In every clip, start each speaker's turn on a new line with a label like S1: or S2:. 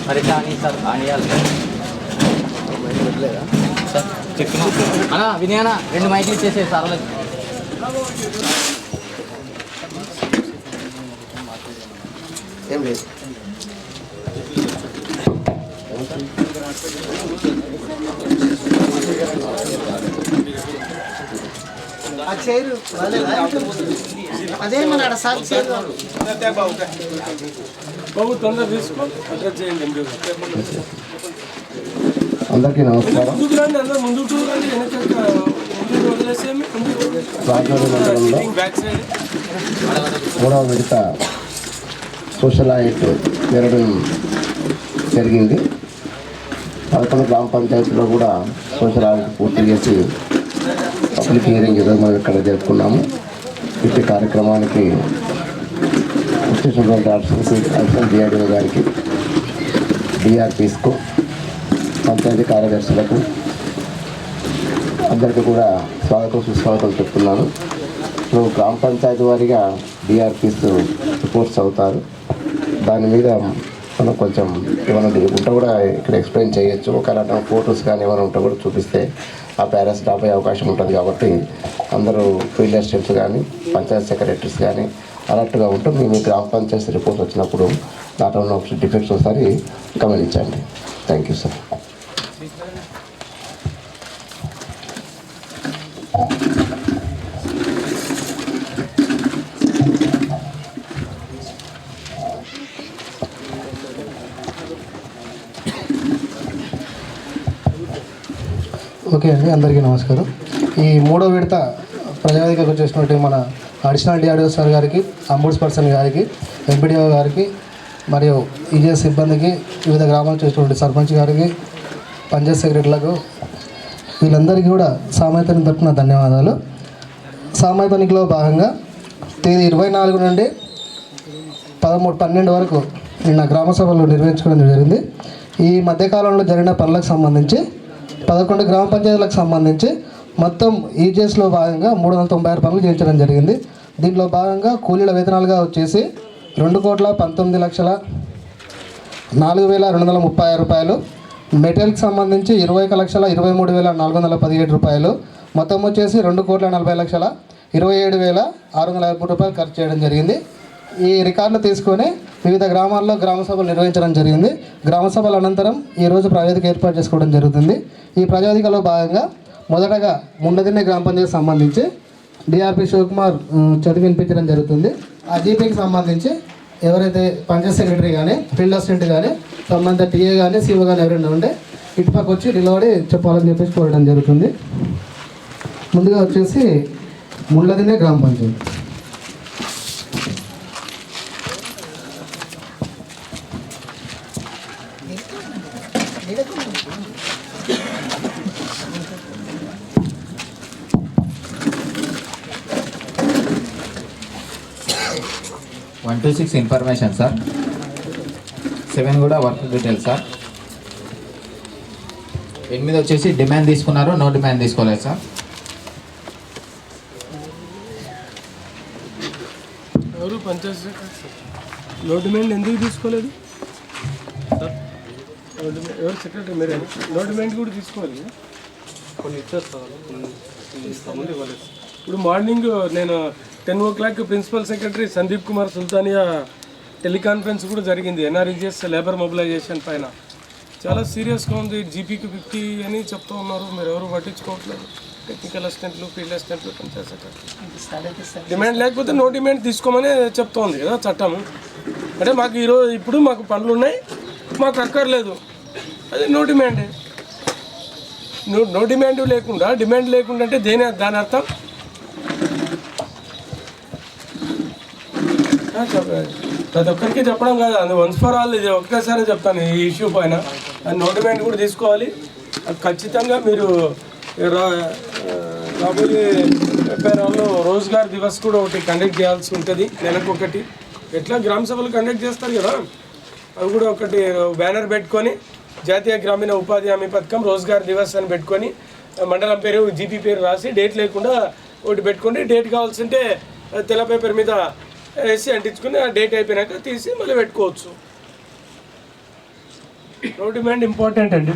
S1: మరి అని sir అనియాలి sir చెప్పిన అన్నా వినయనా 2 మైకులు ఇచ్చేసే సార్ వాళ్ళకి.
S2: ఏం లేదు అదే మన సార్
S3: బాబు తొందర తీసుకో అడ్రస్ చేయండి.
S2: అందరికీ నమస్కారం. రాజోడి మండలంలో 3వ విడత సోషల్ ఆడిట్ జరగడం జరిగింది. 11 గ్రామ పంచాయతీలో కూడా సోషల్ ఆడిట్ పూర్తి చేసి పబ్లిక్ హియరింగ్ ఈరోజు మనం ఇక్కడ జరుపుకున్నాము. ఇట్టి కార్యక్రమానికి వచ్చేసినటువంటి అడిషనల్ డిఆర్డీఓ గారికి, డిఆర్పీస్కు, పంచాయతీ కార్యదర్శులకు అందరికీ కూడా స్వాగతం సుస్వాగతం చెప్తున్నాను. ఇప్పుడు గ్రామ పంచాయతీ వారిగా డిఆర్పీస్ రిపోర్ట్స్ అవుతారు. దాని మీద మనం కొంచెం ఏమైనా ఉంటే కూడా ఇక్కడ ఎక్స్ప్లెయిన్ చేయొచ్చు. ఒకవేళ ఫొటోస్ కానీ ఏమైనా ఉంటే కూడా చూపిస్తే ఆ పేరెంట్స్ డ్రాప్ అయ్యే అవకాశం ఉంటుంది. కాబట్టి అందరూ ఫీల్డ్ అసిస్టెంట్స్ కానీ పంచాయత్ సెక్రటరీస్ కానీ అలర్ట్గా ఉంటూ మీ గ్రామ పంచాయతీ రిపోర్ట్ వచ్చినప్పుడు దాంట్లో ఉన్న డిఫెక్ట్స్ ఒకసారి గమనించండి. Thank you sir.
S4: ఓకే అండి, అందరికీ నమస్కారం. ఈ 3వ విడత ప్రజావేదికకు వచ్చేసినట్టు మన అడిషనల్ డిఆర్డీఓ సార్ గారికి, అంబుడ్స్ పర్సన్ గారికి, ఎంపీడీఓ గారికి మరియు ఈజీఎస్ సిబ్బందికి, వివిధ గ్రామాలు చేసినటువంటి సర్పంచ్ గారికి, పంచాయత్ సెక్రటరీలకు, వీళ్ళందరికీ కూడా సామాజిక తనిఖీ తరపున ధన్యవాదాలు. సామాజిక తనిఖీలో భాగంగా తేదీ 24 నుండి 12 వరకు నిన్న గ్రామ సభలు నిర్వహించుకోవడం జరిగింది. ఈ మధ్యకాలంలో జరిగిన పనులకు సంబంధించి 11 గ్రామ పంచాయతీలకు సంబంధించి మొత్తం ఈజీఎస్లో భాగంగా 396 పనులు చేయించడం జరిగింది. దీంట్లో భాగంగా కూలీల వేతనాలుగా వచ్చేసి 2,19,4,236 రూపాయలు, మెటీరియల్కి సంబంధించి 21,23,417 రూపాయలు, మొత్తం వచ్చేసి 2,40,27,653 రూపాయలు ఖర్చు చేయడం జరిగింది. ఈ రికార్డులు తీసుకొని వివిధ గ్రామాల్లో గ్రామ సభలు నిర్వహించడం జరిగింది. గ్రామ సభల అనంతరం ఈరోజు ప్రజావేదిక ఏర్పాటు చేసుకోవడం జరుగుతుంది. ఈ ప్రజావేదికలో భాగంగా మొదటగా ముండదిన్నె గ్రామ పంచాయతీకి సంబంధించి డిఆర్పి శివకుమార్ చదివి వినిపించడం జరుగుతుంది. ఆ జీపీకి సంబంధించి ఎవరైతే పంచాయత్ సెక్రటరీ కానీ, ఫీల్డ్ అసిస్టెంట్ కానీ, సంబంధిత టీఏ కానీ, సీఓ కానీ ఎవరైనా ఉంటే ఇటుపక్క వచ్చి నిలబడి చెప్పాలని చెప్పేసి కోరడం జరుగుతుంది. ముందుగా వచ్చేసి ముండదిన్నె గ్రామ పంచాయతీ.
S5: One to 6 ఇన్ఫర్మేషన్ సార్, 7 కూడా వర్క్ డీటెయిల్ సార్, 8 వచ్చేసి డిమాండ్ తీసుకున్నారు, నో డిమాండ్ తీసుకోలేదు సార్.
S3: ఎవరు పంచాయతీ సెక్రటరీ నో డిమాండ్ ఎందుకు తీసుకోలేదు సార్? ఎవరు సెక్రటరీ మీరే? నో డిమాండ్ కూడా తీసుకోవాలి. కొన్ని ఇచ్చారు సార్, కొన్ని ఇవ్వలేదు. ఇప్పుడు మార్నింగ్ నేను 10 o'clock principal secretary Sandeep Kumar Sultania teleconference కూడా జరిగింది ఎన్ఆర్ఈజీఎస్ లేబర్ మొబిలైజేషన్ పైన. చాలా సీరియస్గా ఉంది. జీపీకి 50 అని చెప్తూ ఉన్నారు, మీరు ఎవరు పట్టించుకోవట్లేదు. టెక్నికల్ అసిస్టెంట్లు, ఫీల్డ్ అసిస్టెంట్లు, పంచాయత్ సెక్రటరీ డిమాండ్ లేకపోతే నో డిమాండ్ తీసుకోమని చెప్తోంది కదా చట్టం. అంటే మాకు ఇప్పుడు మాకు పనులు ఉన్నాయి, మాకు అక్కర్లేదు, అది నో డిమాండే. నో డిమాండ్ లేకుండా, డిమాండ్ లేకుండా అంటే దాని అర్థం ప్రతి ఒక్కరికి చెప్పడం కాదు, అది వన్స్ ఫర్ ఆల్. ఇది ఒక్కసారి చెప్తాను ఈ ఇష్యూ పైన. అది నో డిమాండ్ కూడా తీసుకోవాలి. ఖచ్చితంగా మీరు రాబోయే పేరాల్లో రోజ్గార్ దివస్ కూడా ఒకటి కండక్ట్ చేయాల్సి ఉంటుంది, నెలకు ఒకటి. ఎట్లా గ్రామ సభలు కండక్ట్ చేస్తారు కదా, అవి కూడా ఒకటి బ్యానర్ పెట్టుకొని జాతీయ గ్రామీణ ఉపాధి హామీ పథకం రోజ్గార్ దివస్ అని పెట్టుకొని మండలం పేరు, జీపీ పేరు రాసి డేట్ లేకుండా ఒకటి పెట్టుకోండి. డేట్ కావాల్సింటే తెల్ల పేపర్ మీద వేసి అంటించుకుని ఆ డేట్ అయిపోయినాక తీసి మళ్ళీ పెట్టుకోవచ్చు. నో డిమాండ్ ఇంపార్టెంట్ అండి.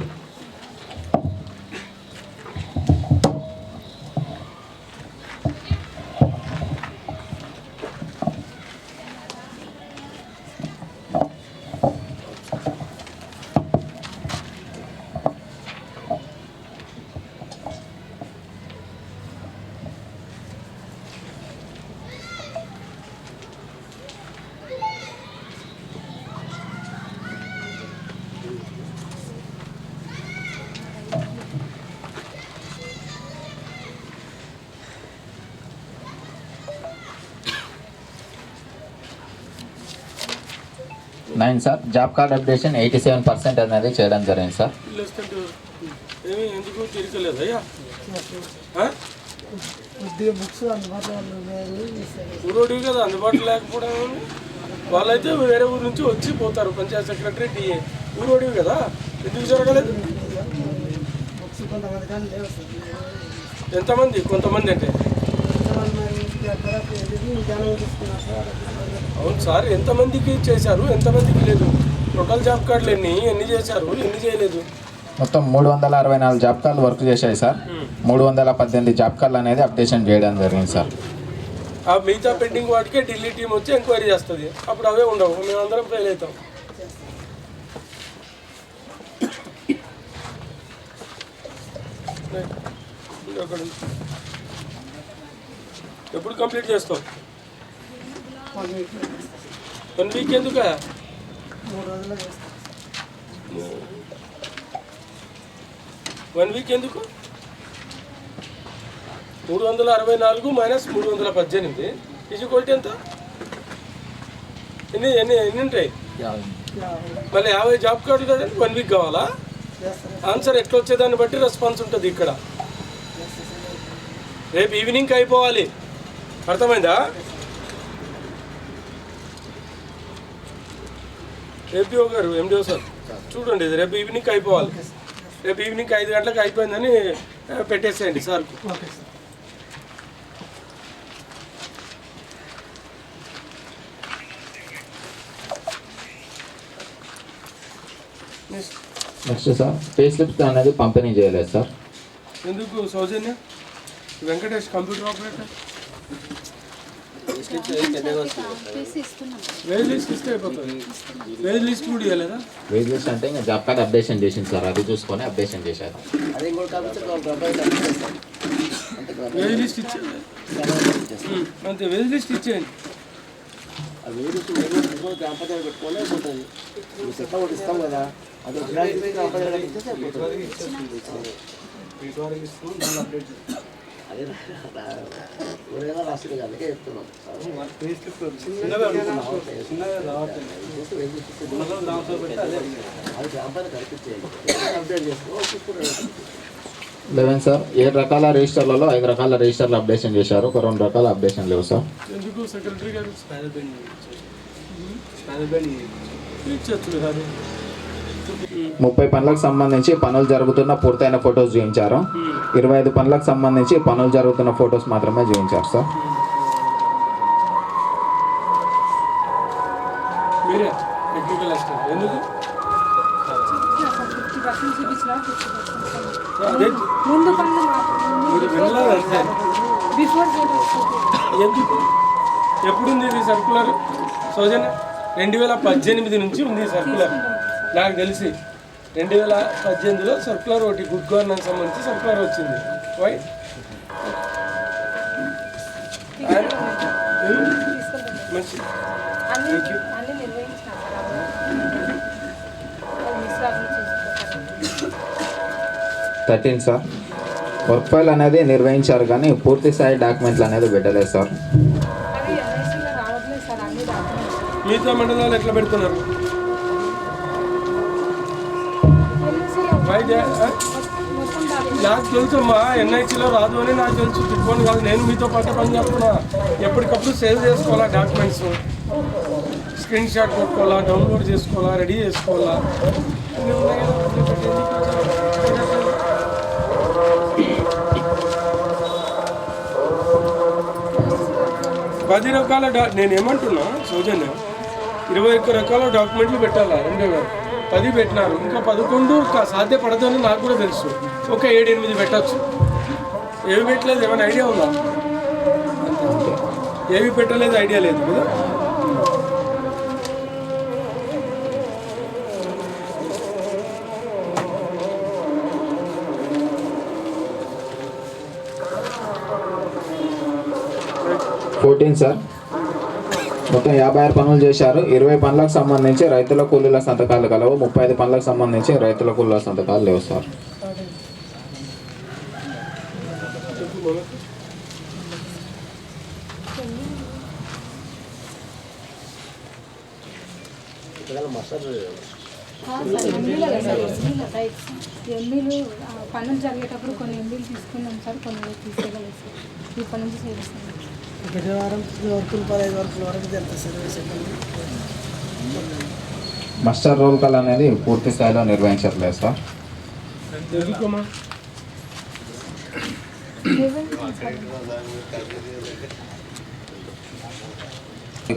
S5: Nine sir, job card updation 87% అనేది చేయడం జరిగింది సార్.
S3: ఏమి ఎందుకు తిరగలేదు అయ్యా? ఊరోడివి కదా అందుబాటులో లేకపోవడం. వాళ్ళైతే వేరే ఊరు నుంచి వచ్చి పోతారు. పంచాయత్ సెక్రటరీ డిఏ ఊరోడివి కదా, ఎందుకు జరగలేదు? ఎంతమంది? కొంతమంది అంటే అవును సార్, ఎంతమందికి చేశారు, ఎంతమందికి లేదు? టోటల్ జాబ్ కార్డులు ఎన్ని చేశారు, ఎన్ని చేయలేదు?
S5: మొత్తం 364 జాబ్ కార్డులు వర్క్ చేశాయి సార్. 318 జాబ్ కార్డులు అనేది అప్డేషన్ చేయడం జరిగింది సార్.
S3: ఆ మిగతా పెండింగ్ వాటికే ఢిల్లీ టీం వచ్చి ఎంక్వైరీ చేస్తుంది. అప్పుడు అవే ఉండవు, మేమందరం ఫెయిల్ అవుతాం. ఎప్పుడు కంప్లీట్ చేస్తాం? 1 వీక్ ఎందుకు? 1 వీక్ ఎందుకు? 364 మైనస్ 318 ఈజ్వల్ ఎంత? ఎన్ని ఉంటాయి? మళ్ళీ 50 జాబ్ కార్డులు కదా, 1 వీక్ కావాలా? ఆన్సర్ ఎట్లా వచ్చేదాన్ని బట్టి రెస్పాన్స్ ఉంటుంది ఇక్కడ. రేపు ఈవినింగ్కి అయిపోవాలి, అర్థమైందా? ఏపీఓ గారు, ఎండిఓ సార్ చూడండి, ఇది రేపు ఈవినింగ్కి అయిపోవాలి. రేపు ఈవినింగ్ 5 గంటలకు అయిపోయిందని పెట్టేసేయండి సార్కు.
S5: నెక్స్ట్ సార్, పే స్లిప్స్ అనేది పంపిణీ చేయలేదు సార్.
S3: ఎందుకు? Soujanya Venkatesh computer operator wage list ఇస్తే అయిపోతుంది. వేజ్ లిస్ట్ కూడా ఇవ్వలేదా?
S5: వేజ్ లిస్ట్ అంటే ఇంకా జాబ్ కార్డ్ అప్డేషన్ చేసింది సార్, అది చూసుకొని అప్డేషన్ చేశారు.
S3: వేజ్ లిస్ట్ ఇచ్చేయండి అంతే, వేజ్ లిస్ట్ ఇచ్చేయండి.
S2: ఇస్తాం కదా, అది ఎవరైనా రాస్తుంది అందుకే చెప్తున్నాం. అది గ్రామాన్ని కనిపించేయండి, అప్డేట్ చేసుకోవాలి.
S5: 11 సార్, 7 రకాల రిజిస్టర్లలో 5 రకాల రిజిస్టర్లు అప్డేషన్ చేశారు, ఒక 2 రకాల అప్డేషన్ లేవు సార్.
S3: ఎందుకు? సెక్రటరీ గారు
S5: 30 పనులకు సంబంధించి పనులు జరుగుతున్న పూర్తయిన ఫొటోస్ చూపించారు. 25 పనులకు సంబంధించి పనులు జరుగుతున్న ఫొటోస్ మాత్రమే చూపించారు సార్.
S3: మీరే టెక్నికల్ అసిస్టెంట్ ఎందుకు? ఎందుకు? ఎప్పుడుంది ఇది సర్కులర్? సౌజన్య 2018 నుంచి ఉంది సర్కులర్. నాకు తెలిసి 2018లో సర్కులర్ ఒకటి గుడ్ గవర్నెన్స్ సంబంధించి సర్కులర్ వచ్చింది. వై మంచి
S5: 13 సార్, వర్క్ ఫైల్ అనేది నిర్వహించారు కానీ పూర్తి స్థాయి డాక్యుమెంట్లు అనేది పెట్టలేదు సార్.
S3: మిగతా మండలాలు ఎట్లా పెడుతున్నారు? నాకు తెలుసమ్మా, ఎన్ఐసిలో రాదు అని నాకు తెలుసు. తిట్టుకోండి కాదు, నేను మీతో పాటు పని చేస్తున్నా. ఎప్పటికప్పుడు సేవ్ చేసుకోవాలా డాక్యుమెంట్స్, స్క్రీన్ షాట్ కొట్టుకోవాలా, డౌన్లోడ్ చేసుకోవాలా, రెడీ చేసుకోవాలా. 10 రకాల నేను ఏమంటున్నా సౌజన్య, 21 రకాల డాక్యుమెంట్లు పెట్టాలా 2 గారు. 10 పెట్టినారు, ఇంకా 11 సాధ్యపడదని నాకు కూడా తెలుసు. ఒక 7-8 పెట్టచ్చు. ఏవి పెట్టలేదు ఏమైనా ఐడియా ఉందా? ఏవి పెట్టలేదు ఐడియా లేదు కదా.
S5: సార్ మొత్తం 56 పనులు చేశారు. 20 పనులకు సంబంధించి రైతుల కూలీల సంతకాలు కలవు. 35 పనులకు సంబంధించి రైతుల కూలీల సంతకాలు లేవు సార్.
S6: ఎంబీలు పనులు జరిగేటప్పుడు కొన్ని ఎంబీలు తీసుకున్నాం సార్, కొన్ని తీసేయగలేదు సార్. ఇప్పటి నుంచి చేస్తాం.
S7: 1 వారం వర్కులు 15 వర్కుల వరకు జరుగుతుంది సార్.
S5: మస్టర్ రోల్ కాల్ అనేది పూర్తి స్థాయిలో నిర్వహించట్లేదు సార్.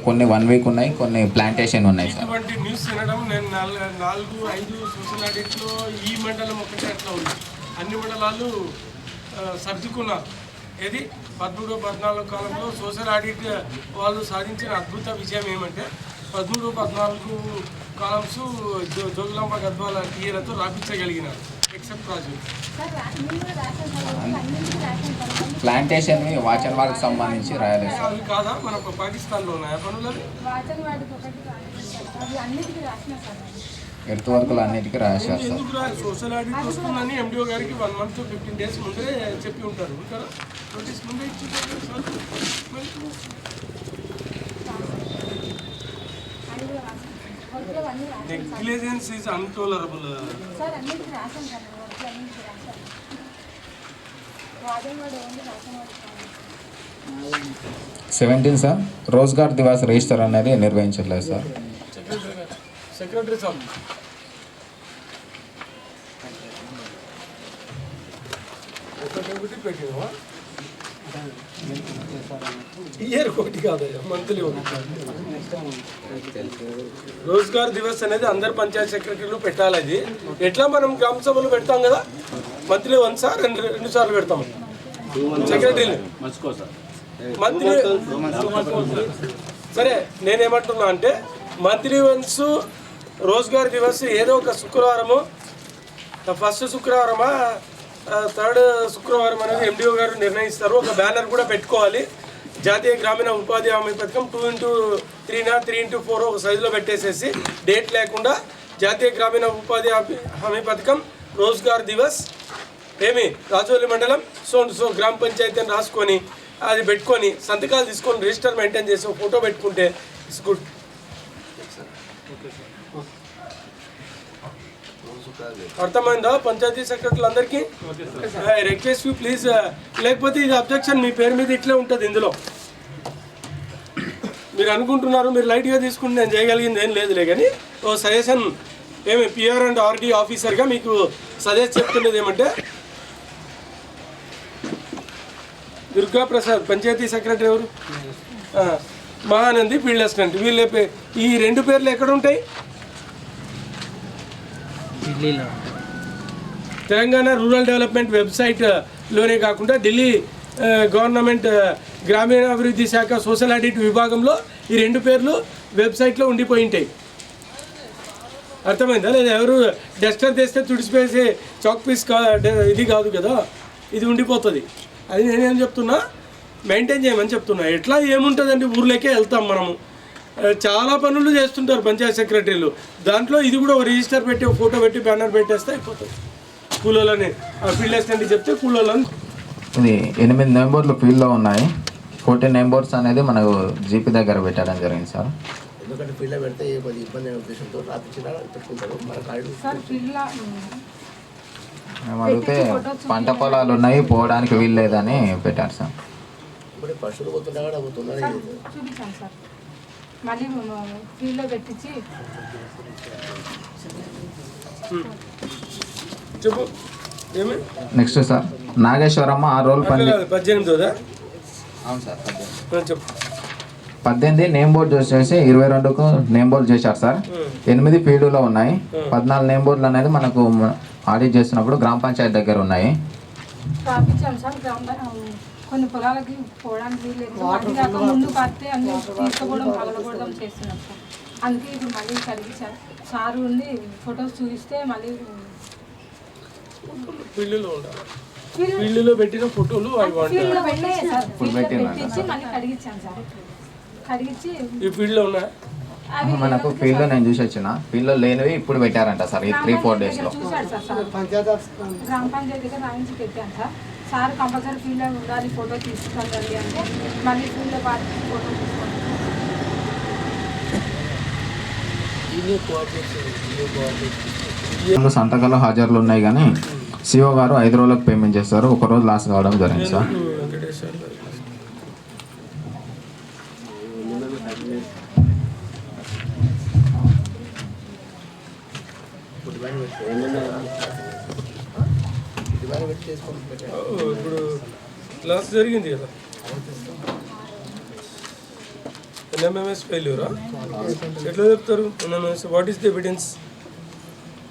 S5: కొన్ని 1 వీక్ ఉన్నాయి, కొన్ని ప్లాంటేషన్ ఉన్నాయి సార్.
S3: ఇటువంటి న్యూస్ వినడం నేను 4-5 సోషల్ ఆడిట్లో ఈ మండలం ఒకటే అట్లా ఉంది. అన్ని మండలాలు సర్దుకున్నారు. ఏది 13-14 కాలంలో సోషల్ ఆడిట్ వాళ్ళు సాధించిన అద్భుత విజయం ఏమంటే 13-14 కాలమ్స్ జోగులాంబ గద్వాల టీఏలతో రాపించగలిగినారు. ఎక్సెప్ట్ ప్రాజెక్ట్
S5: ప్లాంటేషన్ వాచన్ వార్డ్కి సంబంధించి రాయలేదు సార్.
S3: అవి కాదా మన పాకిస్తాన్లో ఉన్నాయా పనులు?
S5: ఎర్త్ వర్కులు అన్నిటికీ రాశారు సార్.
S3: ఎందుకు సోషల్ ఆడిట్ వస్తుందని ఎండిఓ గారికి 1 month 15 days ముందే చెప్పి ఉంటారు కదా. నోటీస్ ముందే ఇచ్చింటారు sir. Negligence is intolerable.
S5: 17 sir Rozgar Diwas register అనేది నిర్వహించట్లేదు సార్.
S3: సెక్రటరీ సార్ ఒకటి పెట్టినవా? ఇయర్ ఒకటి కాదయ్యా, మంత్లీ ఒకటి. రోజ్గార్ దివస్ అనేది అందరు పంచాయత్ సెక్రటరీలు పెట్టాలి. అది ఎట్లా మనం గ్రామ సభలు పెడతాం కదా, మంత్లీ 1 సార్ 2 సార్లు పెడతాం సెక్రటరీలు మంత్లీ. సరే నేనేమంటున్నా అంటే మంత్లీ వన్స్ రోజ్గార్ దివస్ ఏదో ఒక శుక్రవారము, ఫస్ట్ శుక్రవారమా 3rd శుక్రవారం అనేది ఎండిఓ గారు నిర్ణయిస్తారు. ఒక బ్యానర్ కూడా పెట్టుకోవాలి. జాతీయ గ్రామీణ ఉపాధి హామీ పథకం 2x3 3x4 ఒక సైజులో పెట్టేసేసి డేట్ లేకుండా జాతీయ గ్రామీణ ఉపాధి హామీ పథకం రోజ్గార్ దివస్ ఏమి రాజోలి మండలం సో గ్రామ పంచాయతీ అని రాసుకొని అది పెట్టుకొని సంతకాలు తీసుకొని రిజిస్టర్ మెయింటైన్ చేసి ఒక ఫోటో పెట్టుకుంటే ఇట్స్ గుడ్. అర్థమైందా పంచాయతీ సెక్రటరీలు అందరికీ? Request you please. లేకపోతే ఇది అబ్జెక్షన్ మీ పేరు మీద ఇట్లే ఉంటుంది. ఇందులో మీరు అనుకుంటున్నారు మీరు లైట్గా తీసుకుంటే నేను చేయగలిగింది ఏం లేదులే, కానీ ఓ సజెషన్ ఏమి పిఆర్ అండ్ ఆర్డీ ఆఫీసర్గా మీకు సజెస్ట్ చెప్తున్నది ఏమంటే దుర్గా ప్రసాద్ పంచాయతీ సెక్రటరీ ఎవరు, మహానంది ఫీల్డ్ అసిస్టెంట్. వీళ్ళ ఈ 2 పేర్లు ఎక్కడ ఉంటాయి? తెలంగాణ రూరల్ డెవలప్మెంట్ వెబ్సైట్లోనే కాకుండా ఢిల్లీ గవర్నమెంట్ గ్రామీణాభివృద్ధి శాఖ సోషల్ ఆడిట్ విభాగంలో ఈ 2 పేర్లు వెబ్సైట్లో ఉండిపోయి ఉంటాయి. అర్థమైందా లేదా? ఎవరు డస్టర్ తెస్తే తుడిచిపేసే చాక్ పీస్ ఇది కాదు కదా, ఇది ఉండిపోతుంది. అది నేనేం చెప్తున్నా, మెయింటైన్ చేయమని చెప్తున్నా. ఎట్లా ఏముంటుందండి, ఊర్లోకే వెళ్తాం మనము, చాలా పనులు చేస్తుంటారు పంచాయత్ సెక్రటరీలు. దాంట్లో ఇది కూడా ఒక రిజిస్టర్ పెట్టి ఒక ఫోటో పెట్టి బ్యానర్ పెట్టేస్తే అయిపోతుంది. కూలోళ్ళని ఫీల్డ్ అసిస్టెంట్ చెప్తే కూలోళ్ళని.
S5: ఇది 8 నెంబర్లు ఫీల్డ్లో ఉన్నాయి. 14 నెంబర్స్ అనేది మనకు జీపీ దగ్గర పెట్టడం జరిగింది సార్.
S2: ఎందుకంటే ఫీల్డ్లో పెడితే కొద్దిగా ఇబ్బంది అనే ఉద్దేశంతో రాపించినా పెట్టుకుంటారు. మన కార్డు
S5: మేము అడిగితే పంట పొలాలు ఉన్నాయి, పోవడానికి వీలు లేదని పెట్టారు సార్.
S2: ఇప్పుడు పశువులు పోతుంటా కూడా పోతున్నారు.
S6: చూపించాను సార్, మళ్ళీ ఫీల్డ్లో పెట్టించి
S3: చెప్పు ఏమి.
S5: నెక్స్ట్ సార్ నాగేశ్వరమ్మ 6 రోజులు పని.
S3: 18వ?
S5: అవును సార్.
S3: చెప్పు.
S5: 18 నేమ్ బోర్డు వచ్చేసి 22కు నేమ్ బోర్డు చేశారు సార్. 8 ఫీల్డ్లో ఉన్నాయి. 14 నేమ్ బోర్డులు అనేది మనకు ఆడిట్ చేస్తున్నప్పుడు గ్రామ పంచాయతీ దగ్గర ఉన్నాయి.
S6: రాపించాం సార్. కొన్ని పొలాలకి పోవడానికి లేదు, అది కాక ముందు పడితే అన్ని తీసుకోవడం పగలకూడడం చేస్తున్నాం సార్. అందుకే ఇప్పుడు మళ్ళీ కడిగించారు సార్ ఉండి ఫొటోస్ చూపిస్తే మళ్ళీ
S3: ఫీల్డ్లో పెట్టిన ఫోటోలు
S6: ఫీల్డ్లో పెట్టే సార్, పెట్టించి మళ్ళీ కడిగించాను సార్. కడిగించి
S3: ఈ ఫీల్డ్లో ఉన్నాయి.
S5: మనకు ఫీల్డ్లో నేను చూసి వచ్చిన ఫీల్డ్లో లేనివి ఇప్పుడు పెట్టారంట సార్ ఈ 3-4 డేస్లో.
S6: చూశాడు సార్ సార్. గ్రామ పంచాయతీ దగ్గర రాయించి పెట్టాను సార్. సార్ కంపల్సరీ ఫీల్డ్లో ఉండాలి, ఫోటో తీసుకుందండి అంటే మళ్ళీ ఫీల్డ్లో పాటు ఫోటో తీసుకోండి.
S5: సంతకాలు హాజరులు ఉన్నాయి కానీ సిఓ గారు 5 రోజులకు పేమెంట్ చేస్తారు. 1 రోజు లాస్ కావడం జరిగింది సార్.
S3: ఇప్పుడు క్లాస్ జరిగింది కదా, ఎన్ఎంఎంఎస్ ఫెయిల్యూరా ఎట్లా చెప్తారు? NMMS what is the evidence?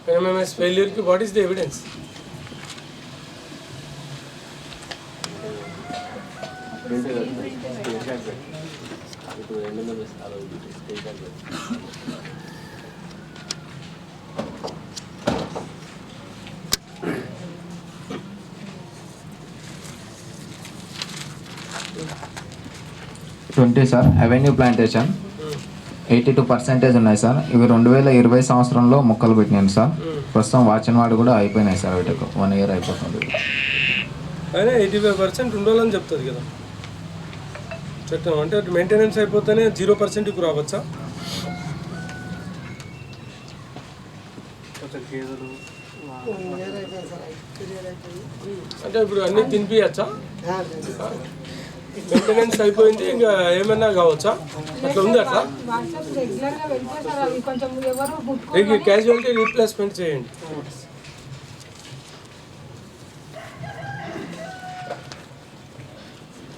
S3: NMMS ఫెయిల్యూర్కి what is the evidence?
S5: Sir avenue plantation 82% ఉన్నాయి సార్. ఇవి 2020 సంవత్సరంలో మొక్కలు పెట్టినాను సార్. ప్రస్తుతం వాడు కూడా అయిపోయినాయి సార్. వీటికి 1 ఇయర్ అయిపోతుంది.
S3: అయినా 85% ఉండాలని చెప్తుంది కదా చట్టం. అంటే మెయింటెనెన్స్ అయిపోతేనే 0%కు రావచ్చా? అంటే ఇప్పుడు అన్నీ తినిపించచ్చా? మెయింటెనెన్స్ అయిపోయింది ఇంకా ఏమైనా కావచ్చా? అట్లా ఉంది అట్లా? క్యాజువాలిటీ రీప్లేస్మెంట్ చేయండి.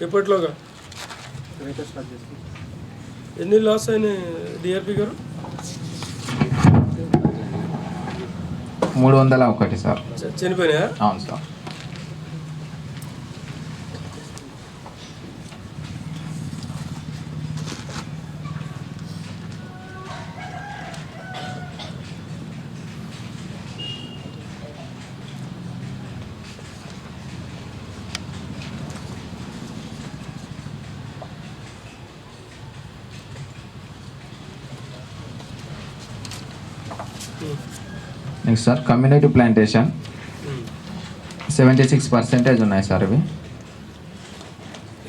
S3: ఎప్పట్లోగా ఎన్ని లాస్ అయినాయి డిఆర్పి గారు?
S5: 301 సార్.
S3: చనిపోయినాయా?
S5: అవును sir. Next sir community plantation 76% ఉన్నాయి సార్. ఇవి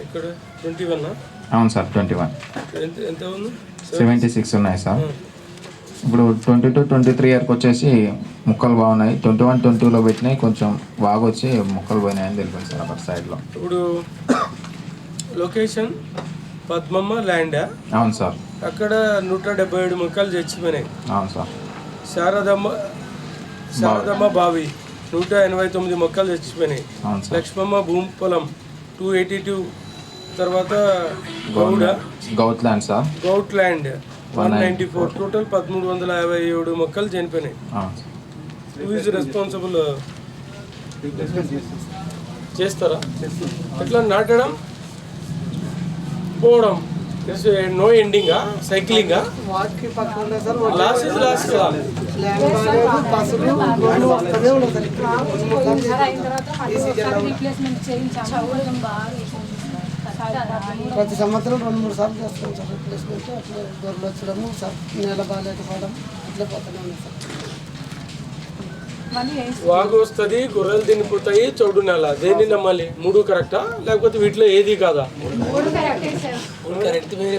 S3: ఇక్కడ 21.
S5: అవును సార్ 21.
S3: ఎంత ఉంది?
S5: 76 ఉన్నాయి సార్. ఇప్పుడు 22-23 ఇయర్కి వచ్చేసి మొక్కలు బాగున్నాయి. 21-22లో పెట్టినాయి, కొంచెం బాగా వచ్చి మొక్కలు పోయినాయని తెలిపింది సార్ అక్కడ సైడ్లో.
S3: ఇప్పుడు లొకేషన్ పద్మమ్మ ల్యాండ్.
S5: అవును సార్.
S3: అక్కడ 177 మొక్కలు చచ్చిపోయినాయి.
S5: అవును సార్.
S3: శారదమ్మ బావి 189 మొక్కలు చచ్చిపోయినాయి. లక్ష్మమ్మ భూమి పొలం 282. తర్వాత
S5: govt land sir.
S3: Govt land 194. Total 1357 మొక్కలు చనిపోయినాయి. Who is responsible? చేస్తారా? ఎట్లా నాటడం పోవడం నో ఎండింగా సైక్లింగా?
S7: వాటికి పక్కన సార్
S3: లాస్ ఇస్ లాస్ కదా.
S7: ప్రతి సంవత్సరం 2-3 సార్లు చేస్తాం సార్ రిప్లేస్మెంట్. అట్లా గొర్రెలు వచ్చడము సార్, నేల బాగాలేకపోవడం అట్లా పోతూనే ఉంది సార్.
S3: వాగు వస్తుంది, గొర్రెలు తినిపోతాయి, చౌడు నెల. దేన్ని నమ్మాలి? 3 కరెక్టా లేకపోతే వీటిలో ఏది కాదా? కరెక్ట్. వేరే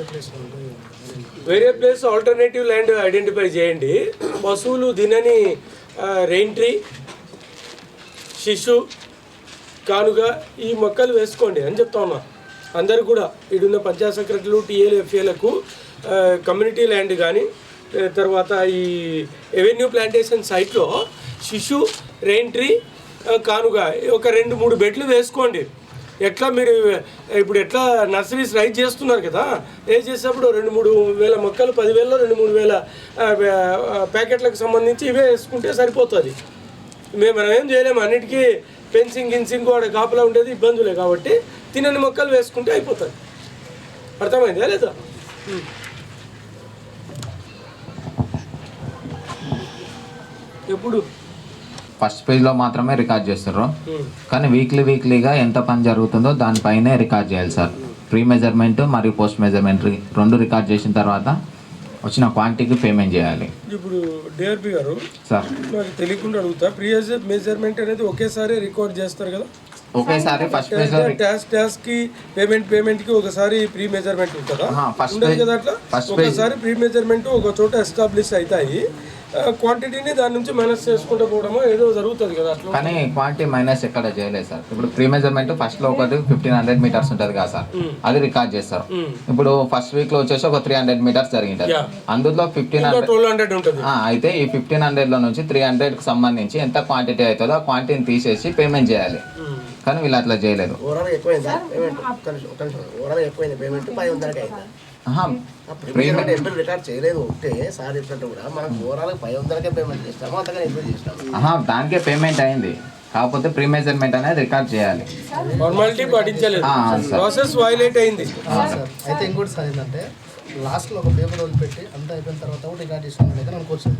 S3: ప్లేస్ వేరే ప్లేస్ ఆల్టర్నేటివ్ ల్యాండ్ ఐడెంటిఫై చేయండి. పశువులు తినని రెయిన్ ట్రీ, శిశు, కానుక ఈ మొక్కలు వేసుకోండి అని చెప్తా ఉన్నా అందరు కూడా. ఇడున్న పంచాయత్ సెక్రటరీలు, టీఏలు, ఎఫ్ఏలకు కమ్యూనిటీ ల్యాండ్ కానీ తర్వాత ఈ ఎవెన్యూ ప్లాంటేషన్ సైట్లో శిశు, రెయిన్ ట్రీ, కానుక ఒక 2-3 బెడ్లు వేసుకోండి. ఎట్లా మీరు ఇప్పుడు ఎట్లా నర్సరీస్ రైజ్ చేస్తున్నారు కదా, రైజ్ చేసేటప్పుడు 2-3 వేల మొక్కలు 10,000లో 2-3 వేల ప్యాకెట్లకు సంబంధించి ఇవే వేసుకుంటే సరిపోతుంది. మనం ఏం చేయలేము, అన్నిటికీ ఫెన్సింగ్ గిన్సింగ్ వాడు కాపలా ఉండేది ఇబ్బందులే. కాబట్టి తినని మొక్కలు వేసుకుంటే అయిపోతుంది. అర్థమైందా లేదా? ఎప్పుడు
S5: ఫస్ట్ పేజ్లో మాత్రమే రికార్డ్ చేస్తారు, కానీ వీక్లీగా ఎంత పని జరుగుతుందో దానిపైనే రికార్డ్ చేయాలి సార్. ప్రీ మెజర్మెంట్ మరియు పోస్ట్ మెజర్మెంట్ 2 రికార్డ్ చేసిన తర్వాత వచ్చిన క్వాంటిటీకి పేమెంట్ చేయాలి.
S3: ఇప్పుడు డిఆర్పి గారు
S5: సార్
S3: నాకు తెలియకుండా అడుగుతా, ప్రీ మెజర్మెంట్ అనేది ఒకేసారి రికార్డ్ చేస్తారు కదా?
S5: ఒకేసారి ఫస్ట్ పేజ్ లో
S3: టాస్క్ కి పేమెంట్ కి ఒకసారి ప్రీ మెజర్మెంట్ ఉంటుందా? ఉండదు కదా అట్లా. ఒకసారి ప్రీ మెజర్మెంట్ ఒక చోట ఎస్టాబ్లిష్ అవుతాయి, క్వాంటిటీని దాని నుంచి మైనస్ చేసుకుంటూ పోవడమో ఏదో జరుగుతుంది కదా అట్లా.
S5: కానీ క్వాంటిటీ మైనస్ ఎక్కడ చేయలేదు సార్. ఇప్పుడు ప్రీ మెజర్మెంట్ ఫస్ట్ లో ఒకటి 1500 మీటర్స్ ఉంటుంది కదా సార్, అది రికార్డ్ చేస్తారు. ఇప్పుడు ఫస్ట్ వీక్ లో వచ్చేసి ఒక 300 మీటర్స్ జరిగింది, అందులో 1500
S3: ఉంటుంది.
S5: అయితే ఈ 1500 లో నుంచి 300 కి సంబంధించి ఎంత క్వాంటిటీ అవుతుందో ఆ క్వాంటిటీని తీసేసి పేమెంట్ చేయాలి. కానీ వీళ్ళు అట్లా చేయలేదు.
S2: రికార్డ్ చేయలేదు ఒకటే సార్ చెప్పినట్టు కూడా మనం ఓవరాల్ 500కే పేమెంట్ చేస్తాము, అంతగా ఎక్కువ చేస్తాము.
S5: దానికే పేమెంట్ అయింది, కాకపోతే ప్రీ మెజర్మెంట్ అనేది రికార్డ్ చేయాలి.
S3: ఫార్మాలిటీ పాటించలేదు, ప్రాసెస్ వైలేట్ అయింది.
S4: అయితే ఇంకోటి సార్ ఏంటంటే లాస్ట్లో ఒక పేపర్ వదిలిపెట్టి అంతా అయిపోయిన తర్వాత కూడా రికార్డ్ చేసుకోవడం అయితే అనుకోవచ్చు.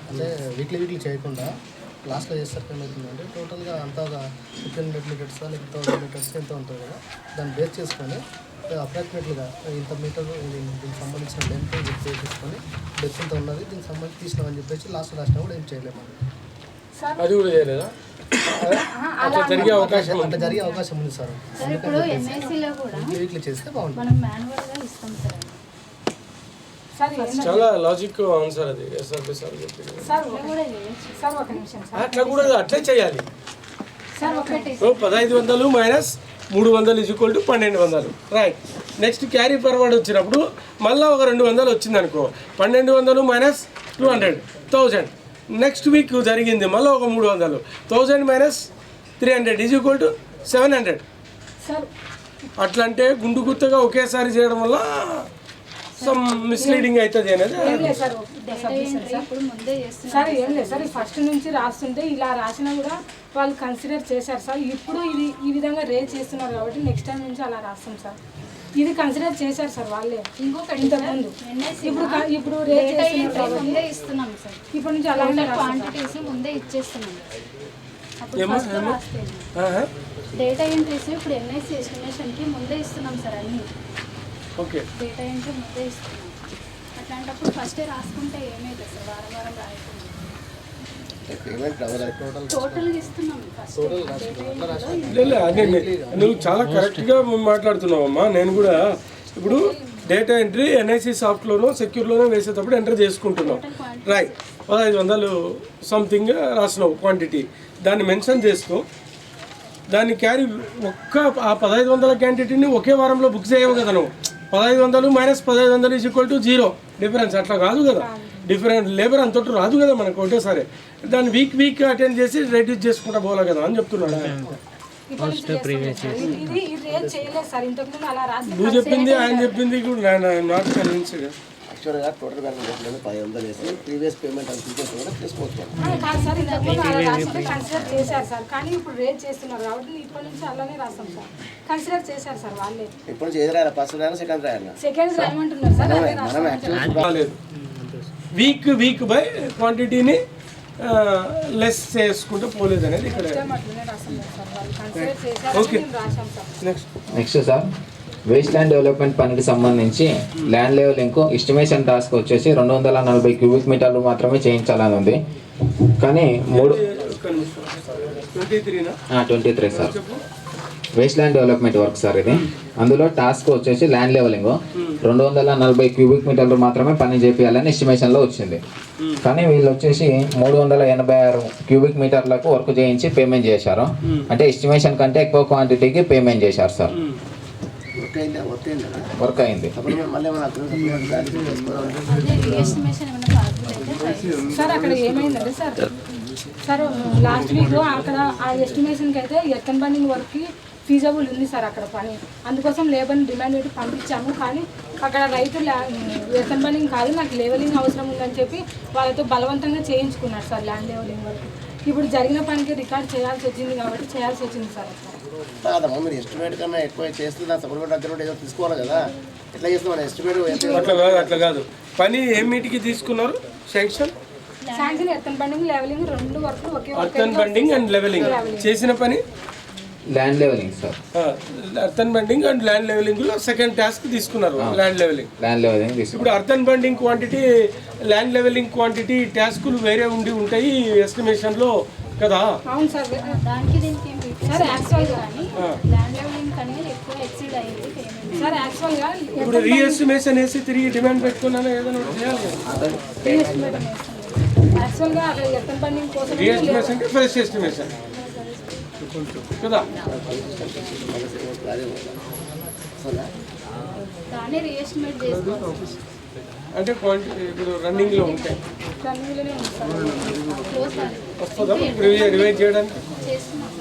S4: అంటే వీక్లీ చేయకుండా లాస్ట్లో చేస్తారు ఏమవుతుందంటే టోటల్గా అంతా 1500 మీటర్స్ లేకపోతే 1000 మీటర్స్ ఎంత ఉంటుంది కదా, దాన్ని బేస్ చేసుకొని అప్రాక్సిమేట్లీగా ఇంత మీటర్ దీనికి సంబంధించిన లెంత్ చేసుకొని డెప్త్ ఎంత ఉన్నది దీనికి సంబంధించి తీసినామని చెప్పేసి లాస్ట్ రాసినా కూడా ఏం చేయలేము.
S3: అది కూడా చేయలేదా? జరిగే అవకాశం
S4: అంటే జరిగే అవకాశం ఉంది సార్.
S8: ఇప్పుడు ఎంఐసిలో కూడా
S4: వీక్లీ చేస్తే బాగుంటుంది.
S8: మనం మాన్యువల్గా ఇస్తాం సార్.
S3: చాలా లాజిక్ ఆన్సర్ అది. ఎస్ఆర్బి సార్ చెప్పింది అట్లా కూడా అట్లే చేయాలి. 1500 minus 300 = 1200. Right. Next carry forward వచ్చినప్పుడు మళ్ళీ ఒక 200 వచ్చింది అనుకో, 1200 మైనస్ 200 1000. నెక్స్ట్ వీక్ జరిగింది మళ్ళీ ఒక 300, 1000 మైనస్ 300 = 700. అట్లా అంటే గుండు గుత్తగా ఒకేసారి చేయడం వల్ల సమ్ మిస్లీడింగ్ అవుతుంది అనేది.
S6: సార్ ఏం లేదు సార్, ఫస్ట్ నుంచి రాస్తుంటే ఇలా రాసినా కూడా వాళ్ళు కన్సిడర్ చేశారు సార్. ఇప్పుడు ఇది ఈ విధంగా రేజ్ చేస్తున్నారు కాబట్టి నెక్స్ట్ టైం నుంచి అలా రాస్తాం సార్. ఇది కన్సిడర్ చేశారు సార్ వాళ్ళే. ఇంకొకటి ఇంతకుముందు ఇప్పుడు రేజ్ చేస్తున్నారు
S8: ముందే ఇస్తున్నాం సార్.
S6: ఇప్పటి నుంచి అలా
S8: క్వాంటిటీస్ ముందే ఇచ్చేస్తున్నాం. డేటా ఎంట్రీస్ ఇప్పుడు ఎన్ఐసి ఎస్టిమేషన్కి ముందే ఇస్తున్నాం సార్ అన్నీ.
S3: ఓకే,
S8: డేటా ఎంట్రీ ముందే ఇస్తున్నాం. అట్లాంటప్పుడు ఫస్టే రాసుకుంటే ఏమైతే సార్ వారం రాయకుండా టోటల్గా ఇస్తున్నాం.
S3: నువ్వు చాలా కరెక్ట్గా మాట్లాడుతున్నావమ్మా. నేను కూడా ఇప్పుడు డేటా ఎంట్రీ ఎన్ఐసి సాఫ్ట్లోనో సెక్యూర్లోనో వేసేటప్పుడు ఎంటర్ చేసుకుంటున్నాం. రైట్, 1500 సంథింగ్ రాసినావు క్వాంటిటీ, దాన్ని మెన్షన్ చేసుకో. దాన్ని క్యారీ ఆ 1500 క్వాంటిటీని ఒకే వారంలో బుక్ చేయవు కదా నువ్వు. 1500 మైనస్ 1500 = 0 డిఫరెన్స్. అట్లా కాదు కదా, డిఫరెంట్ లేబర్ అంతటి రాదు కదా మనకు ఒకటేసారి. దాన్ని వీక్ అటెండ్ చేసి రెడ్యూస్ చేసుకుంటా పోలే కదా అని చెప్తున్నాడు. నువ్వు చెప్పింది ఆయన చెప్పింది కూడా నాట్ కన్విన్స్డ్.
S2: యాక్చువల్గా టోటల్ బ్యాలెన్స్ 500 వేసి ప్రీవియస్ పేమెంట్ అని తీసుకోవచ్చు.
S6: కన్సిడర్ చేశారు సార్, కానీ ఇప్పుడు రేట్ చేస్తున్నారు కాబట్టి ఇప్పటి నుంచి అలానే రాస్తాం సార్. కన్సిడర్ చేశారు సార్ వాళ్ళే.
S2: ఇప్పుడు నుంచి ఏది రాయాలి, ఫస్ట్ రాయాలి సెకండ్ రాయాలి?
S6: సెకండ్ రాయమంటున్నారు సార్.
S2: మనం యాక్చువల్
S3: రాలేదు. వీక్ బై క్వాంటిటీని లెస్ చేసుకుంటూ పోలేదు అనేది ఇక్కడ. Okay,
S5: next sir waste land development పనికి సంబంధించి ల్యాండ్ లెవెలింగ్ ఎస్టిమేషన్ టాస్క్ వచ్చేసి 240 క్యూబిక్ మీటర్లు మాత్రమే చేయించాలని ఉంది. కానీ 23 sir waste land development work sir ఇది. అందులో టాస్క్ వచ్చేసి ల్యాండ్ లెవెలింగ్ 240 క్యూబిక్ మీటర్లు మాత్రమే పని చేయాలని ఎస్టిమేషన్లో వచ్చింది. కానీ వీళ్ళు వచ్చేసి 386 క్యూబిక్ మీటర్లకు వర్క్ చేయించి పేమెంట్ చేశారు. అంటే ఎస్టిమేషన్ కంటే ఎక్కువ క్వాంటిటీకి పేమెంట్ చేశారు సార్. వర్క్ అయింది.
S6: సార్ అక్కడ ఏమైందంటే సార్ సార్ లాస్ట్ వీక్ అక్కడ ఆ ఎస్టిమేషన్కి అయితే ఎర్తన్ బండింగ్ వర్క్కి ఫీజబుల్ ఉంది సార్ అక్కడ పని. అందుకోసం లేబర్ని డిమాండ్ పెట్టి పంపించాము. కానీ అక్కడ రైతు ఎర్తన్ బండింగ్ కాదు, నాకు లెవెలింగ్ అవసరం ఉందని చెప్పి వాళ్ళతో బలవంతంగా చేయించుకున్నారు సార్ ల్యాండ్ లెవెలింగ్ వర్క్. ఇప్పుడు జరిగిన పనికి రికార్డ్ చేయాల్సి వచ్చింది కాబట్టి చేయాల్సి వచ్చింది సార్.
S2: కాదమ్మా, మీరు ఎస్టిమేట్ కన్నా ఎక్కువ చేస్తే దాని సపోర్ట్ దగ్గర ఏదో తీసుకోవాలి కదా. ఎట్లా చేస్తాం ఎస్టిమేట్?
S3: అట్లా కాదు. పని ఏమిటికి తీసుకున్నారు sanction?
S6: Sanction earthen bunding levelling రెండు వర్క్ ఒకే
S3: ఎర్తన్ బండింగ్ అండ్ లెవెలింగ్ చేసిన పని
S5: land levelling sir.
S3: Earthen bunding and land levelling లో సెకండ్ టాస్క్ తీసుకున్నారు. ల్యాండ్ లెవెలింగ్ ఇప్పుడు earthen bunding quantity land levelling quantity టాస్కులు వేరే ఉంటాయి ఎస్టిమేషన్ లో కదా.
S6: అవును సార్.
S8: దానికి దీనికి ఏం సార్ యాక్చువల్గా ల్యాండ్ లెవెలింగ్ అనేది ఎక్కువ ఎక్సీడ్ అయ్యింది పేమెంట్ సార్. యాక్చువల్గా
S3: ఇప్పుడు రీఎస్టిమేషన్ వేసి తిరిగి డిమాండ్ పెట్టుకున్నాను ఏదైనా చేయాలి కదా.
S6: యాక్చువల్గా అక్కడ ఎర్తన్ బండింగ్ కోసం
S3: రీఎస్టిమేషన్ అంటే ఫ్రెష్ ఎస్టిమేషన్ కదా.
S8: దాన్ని రీఎస్టిమేట్ చేసుకోవచ్చు
S3: అంటే ఇప్పుడు రన్నింగ్ లో ఉంటాయి
S6: రన్నింగ్లోనే ఉంది సార్.
S8: క్లోజ్
S3: వస్తుందా ఇప్పుడు రివైజ్ చేయడానికి?
S8: చేస్తున్నాం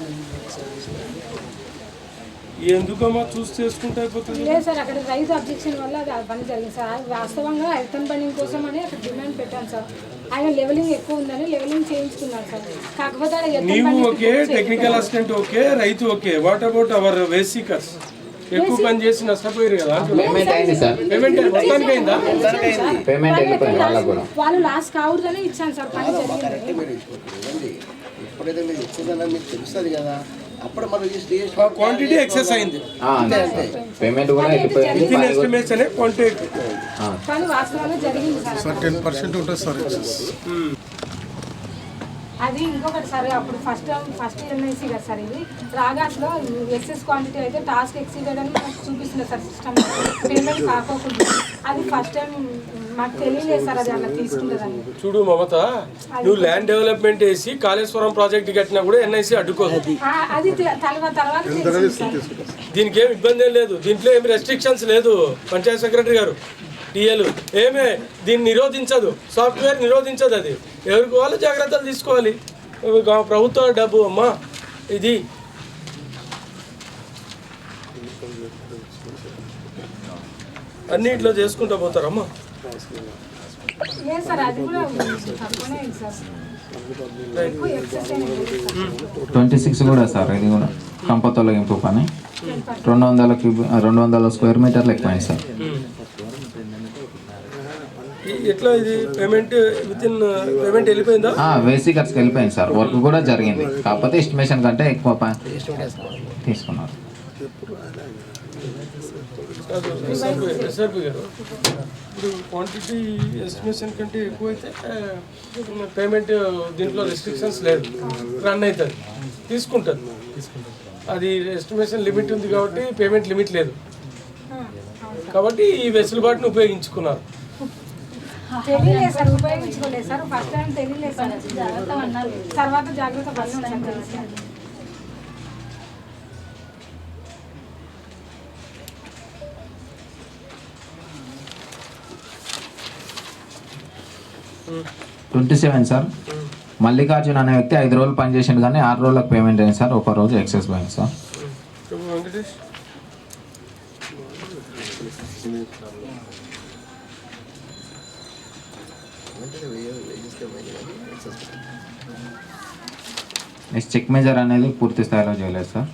S3: ఎందుకమ్మా చూసి చేసుకుంటే అయిపోతుంది.
S6: లేదు సార్, అక్కడ రైతు అబ్జెక్షన్ వల్ల అది పని జరిగింది సార్. వాస్తవంగా ఎర్తన్ బండింగ్ కోసం అని అక్కడ డిమాండ్ పెట్టాను సార్. ఆయన లెవెలింగ్ ఎక్కువ ఉందని లెవెలింగ్ చేయించుకున్నారు సార్. కాకపోతే
S3: నీవు ఓకే, టెక్నికల్ అసిస్టెంట్ ఓకే, రైతు ఓకే, వాట్ అబౌట్ అవర్ వేసికర్స్? ఎక్కువ పని చేసి నష్టపోయారు కదా.
S5: పేమెంట్ అయింది సార్.
S3: పేమెంట్ మొత్తానికి అయిందా?
S5: పేమెంట్ వెళ్ళిపోయింది వాళ్ళకు కూడా.
S6: వాళ్ళు లాస్ట్ కావద్దని ఇచ్చాను సార్. పని జరిగింది.
S2: ఎప్పుడైతే మీరు ఇచ్చిందన్నా మీకు తెలుస్తుంది కదా, అప్పుడు మనం
S3: క్వాంటిటీ ఎక్సెస్ అయింది.
S5: పేమెంట్ కూడా వెళ్ళిపోయింది.
S3: ఎస్టిమేషన్ క్వాంటిటీ
S6: కానీ వాస్తవంగా జరిగింది సార్.
S3: 10% ఉంటుంది సార్.
S6: అది ఇంకొకటి సార్, అప్పుడు ఫస్ట్ ఎన్ఐసి కదా సార్. ఇది రాగాస్లో ఎక్సెస్ క్వాంటిటీ అయితే టాస్క్ ఎక్సీడెడ్ అని మనకు చూపిస్తుంది సార్ సిస్టమ్. పేమెంట్ కాకోకుండా అది ఫస్ట్ టైం మాకు తెలియలేదు సార్. అది అలా తీసుకుంటుందని.
S3: చూడు మమత, నువ్వు ల్యాండ్ డెవలప్మెంట్ వేసి కాళేశ్వరం ప్రాజెక్ట్ కట్టినా కూడా ఎన్ఐసి అడ్డుకోదు.
S6: అది తర్వాత
S3: దీనికి ఏం ఇబ్బంది ఏం లేదు. దీంట్లో ఏమి రెస్ట్రిక్షన్స్ లేదు. పంచాయత్ సెక్రటరీ గారు టీఏలు ఏమే దీన్ని నిరోధించదు. సాఫ్ట్వేర్ నిరోధించదు. అది ఎవరికి వాళ్ళు జాగ్రత్తలు తీసుకోవాలి. ప్రభుత్వ డబ్బు అమ్మా ఇది. అన్నిట్లో చేసుకుంటూ పోతారమ్మా.
S6: లేదు సార్, అది కూడా తక్కువనే అయింది సార్.
S5: 26 కూడా సార్. ఇది కూడా కంప తొలగింపు పని 200 స్క్వేర్ మీటర్లు ఎక్కువైంది సార్.
S3: ఎట్లా ఇది పేమెంట్ పేమెంట్ వెళ్ళిపోయిందా?
S5: వేసికర్స్కి వెళ్ళిపోయింది సార్. వర్క్ కూడా జరిగింది, కాకపోతే ఎస్టిమేషన్ కంటే ఎక్కువ తీసుకున్నారు.
S3: ఎస్ఆర్పి గారు, ఇప్పుడు క్వాంటిటీ ఎస్టిమేషన్ కంటే ఎక్కువైతే పేమెంట్ దీంట్లో రెస్ట్రిక్షన్స్ లేదు, రన్ అవుతుంది, తీసుకుంటుంది. అది ఎస్టిమేషన్ లిమిట్ ఉంది కాబట్టి పేమెంట్ లిమిట్ లేదు కాబట్టి ఈ వెసులుబాటును ఉపయోగించుకున్నారు.
S6: తెలియలేదు సార్, ఉపయోగించుకోలేదు సార్. ఫస్ట్ టైం తెలియలేదు సార్. తర్వాత జాగ్రత్త పడుతున్నాం సార్.
S5: 27 సార్. మల్లికార్జున్ అనే వ్యక్తి 5 రోజులు పనిచేసిండు కానీ 6 రోజులకు పేమెంట్ అయింది సార్. ఒక రోజు ఎక్సెస్ పోయింది సార్. చెక్ మేజర్ అనేది పూర్తి స్థాయిలో చేయలేదు సార్.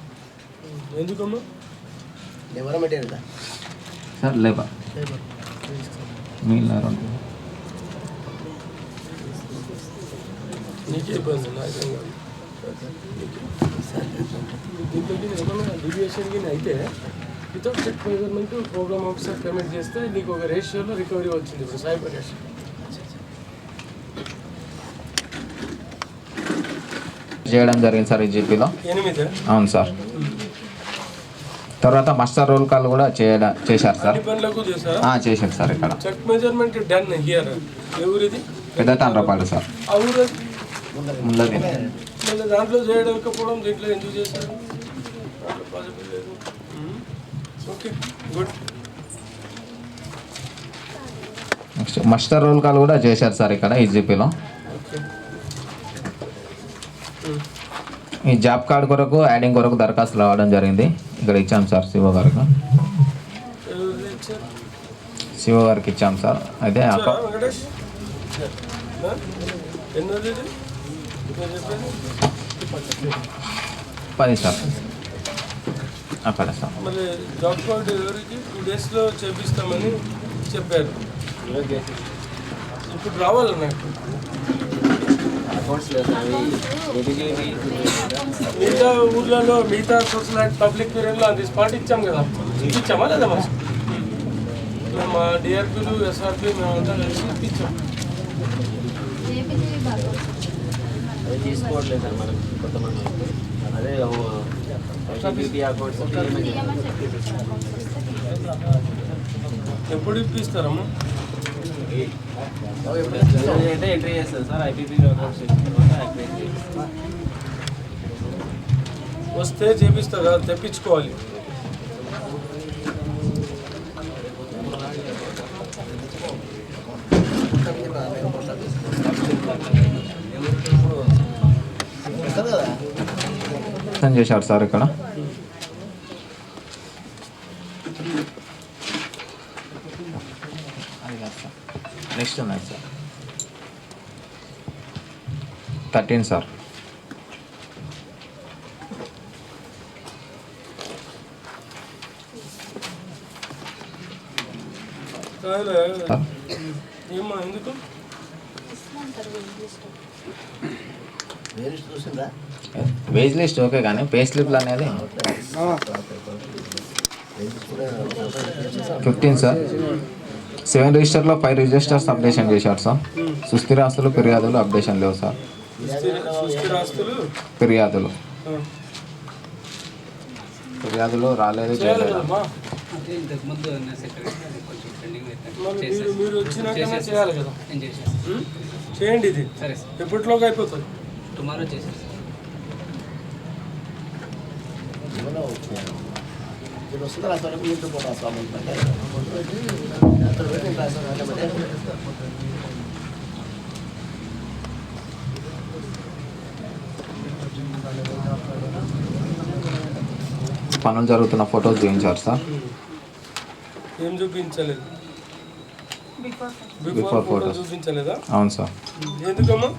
S5: సార్ లేబర్ మీలా రెండు
S3: డీవియేషన్ అయితే without check measurement programme officer payment చేస్తే నీకు ఒక రేషియోలో రికవరీ వచ్చింది. సైబర్ రేషియో
S5: చేయడం జరిగింది సార్ ఈ జీపీలో.
S3: 8.
S5: అవును సార్. తర్వాత మస్టర్ రోల్ కాల్ కూడా చేశారు సార్. చేశారు సార్. ఇక్కడ
S3: చెక్ మెజర్మెంట్ డన్ హియర్. ఎవరిది?
S5: పెద్ద తాండ్రపాడు సార్. ముందది
S3: దాంట్లో చేయకపోవడం దీంట్లో ఎందుకు చేశారు? Okay good.
S5: Next muster roll call కూడా చేశారు సార్ ఇక్కడ ఈజీపీలో. ఈ జాబ్ కార్డు కొరకు యాడింగ్ కొరకు దరఖాస్తు రావడం జరిగింది. ఇక్కడ ఇచ్చాం సార్ సిఓ గారికి. సిఓ గారికి ఇచ్చాం సార్. అయితే
S3: వెంకటేష్ ఎన్నోది
S5: 10 సార్ అక్కడ సార్.
S3: మళ్ళీ జాబ్ కార్డ్ ఎవరికి 2 డేస్లో చేపిస్తామని చెప్పారు. ఇప్పుడు రావాలి నాకు. మిగతా ఊర్లలో మిగతా సోషల్ పబ్లిక్ పీరియడ్లో అది స్పాట్ ఇచ్చాం కదా, ఇప్పించామా లేదా మా డిఆర్పీలు ఎస్ఆర్పీ మేమంతా కలిసి ఇప్పించాం.
S1: తీసుకోవట్లేదు సార్ మనం కొంతమంది. అదే
S3: ఎప్పుడు ఇప్పిస్తారమ్మా?
S1: అయితే ఎంట్రీ చేస్తారు సార్. ఐపీపీ
S3: వస్తే చేపిస్తారు కదా, తెప్పించుకోవాలి.
S5: చేశారు సార్ ఇక్కడ. నెక్స్ట్ ఉన్నాయి సార్ 13 సార్.
S3: ఏమో ఎందుకు
S5: వేజ్ లిస్ట్ ఓకే, కానీ పే స్లిప్లు అనేది 15 సార్. 7 రిజిస్టర్లో 5 రిజిస్టర్స్ అప్డేషన్ చేశారు సార్. సుస్థిరాస్తులు ఫిర్యాదులు అప్డేషన్ లేవు సార్. ఫిర్యాదులు రాలేదు, చేయలేదు.
S3: మీరు వచ్చినాకనే చేయాలి కదా. చేయండి, ఇది ఎప్పటిలోకి అయిపోతుంది.
S1: టుమారో చేసేసి
S5: పనులు జరుగుతున్న ఫొటోస్ చూపించారు సార్.
S3: ఏం చూపించలేదు?
S5: బిఫోర్ ఫోటోస్
S3: చూపించలేదా?
S5: అవును సార్.
S3: ఎందుకమ్మా?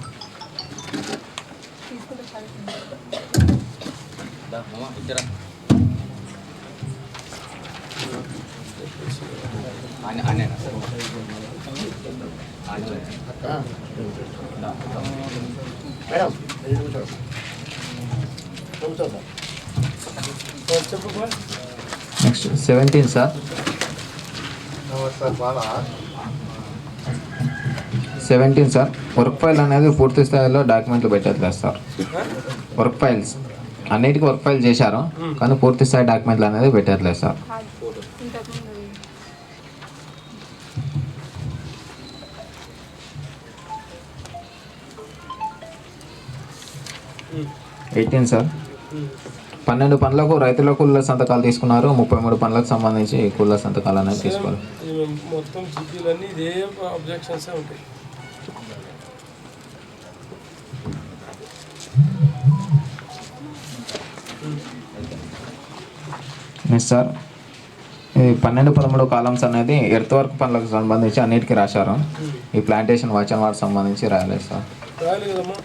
S5: Next 17 sir. 17 sir. Work file అనేది పూర్తి స్థాయిలో డాక్యుమెంట్లు పెట్టట్లేదు సార్. వర్క్ ఫైల్స్ అన్నిటికీ వర్క్ ఫైల్ చేశారు, కానీ పూర్తి స్థాయి డాక్యుమెంట్లు అనేది పెట్టట్లేదు సార్. Eighteen sir. 12 పనులకు రైతుల కూలీల సంతకాలు తీసుకున్నారు. 33 పనులకు సంబంధించి కూలీల సంతకాలు అనేది తీసుకోవాలి.
S3: మొత్తం సిటీలన్నీ ఇదే అబ్జెక్షన్స్ ఉంటాయి.
S5: సార్ ఇది 12-13 కాలమ్స్ అనేది ఎర్త్ వర్క్ పనులకు సంబంధించి అన్నిటికీ రాశారు. ఈ ప్లాంటేషన్ వాచ్ అండ్ వాటర్ సంబంధించి రాయలేదు సార్.
S3: రాయాలి కదమ్మా.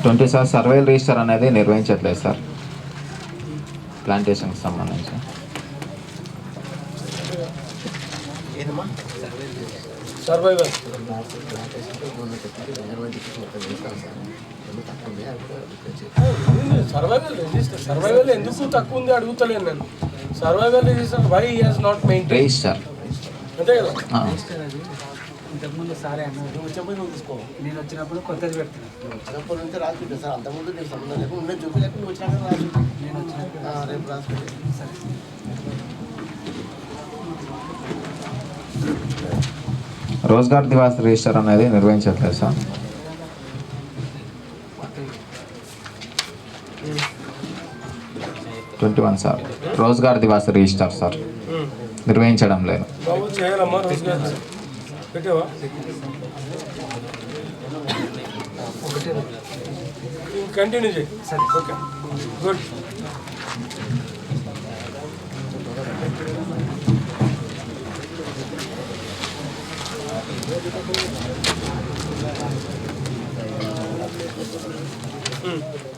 S5: 20 సార్. సర్వేల్ రిజిస్టర్ అనేది నిర్వహించట్లేదు సార్ ప్లాంటేషన్కి సంబంధించి.
S3: సర్వైవల్ సర్వైవల్ ఎందుకు తక్కువ ఉంది అడుగుతలేను నేను. Survival register why has not maintain
S5: register
S3: అంతే కదా.
S1: ఇంతకుముందు సారే అన్నారు, వచ్చేప్పుడు నువ్వు తీసుకో. నేను వచ్చినప్పుడు కొత్తది పెడుతున్నాను.
S7: వచ్చినప్పటి నుంచి రాసి సార్, అంతకుముందు నేను సంబంధం లేకుండా ఉన్నది చూపించలేక నువ్వు వచ్చినాక రాసి
S1: నేను వచ్చిన
S7: రేపు రాసి
S1: సరే.
S5: రోజ్గార్ దివాస్ రిజిస్టర్ అనేది నిర్వహించట్లేదు sir. 21 sir. Rozgar Diwas register sir నిర్వహించడం లేదు.
S3: బాబు చేయాలమ్మా రోజు కాదు పెట్టావా కంటిన్యూ చేయి సరే ఓకే గుడ్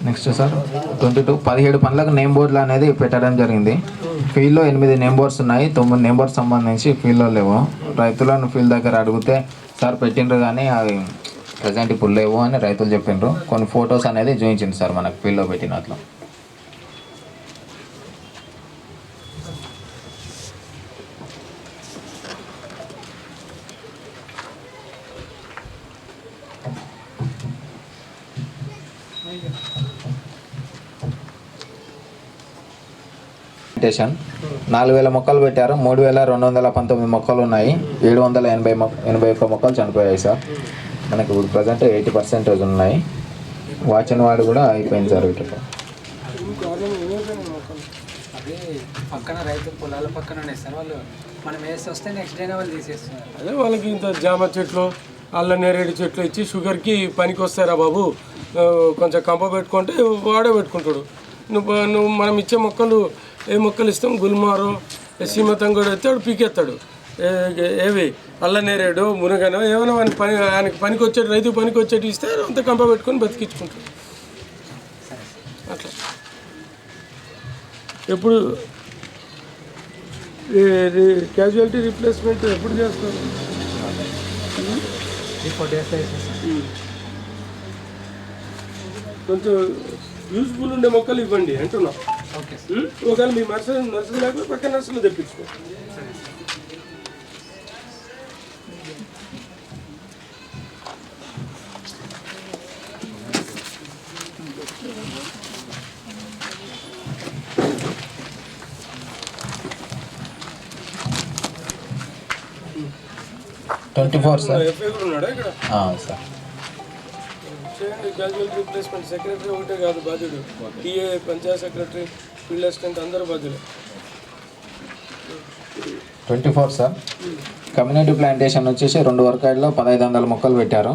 S5: నెక్స్ట్ సార్ 17 పనులకు నేమ్ బోర్డులు అనేది పెట్టడం జరిగింది. ఫీల్డ్లో 8 నేమ్ బోర్డ్స్ ఉన్నాయి, 9 నేమ్ బోర్డ్స్ సంబంధించి ఫీల్డ్లో లేవు. రైతులను ఫీల్డ్ దగ్గర అడిగితే సార్ పెట్టిండ్రు కానీ అవి ప్రజెంట్ ఇప్పుడు లేవు అని రైతులు చెప్పిండ్రు. కొన్ని ఫొటోస్ అనేది చూపించింది సార్ మనకు ఫీల్డ్లో పెట్టినట్లు. ప్లాంటేషన్ 4000 మొక్కలు పెట్టారు. 3219 మొక్కలు ఉన్నాయి. 781 మొక్కలు చనిపోయాయి సార్. మనకు ఇప్పుడు ప్రజెంట్ 80% ఉన్నాయి. వాచన్ వాడు కూడా అయిపోయింది సార్. వీటిలో
S1: అదే పక్కన రైతు పొలాల పక్కన ఉన్నాయి సార్. వాళ్ళు మనం వేసి వస్తే నెక్స్ట్ డేనే వాళ్ళు తీసేస్తున్నారు.
S3: అదే వాళ్ళకి ఇంత జామ చెట్లు అల్ల నేరేడు చెట్లు ఇచ్చి షుగర్కి పనికి వస్తారా బాబు, కొంచెం కంప పెట్టుకుంటే వాడే పెట్టుకుంటాడు. నువ్వు మనం ఇచ్చే మొక్కలు ఏ మొక్కలు ఇస్తాం, గుల్మారు సీమతం కూడా ఎత్తాడు పీకెత్తాడు. ఏవి అల్ల నేరేడు మునగనో ఏమైనా ఆయనకి పనికి వచ్చేటి రైతుకు పనికి వచ్చేటి ఇస్తే అంత కంప పెట్టుకొని బతికించుకుంటాడు. అట్లా ఎప్పుడు క్యాజువాలిటీ రీప్లేస్మెంట్ ఎప్పుడు చేస్తారు? కొంచెం యూజ్ఫుల్ ఉండే మొక్కలు ఇవ్వండి అంటున్నా. ఒకవేళ మీ నర్సరీ లేకపోతే పక్క నర్సరీలో తెప్పించుకో.
S5: సార్.
S3: ఎఫ్ఐ కూడా ఉన్నాడా ఇక్కడ?
S5: సార్
S3: చేయండి. క్యాజువల్ రీప్లేస్మెంట్ సెక్రటరీ ఒకటే కాదు బాధ్యుడు, TA panchayat secretary field assistant అందరూ బాధ్యులు.
S5: 24 సార్. కమ్యూనిటీ ప్లాంటేషన్ వచ్చేసి 2 వర్కాయిల్లో 1500 మొక్కలు పెట్టారు.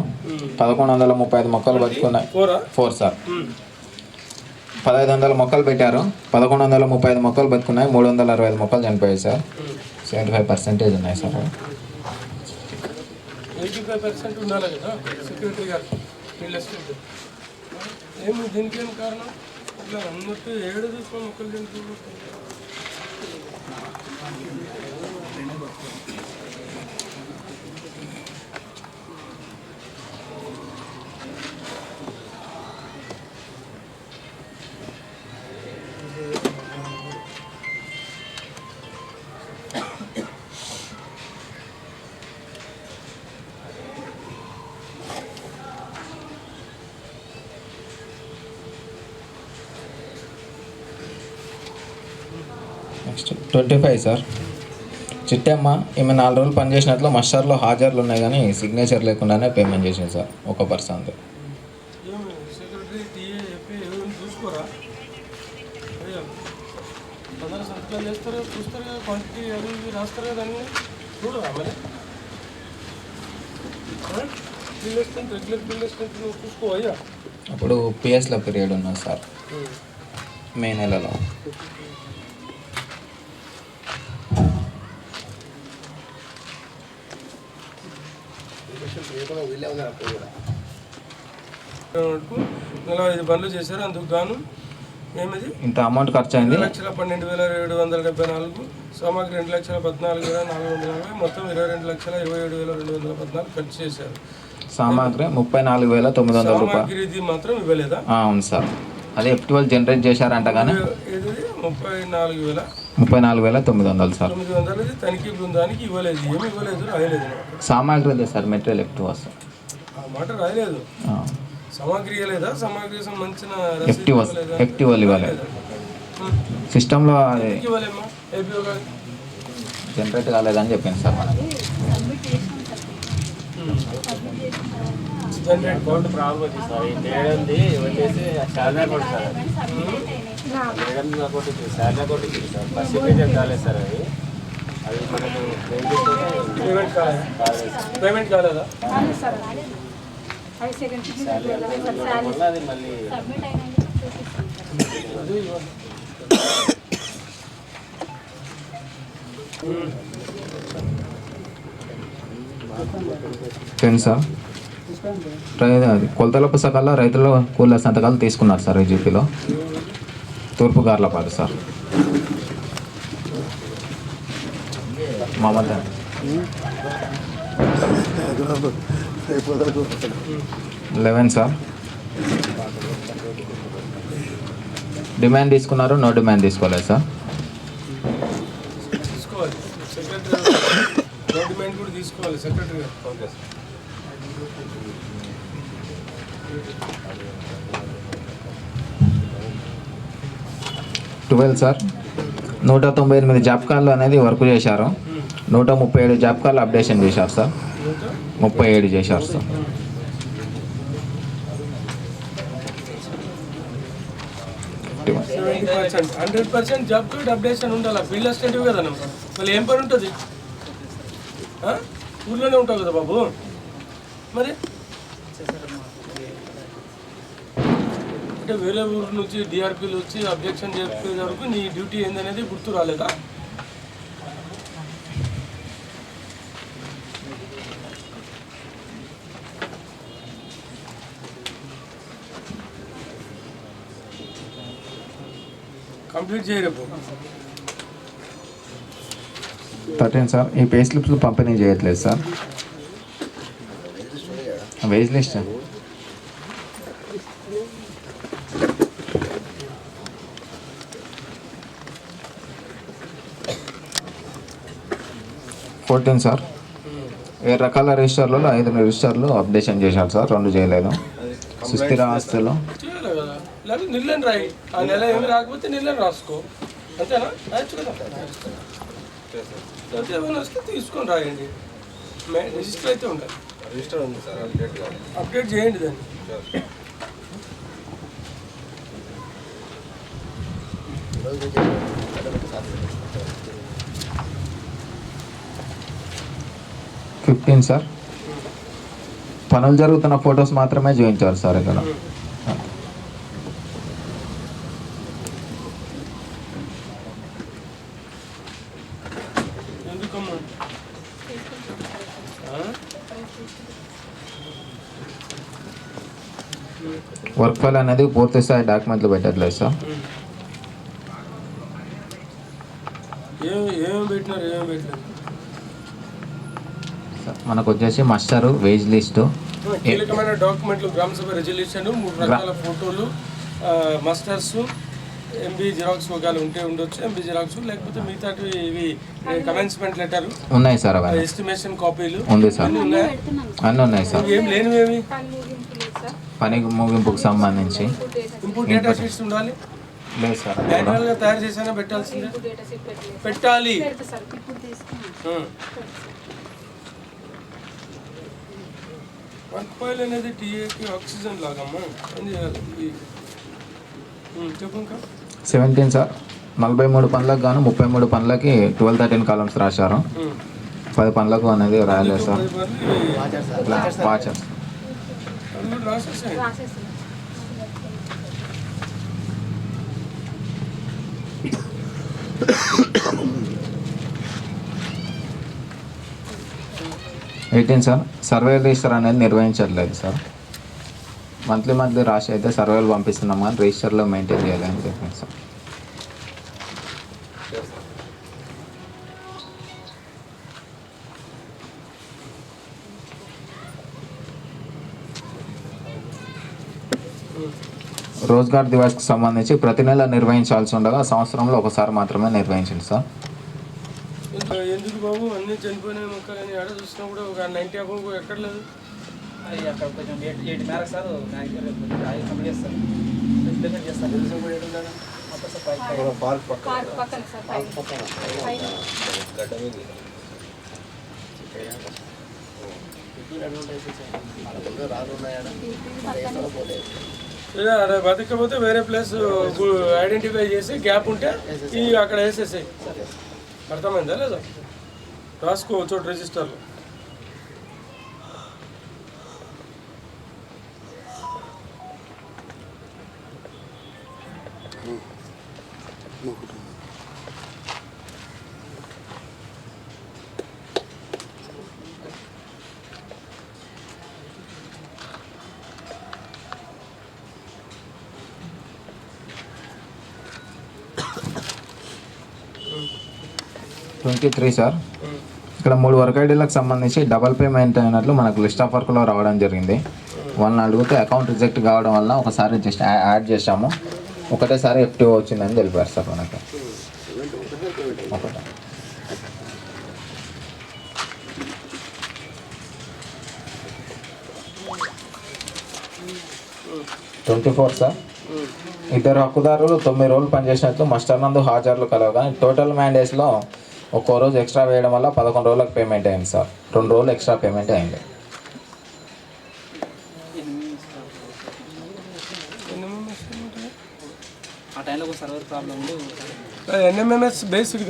S5: 1135 మొక్కలు బతుకున్నాయి. 4 సార్. 1500 మొక్కలు పెట్టారు, 1135 మొక్కలు బతుకున్నాయి. 365 మొక్కలు చనిపోయాయి సార్. 75% ఉన్నాయి సార్.
S3: 85% ఉండాలి కదా సెక్రటరీ గారు ఫీల్డ్ అసిస్టెంట్. ఏమి దీనికి ఏం కారణం? అట్లా అన్నట్టు 7 చూసుకొని మొక్కలు చనిపోయి
S5: నెక్స్ట్ 25 సార్. చిట్టమ్మ ఈమె 4 రోజులు పనిచేసినట్లు మస్టర్లో హాజరులు ఉన్నాయి కానీ సిగ్నేచర్ లేకుండానే పేమెంట్ చేసింది సార్. 1%.
S3: సెక్రటరీ టీఏ ఎఫ్ఐ ఎవరు చూసుకోరా? అందరూ సంతకాలు చేస్తారు, చూస్తారు కదా, క్వాంటిటీ అవి ఇవి రాస్తారు కదా, అన్నీ చూడరా మరి. Field assistant regular field assistant నువ్వు చూసుకో అయ్యా.
S5: అప్పుడు పిఎస్లో పీరియడ్ ఉన్నది సార్ మే నెలలో.
S3: నెల 5 పనులు చేశారు. అందుకు గాను ఏమిది
S5: ఇంత అమౌంట్ ఖర్చు అయింది.
S3: 2,12,724, సామాగ్రి 2,14,440, మొత్తం 22,27,214 ఖర్చు చేశారు.
S5: సామాగ్రి 34,900 రూపాయలు.
S3: సామాగ్రి ఇది మాత్రం ఇవ్వలేదా?
S5: అవును సార్. అదే F12 జనరేట్ చేశారంట కానీ 34,900 సార్.
S3: 900 తనిఖీ బృందానికి ఇవ్వలేదు. ఏమి ఇవ్వలేదు, రాయలేదు.
S5: సామాగ్రి సార్, మెటీరియల్ F2 వస్తుంది.
S3: ఆ మాట రాయలేదు. సామాగ్రి ఇవ్వలేదా? సామాగ్రి సంబంధించిన
S5: F2 ఇవ్వాలి. సిస్టంలో
S3: ఇవ్వలేమ్మా ఏపీఓ గారు
S5: జనరేట్ కాలేదని చెప్పింది సార్ మనకి.
S3: జనరేట్
S9: అకౌంట్ ప్రాబ్లం వచ్చింది సార్. ఈ మేడంది వచ్చేసి salary account sir. Madam account ఇచ్చింది, శాలరీ అకౌంట్ ఇచ్చింది సార్. పర్సెంటేజ్ కాలేదు సార్. అది మనకు
S3: పేమెంట్ కాలేదా?
S6: కాలేదు సార్, 5 సెకండ్స్
S9: వల్ల అది మళ్ళీ
S8: సబ్మిట్ అయినందుకు చూపిస్తాను.
S5: సార్ కొలతల పుస్తకాల్లో రైతుల కూలీల సంతకాలు తీసుకున్నారు సార్ ఈ జీపీలో. తూర్పు గార్లపాడు సార్. మమత 11 సార్. డిమాండ్ తీసుకున్నారు, నో డిమాండ్ తీసుకోలేదు సార్.
S3: తీసుకోవాలి సెక్రటరీ, గవర్నమెంట్ కూడా తీసుకోవాలి secretary. Okay sir.
S5: Sir 198 job కార్డులు అనేది వర్క్ చేశారు. 137 జాబ్ కార్డులు అప్డేషన్ చేశారు సార్. 37 చేశారు సార్.
S3: %70 100% జాబ్ కార్డ్ అప్డేషన్ ఉండాలి. ఫీల్డ్ అసిస్టెంట్ కదా మళ్ళీ ఏం పని ఉంటుంది? ఊర్లోనే ఉంటావు కదా బాబు. మరి అంటే వేరే ఊరు నుంచి డిఆర్పీలు వచ్చి అబ్జెక్షన్ చెప్పే వరకు నీ డ్యూటీ ఏందనేది గుర్తు రాలేదా? కంప్లీట్ చేయరేపు
S5: 13 సార్. ఈ పే స్లిప్స్ పంపిణీ చేయట్లేదు సార్. Veg list 14 sir. 7 రకాల రిజిస్టర్లలో 5 రిజిస్టర్లు అప్డేషన్ చేశారు సార్, 2 చేయలేదు. సుస్థిర ఆస్తులు
S3: చేయాలి కదా, లేదా నిల్లని రాయి. ఆ నెల ఏమి రాకపోతే నిల్లని రాసుకో, అంతేనా? రాయొచ్చు కదా. లేకపోతే ఏమైనా వస్తే తీసుకొని రాయండి. రిజిస్టర్ అయితే ఉండాలి.
S9: రిజిస్టర్ ఉంది సార్,
S3: అప్డేట్ చేయండి దాన్ని.
S5: సార్. పనులు జరుగుతున్న ఫొటోస్ మాత్రమే చూపించారు సార్ ఇక్కడ.
S3: ఎందుకమ్మా?
S5: వర్క్ ఫైల్ అనేది పూర్తి స్థాయి డాక్యుమెంట్లు పెట్టట్లేదు సార్.
S3: ఏమేమి పెట్టినారు, ఏమేమి పెట్టలేదు?
S5: మనకు వచ్చేసి మస్టరు, వేజ్ లిస్టు,
S3: కీలకమైన డాక్యుమెంట్లు, గ్రామ సభ రెజల్యూషన్, 3 రకాల ఫోటోలు, మస్టర్స్, ఎంబీ జిరాక్స్ ఒకవేళ ఉంటే ఉండొచ్చు, ఎంబీ జిరాక్స్, లేకపోతే మిగతా ఇవి కమెన్స్మెంట్ లెటర్
S5: ఉన్నాయి సార్. అవన్నీ
S3: ఎస్టిమేషన్ కాపీలు
S5: ఉంది సార్,
S3: ఉన్నాయా?
S5: అన్నీ ఉన్నాయి సార్.
S3: ఏం లేనివేమి?
S5: పని ముగింపుకు సంబంధించి
S3: ఇంపుట్ డేటా షీట్స్ ఉండాలి.
S5: లేదు సార్.
S3: మాన్యువల్గా తయారు చేసినా పెట్టాల్సిందే, పెట్టాలి. వర్క్ ఫైల్ అనేది టీఏకి ఆక్సిజన్ లాగమ్మా, ఏం చేయాలి? చెప్పు ఇంకా.
S5: 17 సార్. 43 పనులకు గాను 33 పనులకి 12-13 కాలమ్స్ రాశారు. 10 పనులకు అనేది రాయలేదు సార్. వాచర్స్
S3: అది కూడా రాసేసేయండి.
S5: సార్. సర్వే రిజిస్టర్ అనేది నిర్వహించట్లేదు సార్. మంత్లీ రాసి అయితే సర్వేలు పంపిస్తున్నాం కానీ రిజిస్టర్లో మెయింటైన్ చేయాలని చెప్పాను సార్. రోజ్గార్ దివాస్కి సంబంధించి ప్రతి నెల నిర్వహించాల్సి ఉండగా సంవత్సరంలో ఒకసారి మాత్రమే నిర్వహించింది సార్.
S3: ఎందుకు బాబు అన్నీ చనిపోయినాయి మొక్కలు అని ఎక్కడ చూసినా కూడా ఒక 90 అబౌవ్ ఎక్కడ లేదు.
S1: అది అక్కడ కొంచెం 8 మేరకు సార్ కంప్లీట్ చేస్తాను.
S6: పార్క్ పక్కన సార్,
S9: గడ్డ మీద
S3: అక్కడ బతకపోతే వేరే ప్లేస్ ఐడెంటిఫై చేసి గ్యాప్ ఉంటే ఈ అక్కడ వేసేసాయి. అర్థమైందా లేదా? రాసుకో చోటు రిజిస్టర్లో.
S5: సార్ ఇక్కడ 3 వర్క్ ఐడీలకు సంబంధించి డబల్ పేమెంట్ అయినట్లు మనకు లిస్ట్ ఆఫ్ వర్క్లో రావడం జరిగింది. వాళ్ళని అడిగితే అకౌంట్ రిజెక్ట్ కావడం వల్ల ఒకసారి జస్ట్ యాడ్ చేసాము, ఒకటేసారి FTO వచ్చిందని తెలిపారు సార్ మనకి. ఒకటే 24 సార్. ఇద్దరు హక్కుదారులు 9 రోజులు పనిచేసినట్లు మస్టర్ నందు హాజరులు కలవు, కానీ టోటల్ మ్యాండేట్స్లో ఒక్కో రోజు ఎక్స్ట్రా వేయడం వల్ల 11 రోజులకు పేమెంట్ అయింది సార్. 2 రోజులు ఎక్స్ట్రా పేమెంట్ అయింది.
S1: ఆ టైంలో ఒక సర్వర్ ప్రాబ్లం ఉంది.
S3: NMMS బేస్డ్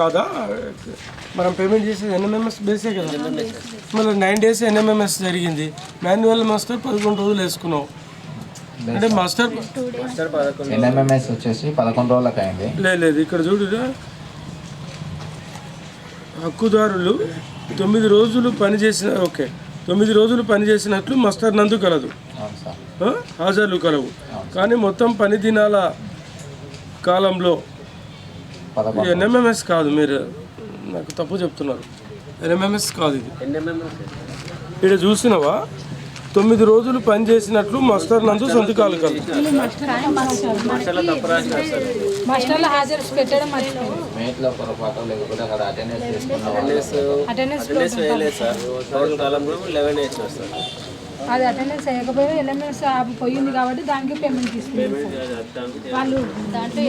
S3: కాదా మనం పేమెంట్ చేసేది? NMMS బేసే కదా. మళ్ళీ 9 days NMMS జరిగింది. మాన్యువల్ మాస్టర్ 11 రోజులు వేసుకున్నావు అంటే మాస్టర్
S5: NMMS వచ్చేసి 11 రోజులకు అయింది.
S3: లేదు ఇక్కడ చూడురా, హక్కుదారులు 9 రోజులు పనిచేసిన 9 రోజులు పనిచేసినట్లు మస్టర్ నందు కలదు, హాజరులు కలవు, కానీ మొత్తం పని దినాల కాలంలో NMMS కాదు. మీరు నాకు తప్పు చెప్తున్నారు. NMMS కాదు ఇది. ఇక్కడ చూసినావా, 9 రోజులు పనిచేసినట్లు మస్టర్ నందు సంతకాలు కలవు.
S6: మాస్టర్ల హాజరు పెట్టడం
S5: మేట్లో పొరపాటు లేకపోతే అక్కడ
S9: అటెండెన్స్ వేయలేదు సార్. టోటల్ కాలంలో 11 days వస్తారు.
S6: అది అటెండెన్స్ వేయకపోయినా NMMS పోయింది కాబట్టి దానికి పేమెంట్ తీసుకున్నారు వాళ్ళు. దాంట్లో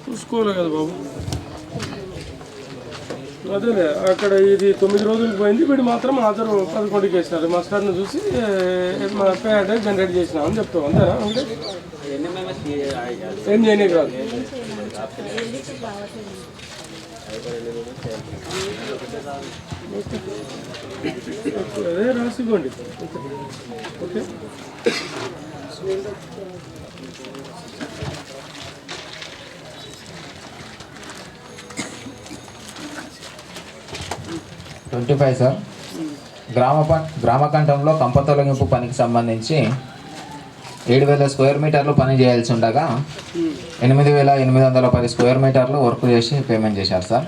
S3: చూసుకోవాలి కదా బాబు. అదేలే అక్కడ ఇది 9 రోజులు పోయింది, వీడు మాత్రం హాజరు 11కి వేసినారు. మాస్టర్ని చూసి పే అడ్రస్ జనరేట్ చేసినా అని చెప్తావు, అంతేనా? అంటే ఏం చేయనీకి రాదు. అదే రాసివ్వండి. Okay,
S5: sir. గ్రామకంఠంలో కంప తొలగింపు పనికి సంబంధించి 7,000 స్క్వేర్ మీటర్లు పని చేయాల్సి ఉండగా 8,810 స్క్వేర్ మీటర్లు వర్క్ చేసి పేమెంట్ చేశారు సార్.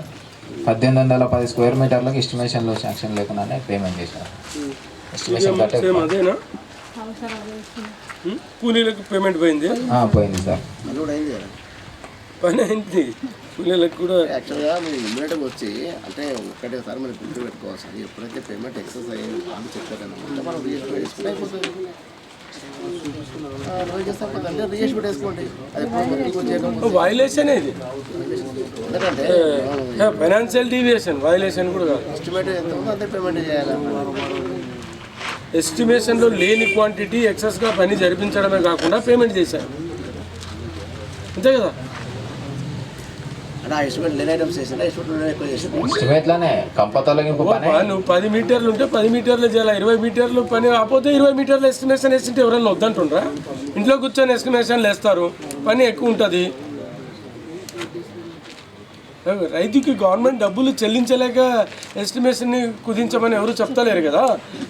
S5: 1,810 స్క్వేర్ మీటర్లకు ఎస్టిమేషన్లో శాంక్షన్ లేకుండానే పేమెంట్ చేశారు. ఎస్టిమేషన్
S3: కూలీలకు పేమెంట్ పోయింది
S5: సార్.
S7: పని అయింది. కూలీలకు కూడా యాక్చువల్గా మీరు ఇమ్మీడియట్గా వచ్చి అంటే ఒక్కటేసారి మనం గుర్తు పెట్టుకోవాలి సార్. ఎప్పుడైతే పేమెంట్ ఎక్సెస్ అయ్యింది అని చెప్తారనమాట మనం రిజిస్టర్ చేసుకుంటే అయిపోతుంది. రిజిస్టర్ వేసుకోండి. అది
S3: వైలేషన్ ఇది, ఎందుకంటే ఫైనాన్షియల్ డీవియేషన్ వైలేషన్ కూడా కాదు.
S7: ఎస్టిమేట్ ఎంత ఉందో అంతే పేమెంట్ చేయాలి.
S3: ఎస్టిమేషన్లో లేని క్వాంటిటీ ఎక్సెస్గా పని జరిపించడమే కాకుండా పేమెంట్ చేశారు, అంతే కదా? నువ్వు 10 మీటర్లు ఉంటే 10 మీటర్లు చేయాలి. 20 మీటర్లు పని కాకపోతే 20 మీటర్లు ఎస్టిమేషన్ వేస్తుంటే ఎవరైనా వద్దంటుండ్రా? ఇంట్లో కూర్చొని ఎస్టిమేషన్లు వేస్తారు, పని ఎక్కువ ఉంటుంది. రైతుకి గవర్నమెంట్ డబ్బులు చెల్లించలేక ఎస్టిమేషన్ని కుదించమని ఎవరు చెప్తలేరు కదా.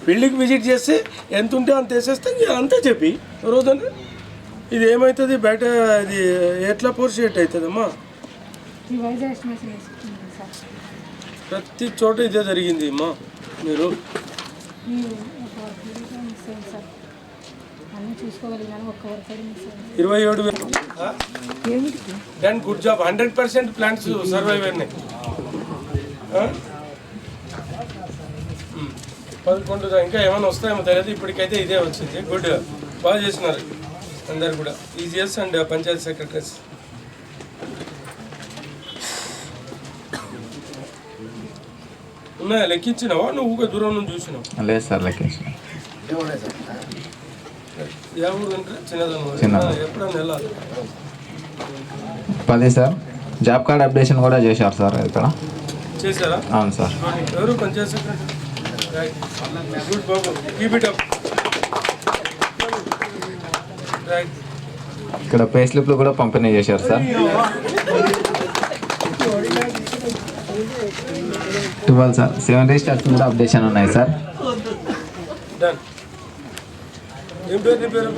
S3: ఫీల్డ్కి విజిట్ చేస్తే ఎంత ఉంటే అంత వేసేస్తే అంతే చెప్పి రోజున ఇది ఏమవుతుంది బయట, ఇది ఎట్లా పోర్షియేట్ అవుతుందమ్మా? ప్రతి చోట ఇదే జరిగింది అమ్మా. మీరు
S6: చూసుకోగలిగినాను.
S3: 27,000 గుడ్ జాబ్. 100% ప్లాంట్స్ సర్వైవ్ అయినాయి. 11 ఇంకా ఏమైనా వస్తాయేమో తెలియదు. ఇప్పటికైతే ఇదే వచ్చింది. గుడ్, బాగా చేసినారు అందరు కూడా, ఈజీఎస్ అండ్ పంచాయతీ సెక్రటరీస్. ఉన్నాయా? లెక్కించినావా? నువ్వు దూరం నుంచి చూసినావు?
S5: లేదు సార్, లెక్కించిన.
S3: ఏ ఊరు అంటే చిన్నదనం. ఎప్పుడన్నా వెళ్ళాలి.
S5: 10 సార్. జాబ్ కార్డ్ అప్డేషన్ కూడా చేశారు సార్ ఇక్కడ.
S3: చేశారా?
S5: అవును సార్.
S3: ఎవరు Panchayat secretary? Right, good Babu, keep it up. Right.
S5: ఇక్కడ పే స్లిప్లు కూడా పంపిణీ చేశారు సార్. 12 సార్. 7 రిజిస్టర్స్ కూడా అప్డేషన్ ఉన్నాయి సార్.
S3: డన్. ఏం పేరు నీ పేరు?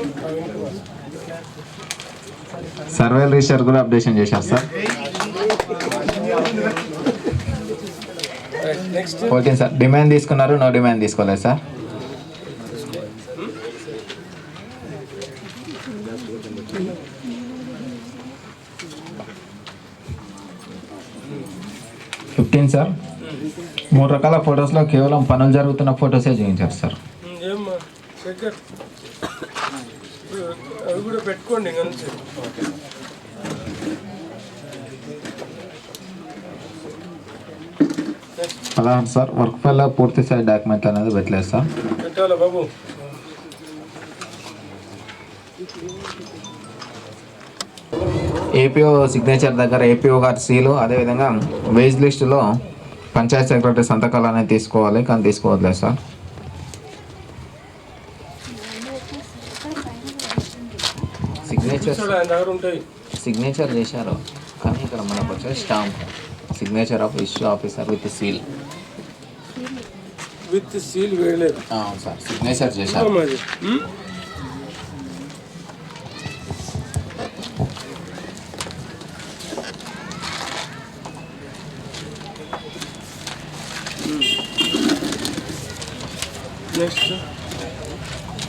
S5: సర్వేల్ రిజిస్టర్ కూడా అప్డేషన్ చేశారు సార్.
S3: Next
S5: 14 sir. డిమాండ్ తీసుకున్నారు, నో డిమాండ్ తీసుకోలేదు సార్. సార్ 3 రకాల ఫొటోస్లో కేవలం పనులు జరుగుతున్న ఫొటోసే చూపించారు సార్.
S3: ఏమ్మా శేఖర్, అవి కూడా పెట్టుకోండి. కలిసి
S5: 16 సార్. వర్క్ ఫైల్లో పూర్తి స్థాయి డాక్యుమెంట్ అనేది పెట్టలేదు సార్.
S3: పెట్టాలా బాబు?
S5: ఏపీఓ సిగ్నేచర్ దగ్గర ఏపీఓ గారి సీలు, అదేవిధంగా వేజ్ లిస్టులో పంచాయత్ సెక్రటరీ సంతకాలు అనేది తీసుకోవాలి, కానీ తీసుకోవట్లేదు సార్. సిగ్నేచర్ చేశారు, కానీ ఇక్కడ మనకు వచ్చే stamp signature of issue officer with seal.
S3: With seal వేయలేదు.
S5: అవును సార్, సిగ్నేచర్ చేశారు.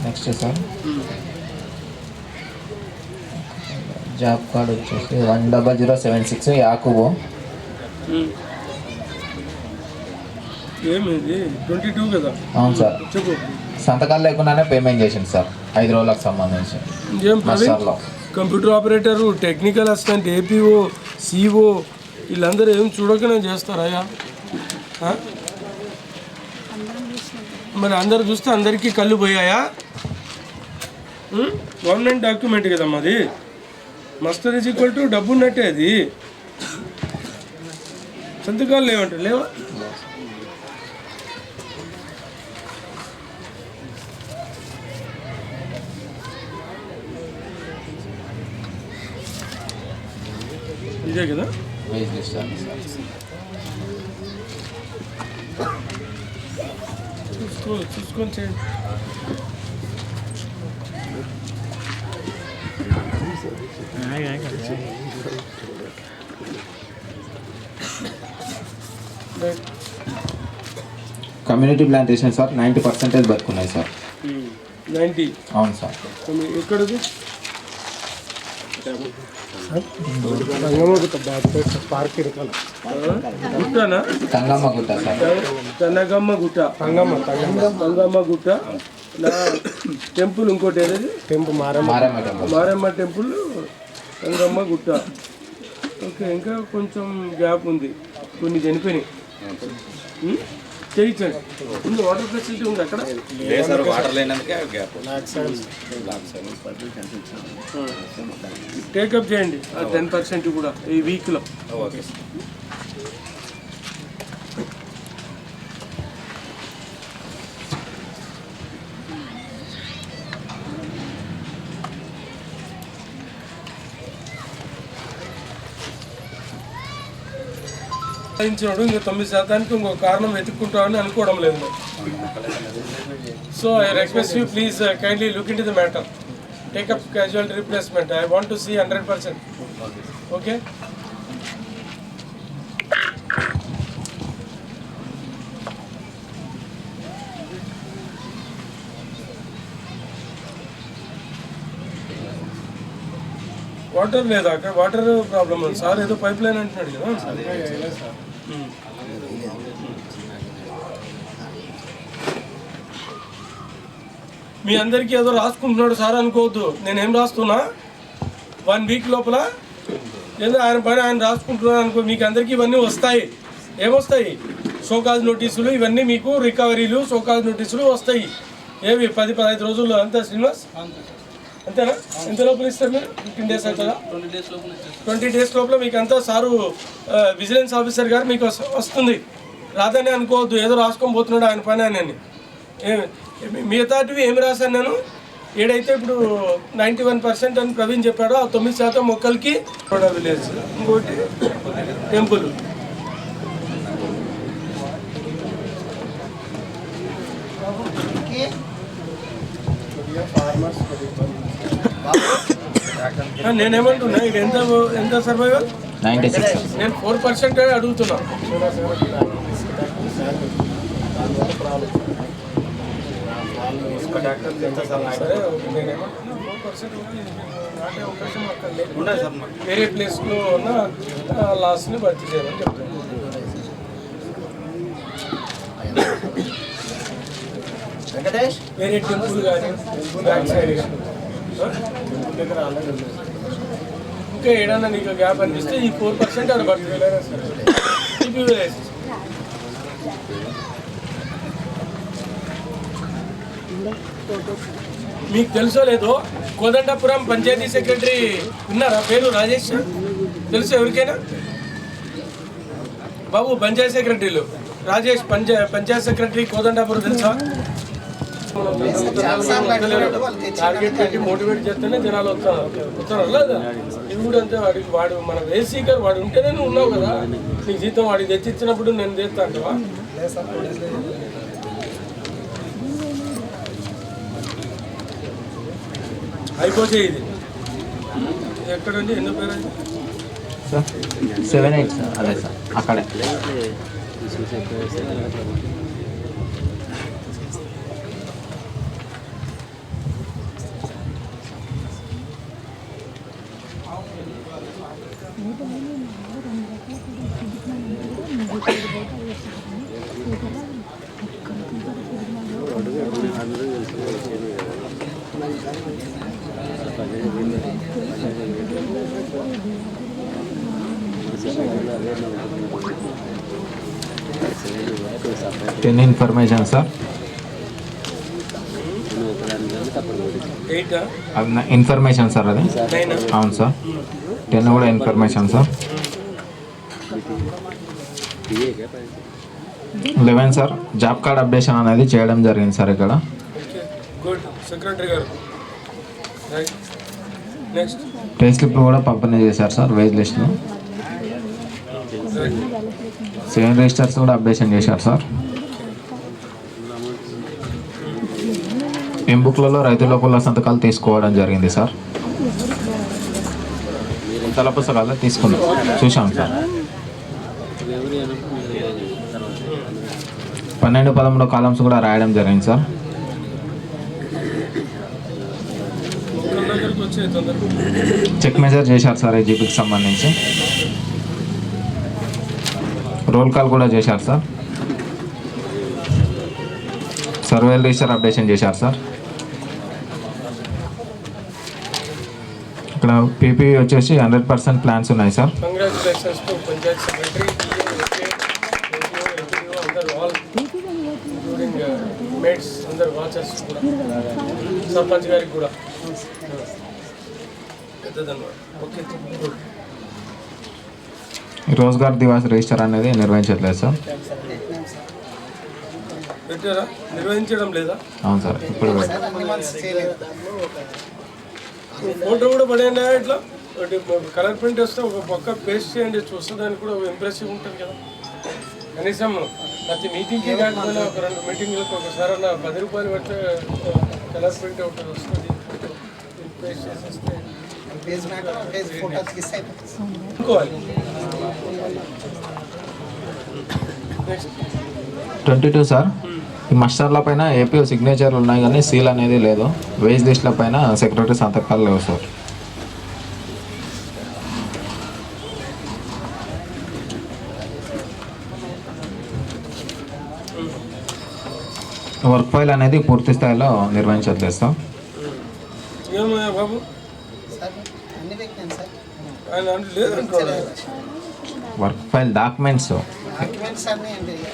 S5: నెక్స్ట్ సార్ జాబ్ కార్డ్ వచ్చేసి 10076 యాకుబో.
S3: ఏమిది 22 కదా?
S5: అవును సార్.
S3: చెప్పు.
S5: సంతకాలు లేకుండానే పేమెంట్ చేసింది సార్ 5 రోజులకు సంబంధించి.
S3: Computer operator, technical assistant, APO, CO వీళ్ళందరూ ఏం చూడకనే చేస్తారయ్యా? మరి అందరు చూస్తే అందరికీ కళ్ళు పోయాయా? గవర్నమెంట్ డాక్యుమెంట్ కదమ్మా అది. మస్టర్ ఈజ్ ఈక్వల్ టు డబ్బు ఉన్నట్టే అది. సంతకాలు లేవంట, లేవా? ఇదే కదా చూసుకొని చేయండి.
S5: కమ్యూనిటీ ప్లాంటేషన్ సార్ 90% బతుకున్నాయి సార్.
S3: 90?
S5: అవును సార్.
S3: ఎక్కడది? గుట్టనా?
S5: తంగమ్మ గుట్ట సార్.
S3: తనగమ్మ గుట్ట. తంగమ్మ గుట్ట. నా టెంపుల్ ఇంకోటి ఏదది? మారమ్మ టెంపుల్, తంగమ్మ గుట్ట. ఓకే, ఇంకా కొంచెం గ్యాప్ ఉంది, కొన్ని చనిపోయినాయి. చేయించండి. ముందు వాటర్ ఫెసిలిటీ ఉంది అక్కడ. టేకప్ చేయండి 10% కూడా ఈ వీక్లో. ఇంకా 9% ఇంకొక కారణం వెతుక్కుంటామని అనుకోవడం లేదు. So I request you please kindly look into the matter. Take up casualty replacement. I want to see 100%. Okay. Water లేదా అక్కడ? వాటర్ ప్రాబ్లమ్ ఉంది సార్. ఏదో పైప్ లైన్ అంటున్నాడు కదా. మీ అందరికీ ఏదో రాసుకుంటున్నాడు సార్ అనుకోవద్దు. నేనేం రాస్తున్నా 1 వీక్ లోపల ఏదో ఆయన పని ఆయన రాసుకుంటున్నాను అనుకో. మీకు అందరికీ ఇవన్నీ వస్తాయి. ఏమొస్తాయి? షోకాజ్ నోటీసులు, ఇవన్నీ మీకు రికవరీలు, షోకాజ్ నోటీసులు వస్తాయి. ఏవి 10-15 రోజుల్లో అంతా శ్రీనివాస్ అంతేనా? ఎంత లోపల ఇస్తారు మీరు? 15 days అవుతుందా? 20 days లోపల మీకు అంతా సారు విజిలెన్స్ ఆఫీసర్ గారు మీకు వస్తుంది. రాదని అనుకోవద్దు, ఏదో రాసుకొని పోతున్నాడు ఆయన పని అని. మిగతాటివి ఏమి రాశాను నేను? ఏడైతే ఇప్పుడు 91% అని ప్రవీణ్ చెప్పాడో ఆ 9% మొక్కలకి విలేజ్, ఇంకోటి టెంపుల్. నేనేమంటున్నా, ఇది ఎంత సర్వైవల్?
S5: 96.
S3: నేను 4% అడుగుతున్నా. సరే, నేనేమంటున్నా 4% నాటే అవకాశం అక్కడ లేదు. వేరే ప్లేస్లో ఉన్న లాస్ని భర్తీ చేయాలని చెప్తున్నాను. వేరే టెంపుల్ కానీ బ్యాక్ సైడ్ కానీ ఇంకా ఏడన్నా నీకు గ్యాప్ అనిపిస్తే ఈ 4% అది పడుతుంది. మీకు తెలుసో లేదో, కోదండపురం పంచాయతీ సెక్రటరీ ఉన్నారా? పేరు రాజేష్, తెలుసు ఎవరికైనా? బాబు పంచాయతీ సెక్రటరీలు రాజేష్, పంచాయతీ సెక్రటరీ కోదండపురం తెలుసా? టార్గెట్ పెట్టి మోటివేట్ చేస్తేనే జనాలు వస్తారు లేదా? ఇవి కూడా అంతే. వాడు మన వేసీకర్ వాడు ఉంటేనే నువ్వు ఉన్నావు కదా. నీ జీతం వాడికి తెచ్చిచ్చినప్పుడు నేను చేస్తా అంటవా? అయిపోతే ఇది ఎక్కడండి? ఎన్నో పేరు అది?
S5: 78 సార్. అదే సార్, అక్కడే. Ten information sir. Information sir అది. అవును సార్. 10 కూడా information sir. 11 sir, job card updation అనేది చేయడం జరిగింది సార్ ఇక్కడ.
S3: గుడ్ సెక్రటరీ గారు. నెక్స్ట్
S5: పే స్లిప్ కూడా పంపిణీ చేశారు సార్. వేజ్ లిస్ట్ను 7 రిజిస్టర్స్ కూడా అప్డేషన్ చేశారు సార్. బుక్లలో రైతుల కుల సంతకాలు తీసుకోవడం జరిగింది సార్. తల పుస్తకాలు తీసుకున్నాం, చూసాం సార్. 12, 13 కాలమ్స్ కూడా రాయడం జరిగింది సార్. చెక్ మెజర్ చేశారు సార్ ఏజీపీకి సంబంధించి. రోల్ కాల్ కూడా చేశారు సార్. సర్వే రిజిస్టర్ అప్డేషన్ చేశారు సార్. ఇక్కడ పీపీ వచ్చేసి 100% ప్లాన్స్ ఉన్నాయి sir.
S3: Congratulations to Panchayat secretary, mates అందరు వాచర్స్ కూడా, సర్పంచ్ గారికి కూడా ఓకే.
S5: రోజ్గార్ దివాస్ రిజిస్టర్ అనేది నిర్వహించట్లేదు సార్.
S3: పెట్టారా? నిర్వహించడం లేదా?
S5: అవును సార్, ఇప్పుడు
S3: ఫోటో కూడా పడేయండి. ఇట్లా కలర్ ప్రింట్ వస్తే ఒక పక్క పేస్ట్ చేయండి, చూసేదానికి కూడా ఇంప్రెసివ్ ఉంటుంది కదా. కనీసం ప్రతి మీటింగ్కి కాకపోయినా ఒక 2 మీటింగ్లకు ఒకసారి అన్న 10 రూపాయలు పెడితే కలర్ ప్రింట్ ఒకటి వస్తుంది. పేస్ట్ చేసేస్తే
S5: 22 సార్. ఈ మస్టర్ల పైన ఏపీ సిగ్నేచర్లు ఉన్నాయి కానీ సీల్ అనేది లేదు. వేజ్ లిస్ట్ల పైన సెక్రటరీ సంతకాలు లేవు సార్. వర్క్ ఫైల్ అనేది పూర్తి స్థాయిలో నిర్వహించట్లేదు సార్.
S3: బాబు
S5: work file documents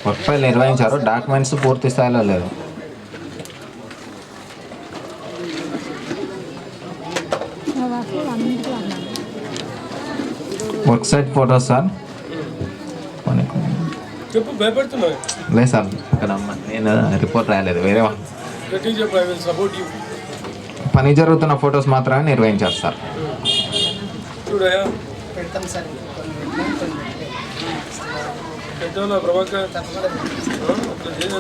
S5: work file నిర్వహించారు, డాక్యుమెంట్స్ పూర్తి స్థాయిలో లేదు. Work site photos sir.
S3: చెప్పు, భయపడుతున్నావు.
S5: లేదు సార్, ఇక్కడ నేను రిపోర్ట్ రాయలేదు, వేరే వాళ్ళు
S3: చెప్పు, ఐ విల్ సపోర్ట్ యూ.
S5: పని జరుగుతున్న ఫొటోస్ మాత్రమే నిర్వహించారు సార్.
S3: చూడయా
S4: పెడతాం సార్.
S3: పెద్దోళ్ళ ప్రభాకర్ అట్లా చేయదు.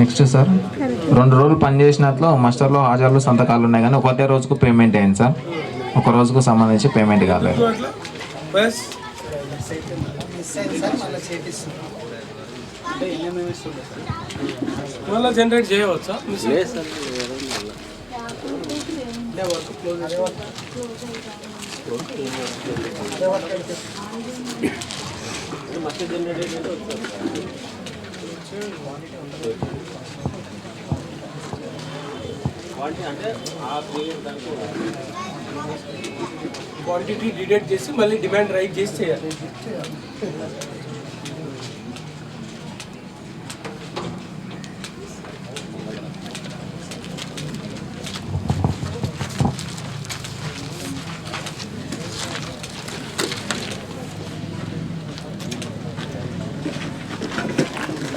S5: నెక్స్ట్ సార్, 2 రోజులు పనిచేసినట్లు మాస్టర్లో హాజరులు సంతకాలు ఉన్నాయి కానీ ఒకటే రోజుకు పేమెంట్ అయింది సార్. ఒక రోజుకు సంబంధించి పేమెంట్ కాలేదు.
S3: అట్లా బస్ మళ్ళీ జనరేట్ చేయవచ్చా? క్వాంటిటీ డిడక్ట్ చేసి మళ్ళీ డిమాండ్ రైట్ చేసి చేయాలి.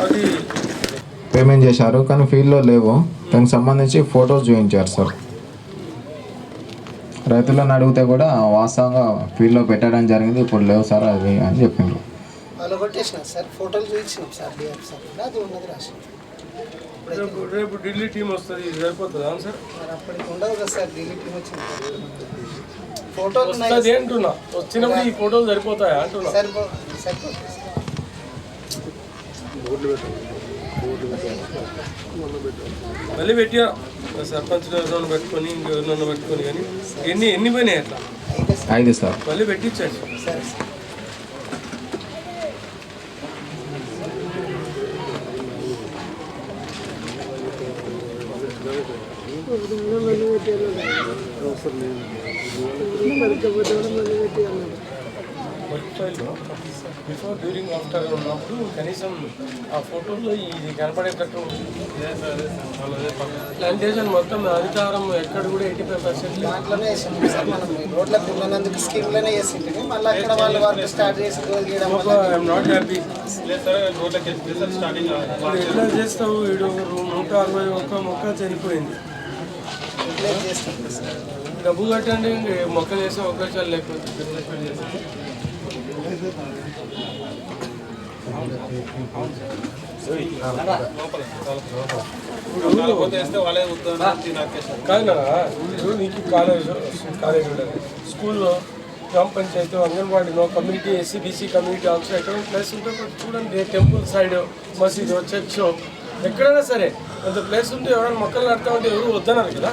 S3: అది
S5: పేమెంట్ చేశారు కానీ ఫీల్డ్లో లేవు. దానికి సంబంధించి ఫొటోస్ చూపించారు సార్. రైతులను అడిగితే కూడా వాస్తవంగా ఫీల్డ్లో పెట్టడం జరిగింది, ఇప్పుడు లేవు సార్ అది అని చెప్పిండ్రు.
S4: వాళ్ళు కొట్టేసినారు సార్, ఫోటోలు చూపించినాం సార్ డిఆర్ సార్, అది ఉన్నది రాసి.
S3: రేపు ఢిల్లీ టీం వస్తుంది, సరిపోతుందా సార్?
S4: మరి అప్పటికి ఉండవు కదా సార్, ఢిల్లీ టీం వచ్చింది. ఫోటోలు
S3: వస్తుంది అంటున్నా, వచ్చినప్పుడు ఈ ఫోటోలు సరిపోతాయా అంటున్నా.
S4: సరిపోతుంది సార్.
S3: మళ్ళీ పెట్టా సర్పంచ్ ఎవరినైనా పెట్టుకొని ఇంకెవరినైనా పెట్టుకొని, కానీ ఎన్ని పోయినాయి అట్లా?
S5: 5 సార్.
S3: మళ్ళీ పెట్టించండి. బిఫోర్ డ్యూరింగ్ ఆఫ్టర్ ఉన్నప్పుడు కనీసం ఆ ఫోటోలో ఇది కనపడేటట్టు ప్లాంటేషన్ మొత్తం అధికారం ఎక్కడ కూడా 85%
S4: దాంట్లోనే వేసింది సార్. మనం రోడ్లకు ఉన్నందుకు స్కీమ్లోనే వేసింది. మళ్ళీ అక్కడ వాళ్ళు వర్క్ స్టార్ట్ చేసి
S3: ఐఎమ్ నాట్ హ్యాపీ. ఎట్లా చేస్తావు? 161 మొక్క చనిపోయింది. డబ్బు కట్టండి, మొక్కలు వేసే అవకాశాలు లేకపోతే కాదు నీకు కాలేజ్ స్కూల్లో గ్రామ పంచాయతీ అంగన్వాడీలో కమ్యూనిటీ ఎస్సీబీసీ కమ్యూనిటీ ఆల్సో ఎక్కడ ప్లేస్ ఉంటే చూడండి. టెంపుల్ సైడ్ మసీదు చర్చ్ ఎక్కడైనా సరే కొంత ప్లేస్ ఉంటే ఎవరైనా మొక్కలు నాటుతామంటే ఎవరు వద్దన్నారు కదా.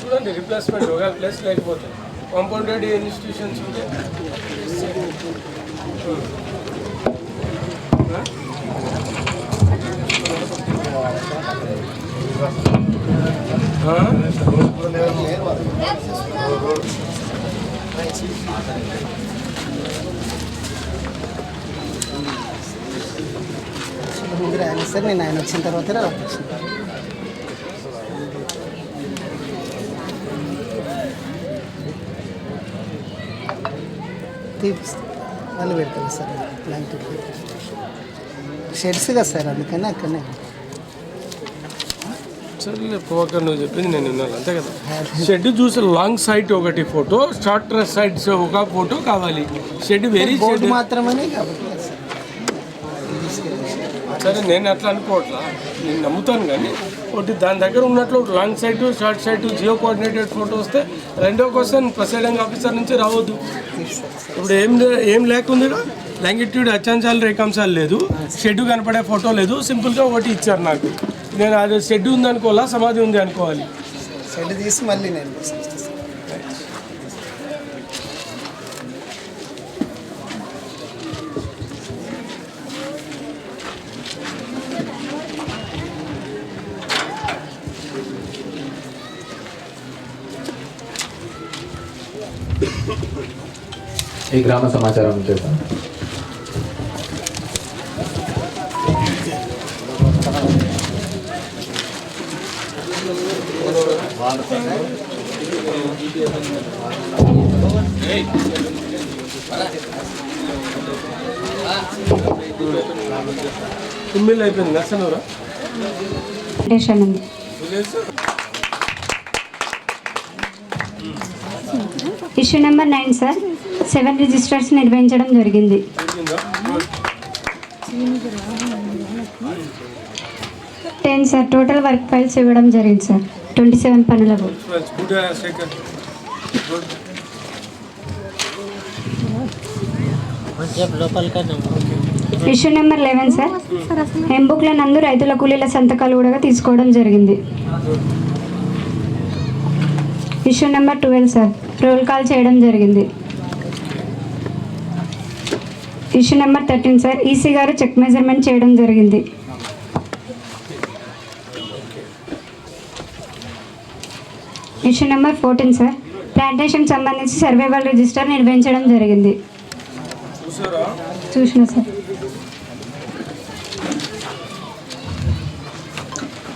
S3: చూడండి రిప్లేస్మెంట్ ఒక ప్లేస్ లేకపోతే కాంపౌండెడ్ ఇన్స్టిట్యూషన్స్ ఉంటే
S4: ముందు రాయాలి సార్. నేను ఆయన వచ్చిన తర్వాత వాళ్ళు పెడతారు సార్. ప్లాంట్ షెడ్స్ కదా సార్, అందుకని అక్కడనే.
S3: సరే పోక నువ్వు చెప్పింది నేను విన్నాను అంతే కదా. షెడ్ చూసి లాంగ్ సైడ్ ఒకటి ఫోటో, షార్ట్ సైడ్స్ ఒక ఫోటో కావాలి. షెడ్ వెరీ
S4: బోర్డు మాత్రమే కాబట్టి
S3: సరే నేను అట్లా అనుకోవట్లా, నేను నమ్ముతాను. కానీ ఒకటి దాని దగ్గర ఉన్నట్లు long side short side geo coordinated photo వస్తే రెండో క్వశ్చన్ ప్రెసైడింగ్ ఆఫీసర్ నుంచి రావద్దు. ఇప్పుడు ఏం లేకుండా లాంగిట్యూడ్ అక్షాంశాలు రేఖాంశాలు లేదు, షెడ్ కనపడే ఫోటో లేదు, సింపుల్గా ఒకటి ఇచ్చారు నాకు. నేను అది షెడ్ ఉంది అనుకోవాలా సమాధి ఉంది అనుకోవాలి?
S4: షెడ్ తీసి మళ్ళీ నేను
S5: ఈ గ్రామ సమాచారం చేద్దాం.
S3: ఇమ్మిల్ అయిపోయింది నర్సనూరా
S10: ఇష్యూ నెంబర్ 9 సార్ 7 రిజిస్టర్స్ నిర్వహించడం జరిగింది. 10 సార్ టోటల్ వర్క్ ఫైల్స్ ఇవ్వడం జరిగింది సార్ 27 పనులకు. ఇష్యూ నెంబర్ 11 సార్ ఎంబుక్ల నందు రైతుల కూలీల సంతకాలు కూడా తీసుకోవడం జరిగింది. Issue number 12 sir roll call చేయడం జరిగింది. ఇష్యూ నెంబర్ 13 సార్ ఈసీ గారు చెక్ మెజర్మెంట్ చేయడం జరిగింది. ఇష్యూ నెంబర్ 14 సార్ ప్లాంటేషన్ సంబంధించి సర్వైవల్ రిజిస్టర్ నిర్వహించడం జరిగింది. చూసిన sir.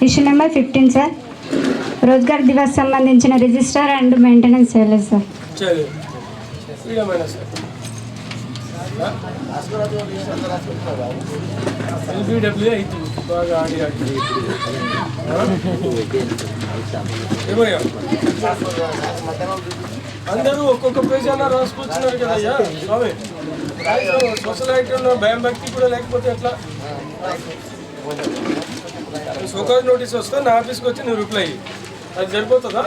S10: Issue number 15 sir Rozgar Diwas సంబంధించిన రిజిస్టర్ అండ్ మెయింటెనెన్స్ చేయలేదు సార్.
S3: అందరూ ఒక్కొక్క పేజ్ అన్నా రాసుకొచ్చినారు కదయ్యా స్వామి. సోషల్ ఐటెంలో భయం భక్తి కూడా లేకపోతే ఎట్లా? సోకాజ్ నోటీస్ వస్తే నా ఆఫీస్కి వచ్చి నువ్వు రిప్లై అది సరిపోతుందా?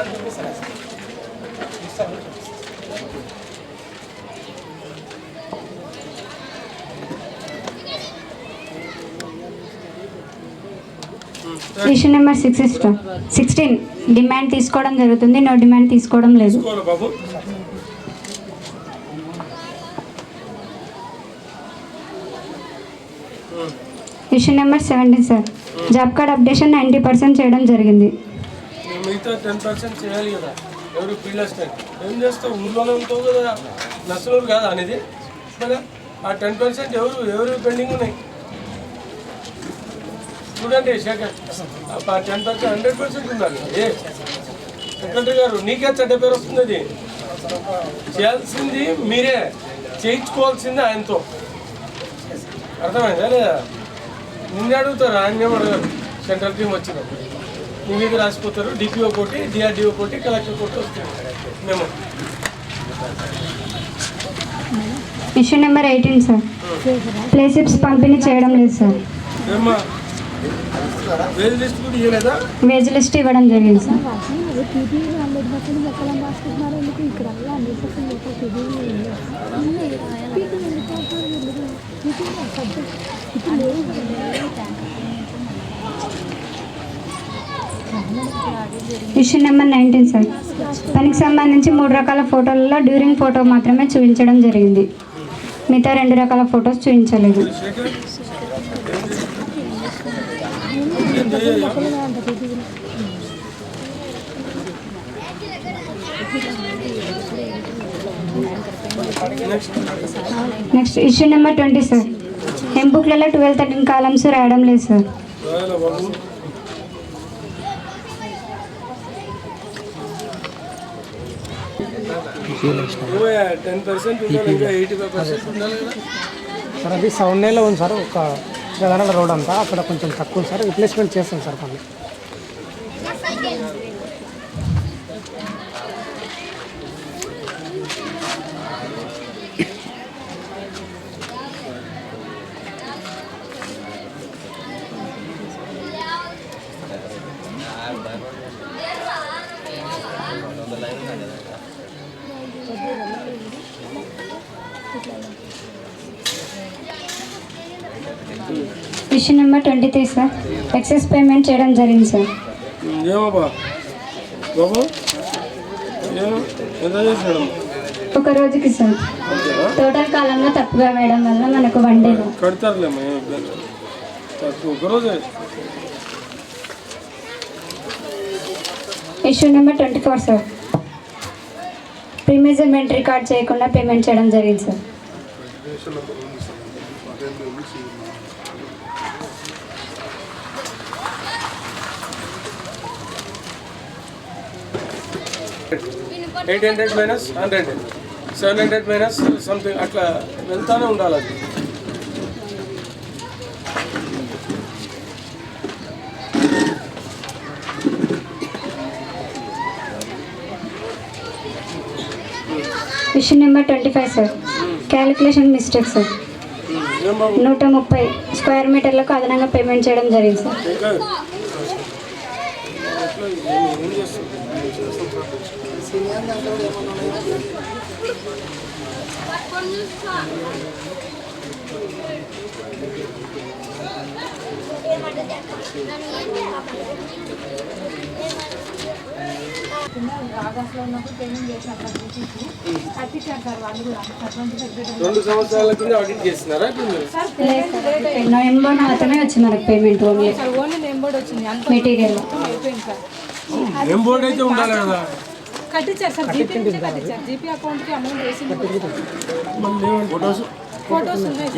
S10: ఇష్యూ నెంబర్ 16 డిమాండ్ తీసుకోవడం జరుగుతుంది. నో డిమాండ్ తీసుకోవడం లేదు.
S3: బాబు
S10: issue number 17 sir job card updation 90% చేయడం జరిగింది.
S3: మిగతా 10% చేయాలి కదా. ఎవరు ఫీల్డ్ అసిస్టెంట్ ఏం చేస్తావు? ఊర్లోనే ఉంటావు కదా, నర్సనూరు కాదా అనేది కదా. ఆ 10% ఎవరు పెండింగ్ ఉన్నాయి చూడండి. శేఖర్ 10% 100% ఉండాలి. ఏ సెక్రటరీ గారు నీకే చెడ్డ పేరు వస్తుంది. అది చేయాల్సింది మీరే, చేయించుకోవాల్సింది ఆయనతో. అర్థమైందా లేదా? నిన్నే అడుగుతారు, ఆయన అడగారు. సెంట్రల్ టీం వచ్చినప్పుడు మీ మీద రాసిపోతారు. డిపిఓ కోటి, డిఆర్డిఓ కోటి, కలెక్టర్ కోటి వస్తుంది. మేము
S10: ఇష్యూ నెంబర్ 18 సార్ ప్లేసిప్స్ పంపిణీ చేయడం లేదు సార్.
S3: ఏమ్మా వేజ్ లిస్ట్ కూడా ఇవ్వలేదా?
S10: వేజ్ లిస్ట్ ఇవ్వడం జరిగింది సార్. ఇష్యూ నెంబర్ 19 సార్ పనికి సంబంధించి 3 రకాల ఫోటోలలో డ్యూరింగ్ ఫోటో మాత్రమే చూపించడం జరిగింది. మిగతా 2 రకాల ఫొటోస్ చూపించలేదు. నెక్స్ట్ ఇష్యూ నెంబర్ 20 సార్ ఎంబుక్లలో 12-13 కాలమ్స్ రాయడం లేదు సార్.
S1: సార్ అది 7 ఉంది సార్. ఒక ప్రధాన రోడ్ అంతా అక్కడ కొంచెం తక్కువ సార్. రిప్లేస్మెంట్ చేస్తాం సార్ పని.
S10: Issue number 23 sir excess payment చేయడం జరిగింది సార్. ఒక రోజుకి సార్ టోటల్ కాలంలో తప్పుగా వేయడం వల్ల మనకు 1 day issue number 24 sir premeasurement record చేయకుండా పేమెంట్ చేయడం జరిగింది సార్.
S3: 800 మైనస్ 100, 700 మైనస్ సంథింగ్ అట్లా వెళ్తానే ఉండాలి అది.
S10: Question number 25 sir. Calculation mistake sir. 130 square మీటర్లకు అదనంగా పేమెంట్ చేయడం జరిగింది సార్.
S6: ఆగస్ట్లో ఉన్నప్పుడు పేమెంట్ చేసినప్పుడు కట్టించారు సార్ వాళ్ళు కూడా.
S3: 2 సంవత్సరాల కింద ఆడిట్ చేస్తున్నారా?
S10: నవంబర్ మాత్రమే వచ్చింది మనకు payment only
S6: sir only number వచ్చింది అంత
S10: మెటీరియల్.
S6: అయిపోయింది సార్.
S3: ఏం బోర్డు అయితే ఉండాలి కదా.
S6: కట్టించారు సార్, జీపీ నుంచి కట్టించారు. జీపీ అకౌంట్కి అమౌంట్ వేసింది. ఫొటోస్ ఉన్నాయి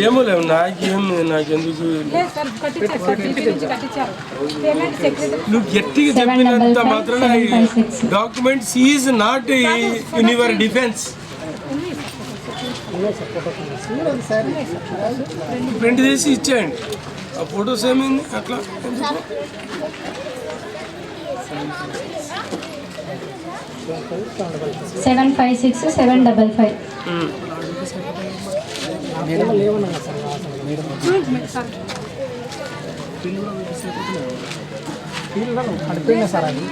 S3: ఏమో లేవు నాకెందుకు.
S6: లేదు సార్, కట్టించారు సార్, జీపీ నుంచి కట్టించారు. పేమెంట్ సెక్రటరీ
S3: నువ్వు గట్టిగా చెప్పినంత మాత్రం documents is not in your defence. Print చేసి ఇచ్చేయండి. ఆ ఫొటోస్ ఏమైంది అట్లా ఎందుకు?
S10: 756 755.
S1: పడిపోయిందా సార్ అది?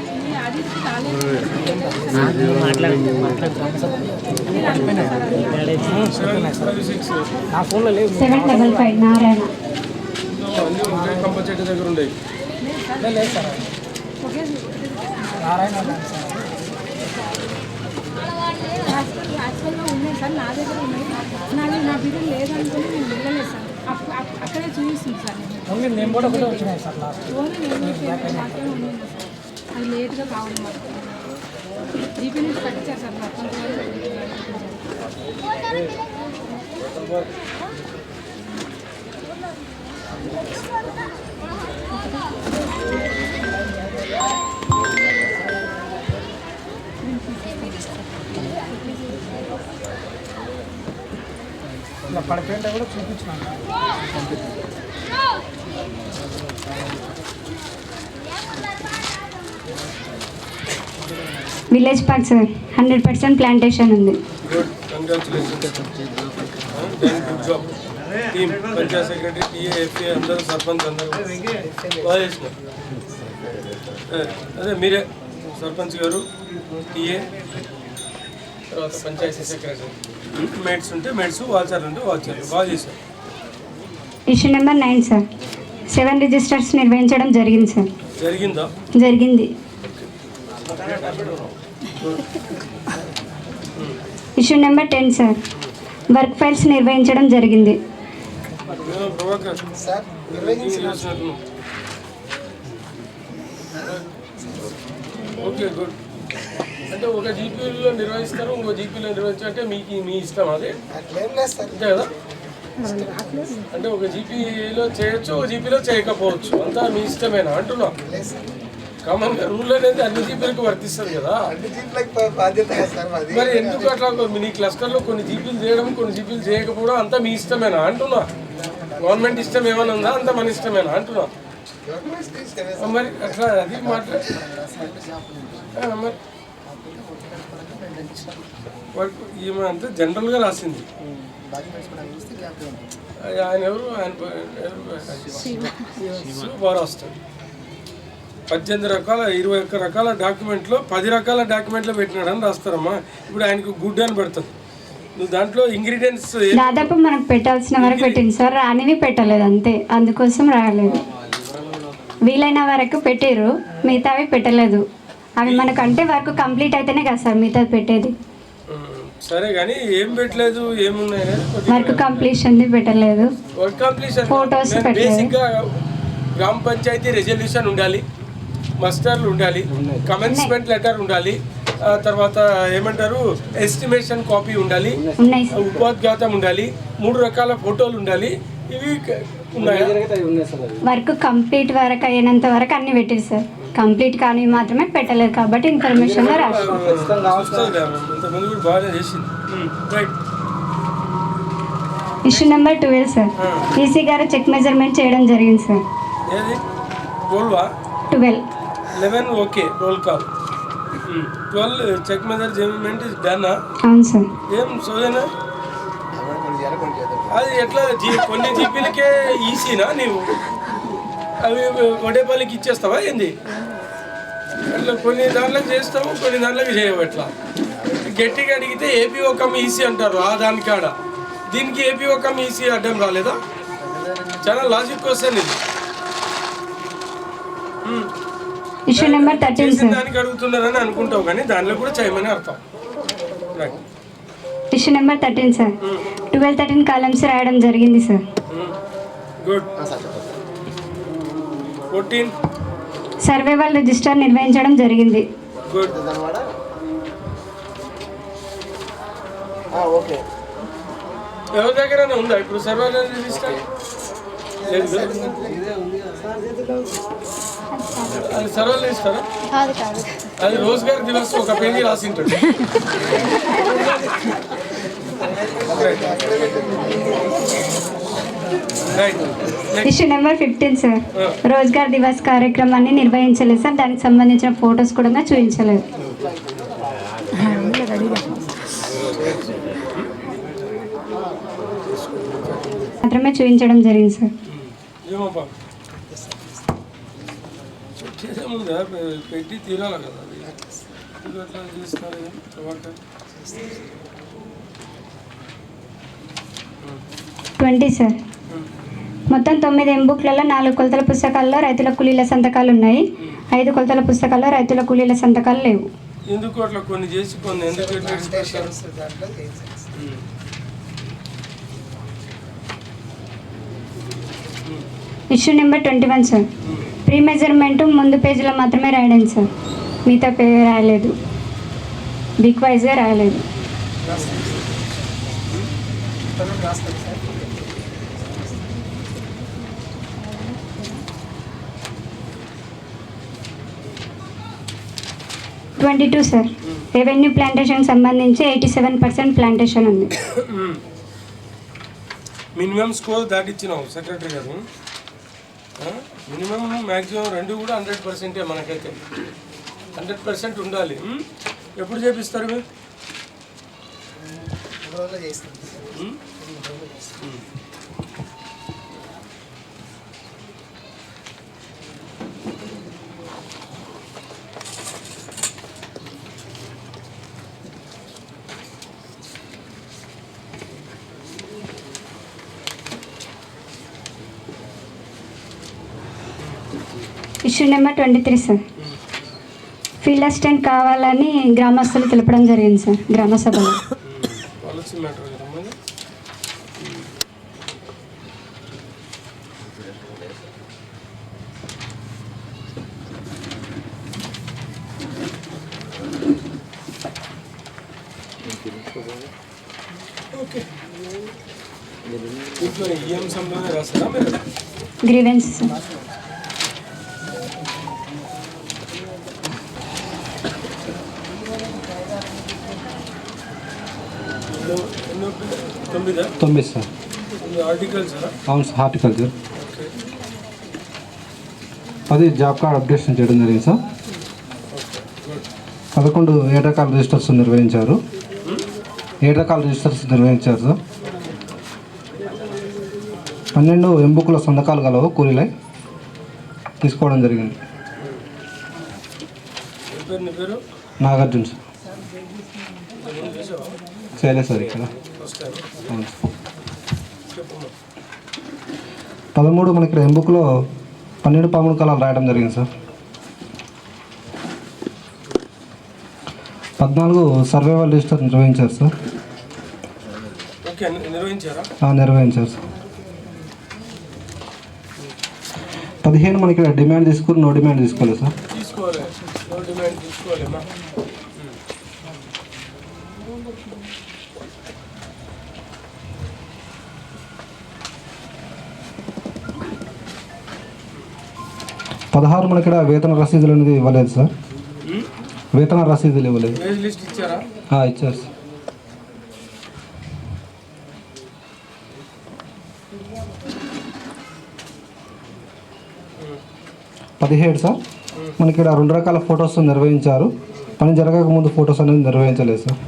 S1: నా ఫోన్లో లేవు.
S10: 755 నారాయణ.
S3: కంపల్సరీ దగ్గర ఉండేవి.
S1: లేదు సార్, నారాయణ
S6: యాక్చువల్గా ఉన్నాయి సార్, నా దగ్గర ఉన్నాయి. నా బిడ్డ లేదనుకుని నేను వెళ్ళలేదు సార్. అక్కడే చూపిస్తుంది సార్.
S1: ఓన్లీ నేను కూడా ఒకటే వచ్చినాయి సార్ లాస్ట్.
S6: ఓన్లీ నేను మాత్రమే ఉంది సార్. అది లేట్గా కావాలి మాకు. జీపీ నుంచి కట్టించారు సార్.
S1: ఇలా పడిపోయింటే కూడా చూపించినాను.
S10: Village park sir. 100% ప్లాంటేషన్ ఉంది.
S3: Good, congratulations. Good job team. Panchayat secretary, TA, FA అందరూ, సర్పంచ్ అందరూ బాగా చేసినారు. అదే మీరే సర్పంచ్ గారు, టీఏ, తర్వాత పంచాయతీ సెక్రటరీ, మేట్స్ ఉంటే మేట్స్, వాచర్లు ఉంటే వాచర్లు బాగా చేశారు.
S10: Issue number 9 sir. 7 రిజిస్టర్స్ నిర్వహించడం జరిగింది సార్.
S3: జరిగిందా?
S10: జరిగింది. Issue number 10 sir. Work files నిర్వహించడం జరిగింది.
S3: Prabhakar sir, okay good. అంటే ఒక జీపీలో నిర్వహిస్తారు, ఇంకో జీపీలో నిర్వహించాలంటే మీకు మీ ఇష్టం అది అంతే కదా? అంటే ఒక జీపీలో చేయొచ్చు, ఒక జీపీలో చేయకపోవచ్చు, అంతా మీ ఇష్టమేనా అంటున్నా? కామన్ రూల్ అనేది అన్ని జీపీలకు వర్తిస్తుంది కదా. మరి ఎందుకు అట్లా మీ క్లస్టర్లో కొన్ని జీపీలు చేయడం, కొన్ని జీపీలు చేయకపోవడం అంతా మీ ఇష్టమేనా అంటున్నా? గవర్నమెంట్ ఇష్టం ఏమైనా ఉందా? అంతా మన ఇష్టమేనా అంటున్నా? మరి అట్లా అది మాట్లాడు. మరి ఈమె అంతా జనరల్గా రాసింది. ఆయన ఎవరు? ఆయన బాగా వస్తాడు. 18 రకాల 21 రకాల డాక్యుమెంట్లో 10 రకాల డాక్యుమెంట్లో పెట్టినాడని రాస్తారమ్మా. ఇప్పుడు ఆయనకు గుడ్ అని పెడతారు. నువ్వు దాంట్లో ఇంగ్రీడియంట్స్
S10: దాదాపు మనకు పెట్టాల్సిన వరకు పెట్టింది సార్. రానివి పెట్టలేదు అంతే, అందుకోసం రాయలేదు. వీలైన వరకు పెట్టారు, మిగతావి పెట్టలేదు. అవి మనకంటే వర్క్ కంప్లీట్ అయితేనే కదా సార్ మిగతాది పెట్టేది.
S3: సరే కానీ ఏం పెట్టలేదు, ఏమున్నాయి?
S10: వర్క్ కంప్లీషన్ పెట్టలేదు.
S3: వర్క్ కంప్లీషన్
S10: ఫోటోస్ పెట్టలేదు.
S3: బేసిక్గా గ్రామ పంచాయతీ రెజల్యూషన్ ఉండాలి, మస్టర్లు ఉండాలి, కమెన్స్మెంట్ లెటర్ ఉండాలి, తర్వాత ఏమంటారు ఎస్టిమేషన్ కాపీ ఉండాలి, ఉపోద్ఘాతం ఉండాలి, 3 రకాల ఫోటోలు ఉండాలి. ఇవి ఉన్నాయి.
S10: వర్క్ కంప్లీట్ వరకు అయినంత వరకు అన్ని పెట్టారు సార్. కంప్లీట్ కానీ మాత్రమే పెట్టలేదు కాబట్టి ఇన్ఫర్మేషన్లో రాసి.
S3: ఇంతకుముందు కూడా బాగానే చేసింది. Right.
S10: Issue number 12 sir, EC గారు చెక్ మెజర్మెంట్ చేయడం జరిగింది సార్.
S3: ఏది 12
S10: 12
S3: 11 okay roll call. 12 check measurement is done.
S10: అవును సార్.
S3: ఏం సోదేనా అది ఎట్లా కొన్ని జీపీలకే ఈసీనా నీవు అవి వడేపల్లికి ఇచ్చేస్తావా ఏంది? అట్లా కొన్ని దాంట్లోకి చేస్తావు, కొన్ని దాంట్లోకి చేయవు. ఎట్లా గట్టిగా అడిగితే ఏపీఓ కమ్ ఈసీ అంటారు ఆ దానికాడ, దీనికి ఏపీఓ కమ్ ఈసీ అడ్డం రాలేదా? చాలా లాజిక్ క్వశ్చన్ ఇది.
S10: ఇష్యూ నెంబర్ 13 సార్,
S3: దానికి అడుగుతున్నారని అనుకుంటావు కానీ దానిలో కూడా చేయమని అర్థం.
S10: ఇష్యూ నెంబర్ 13 సార్, 12-13 కాలమ్స్ రాయడం జరిగింది సార్.
S3: గుడ్. 14
S10: సర్వేవల్ రిజిస్టర్ నిర్వహించడం జరిగింది.
S3: గుడ్.
S7: ఓకే.
S3: ఎవరి దగ్గర ఉందా ఇప్పుడు సర్వేల్ రిజిస్టర్? లేదు. అది సర్వేల్ రిజిస్టరా? అది రోజ్గార్ దివస్ ఒక పేజీ రాసింటాడు.
S10: Issue number 15 sir, Rozgar Diwas కార్యక్రమాన్ని నిర్వహించలేదు సార్. దానికి సంబంధించిన ఫొటోస్ కూడా చూపించలేదు. మాత్రమే చూపించడం జరిగింది సార్.
S3: పెట్టి తీరాలి కదా అది. ఎట్లా తీసుకోవాలి?
S10: 20 సార్, మొత్తం 9 ఎంబుక్లలో 4 కొలతల పుస్తకాల్లో రైతుల కూలీల సంతకాలు ఉన్నాయి. 5 కొలతల పుస్తకాల్లో రైతుల కూలీల సంతకాలు లేవు.
S3: ఎందుకు అట్లా కొన్ని చేసి కొన్ని ఎందుకు
S10: issue number 21 sir, pre measurement ముందు పేజీలో మాత్రమే రాయడం సార్, మిగతా పేరు రాయలేదు, బిగ్ వైజ్గా రాయలేదు. ట్వంటీ సార్, రెవెన్యూ ప్లాంటేషన్ సంబంధించి 87% ప్లాంటేషన్ ఉంది.
S3: మినిమం స్కోర్ దాటిచ్చినావు సెక్రటరీ గారు. మినిమం మ్యాక్సిమం 2 కూడా 100%. మనకైతే 100% ఉండాలి. ఎప్పుడు చేపిస్తారు మీరు?
S10: Issue number 23 sir, field assistant కావాలని గ్రామస్తులు తెలపడం జరిగింది సార్ గ్రామ సభలో.
S3: పాలసీ మ్యాటర్ కదా మరి. ఓకే. ఇంట్లో ఈ అంశంలోనే రాస్తారా మీరు?
S10: Grievance sir.
S3: తొమ్మిది
S4: సార్.
S3: హార్టికల్చర్?
S4: అవును సార్, హార్టికల్చర్. అది జాబ్ కార్డ్ అప్డేషన్ చేయడం జరిగింది సార్. 11 ఏడు రకాల రిజిస్టర్స్ నిర్వహించారు. 7 రకాల రిజిస్టర్స్ నిర్వహించారు సార్. 12 ఎంబుక్ల సంతకాలు గలవు కూలీలై తీసుకోవడం జరిగింది. నాగార్జున సార్. చేయలేదు సార్ ఇక్కడ. అవును సార్. 13 మనకి ఇక్కడ ఎంబుక్లో 12 పాముడు కళాలు రాయడం జరిగింది సార్. 14 సర్వేవల్ రిజిస్టర్ నిర్వహించారు సార్. నిర్వహించారు సార్. 15 మనకి ఇక్కడ డిమాండ్ తీసుకుని నో డిమాండ్ తీసుకోలేదు సార్. 16 మనకి ఇక్కడ వేతన రసీదులు అనేది ఇవ్వలేదు సార్. వేతన రసీదులు ఇవ్వలేదు.
S3: వేజ్ లిస్ట్ ఇచ్చారా?
S4: ఇచ్చారు సార్. 17 సార్ మనకి ఇక్కడ 2 రకాల ఫొటోస్ నిర్వహించారు. పని జరగక ముందు ఫొటోస్ అనేది నిర్వహించలేదు సార్.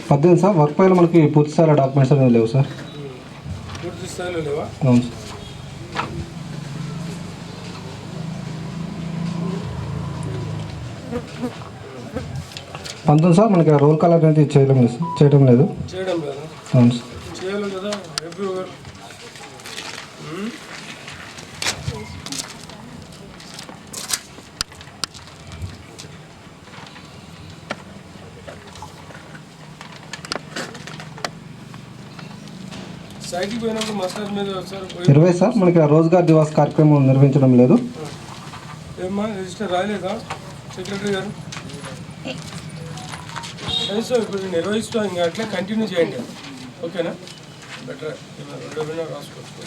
S4: 18 సార్ వర్క్ పైన మనకి పూర్తి స్థాయిలో డాక్యుమెంట్స్ అనేది లేవు సార్.
S3: పూర్తి స్థాయిలో లేవా?
S4: అవును సార్. 19 సార్ మనకి రోల్ కాల్ అనేది చేయడం లేదు.
S3: చేయడం లేదా?
S4: అవును సార్.
S3: చేయాలి కదా ఎప్పుడు. సైకిల్ పోయినప్పుడు మసాజ్ మీద
S4: 20 సార్ మనకి రోజ్గార్ దివాస్ కార్యక్రమం నిర్వహించడం లేదు.
S3: ఏమ్మా రిజిస్టర్ రాలేదా సెక్రటరీ గారు? సో ఇప్పుడు నిర్వహిస్తాం, ఇంకా అట్లే కంటిన్యూ చేయండి. ఓకేనా? బెటర్. నిన్న రాసుకోవచ్చు.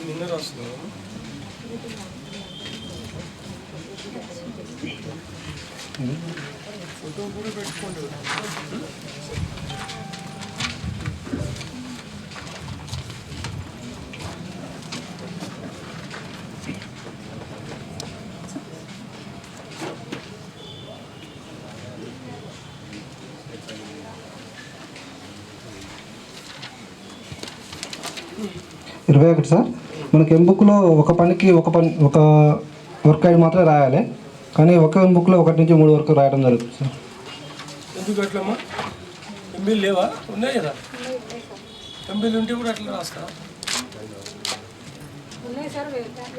S3: నిన్న రాస్తున్నాము. ఫోటో కూడా పెట్టుకోండి.
S4: 21 సార్ మనకి ఎంబుక్లో ఒక పనికి ఒక వర్క్ ఐడి మాత్రమే రాయాలి, కానీ ఒక ఎంబుక్లో 1 నుంచి 3 వరకు రాయడం జరుగుతుంది సార్.
S3: ఎందుకు అట్లమ్మా? ఎంబీలు లేవా? ఉన్నాయి కదా. ఎంబీలు ఉంటే కూడా అట్లా రాస్తారా?
S6: ఉన్నాయి సార్.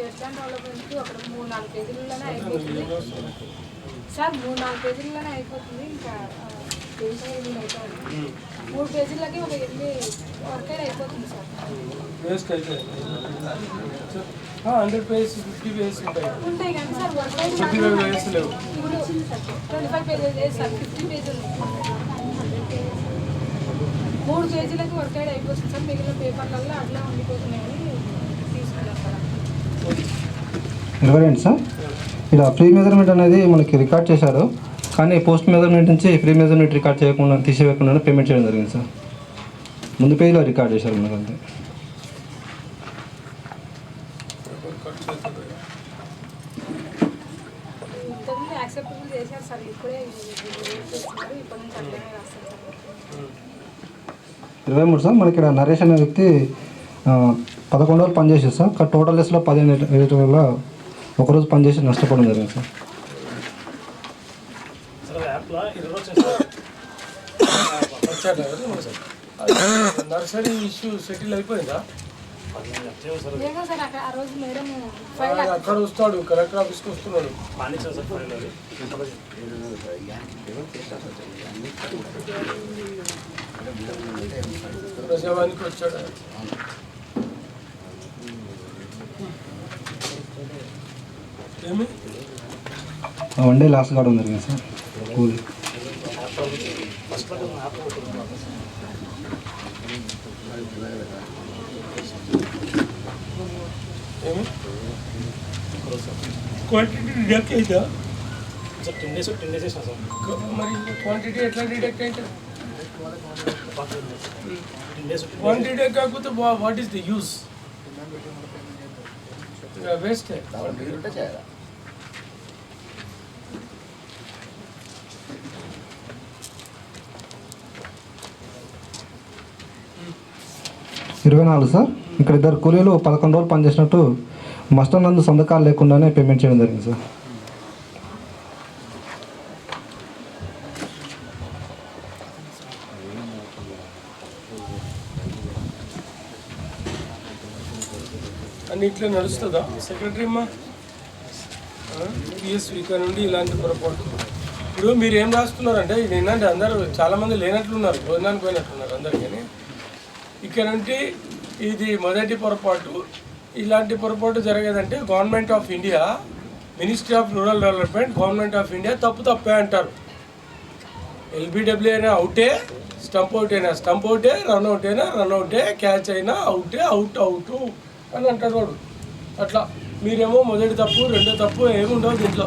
S6: వెస్టర్న్ డెవలప్మెంట్కి అక్కడ 3-4 పేజీలలోనే అయిపోతుంది సార్. 3-4 పేజీలలోనే అయిపోతుంది. ఇంకా 3 పేజీలకి ఒక 8 వర్క్ అయిపోతుంది సార్.
S3: వేస్ట్ అయితే 100 పేజెస్ 50 పేజెస్
S6: ఉంటాయి కానీ సార్ వర్క్
S3: 55 పేజెస్ లేవు.
S6: ఇప్పుడు 25 పేజెస్ సార్. 50 పేజీలు 3 పేజీలకి వర్క్ అయిపోతుంది సార్. మిగిలిన పేపర్లలో అట్లా ఉండిపోతున్నాయని తీసుకున్నాం సార్.
S4: 22 సార్ ఇలా ప్రీ మెజర్మెంట్ అనేది మనకి రికార్డ్ చేశారు, కానీ పోస్ట్ మెజర్మెంట్ నుంచి ప్రీ మెజర్మెంట్ రికార్డ్ చేయకుండా తీసివేయకుండా పేమెంట్ చేయడం జరిగింది సార్. ముందు పేజీలో రికార్డ్ చేశారు మనకు అంతే.
S6: ఇంతకుముందు యాక్సెప్టబుల్ చేశారు సార్. ఇప్పుడే ఇప్పటి నుంచి అట్లనే రాస్తారు సార్.
S4: 23 సార్ మనకి ఇక్కడ నరేష్ అనే వ్యక్తి 11 రోజులు పనిచేసారు సార్. టోటల్ డేస్లో 15 వల్ల ఒకరోజు పనిచేసి నష్టపోవడం జరిగింది సార్.
S3: నర్సరీ ఇష్యూ సెటిల్ అయిపోయిందా? అక్కడ వస్తాడు, కలెక్టర్ ఆఫీస్కి వస్తున్నాడు. ప్రజావానికి వచ్చాడు. ఏమి
S4: 1 డే లాస్ కావడం జరిగింది సార్. కూలీ
S3: క్వాంటిటీ డిడక్ట్ అవుతా? మరి క్వాంటిటీ ఎట్లా డిడక్ట్ అవుతుంది? క్వాంటిటీ డిడక్ట్ కాకపోతే what is the use? Waste.
S7: చేయాలి
S4: 24 సార్ ఇక్కడ 2 కూలీలు 11 రోజులు పనిచేసినట్టు మస్టర్ నందు సంతకాలు లేకుండానే పేమెంట్ చేయడం జరిగింది సార్.
S3: అన్నిట్లో నడుస్తుందా సెక్రటరీ అమ్మా? పిఎస్వి నుండి ఇలాంటి పొరపాటు. ఇప్పుడు మీరు ఏం రాస్తున్నారంటే ఏంటంటే అందరూ చాలామంది లేనట్లున్నారు, భోజనానికి పోయినట్లున్నారు అందరికీ. ఇక్కడ నుండి ఇది మొదటి పొరపాటు. ఇలాంటి పొరపాటు జరిగేదంటే government of India, ministry of rural development, government of India తప్పే అంటారు. ఎల్బిడబ్ల్యూ అయినా అవుటే, స్టంప్ అవుట్ అయినా స్టంప్ అవుటే, రన్అట్ అయినా రన్అవుటే, క్యాచ్ అయినా అవుటే, అవుట్ అని అంటాడు వాడు. అట్లా మీరేమో మొదటి తప్పు రెండో తప్పు ఏముండవు దీంట్లో.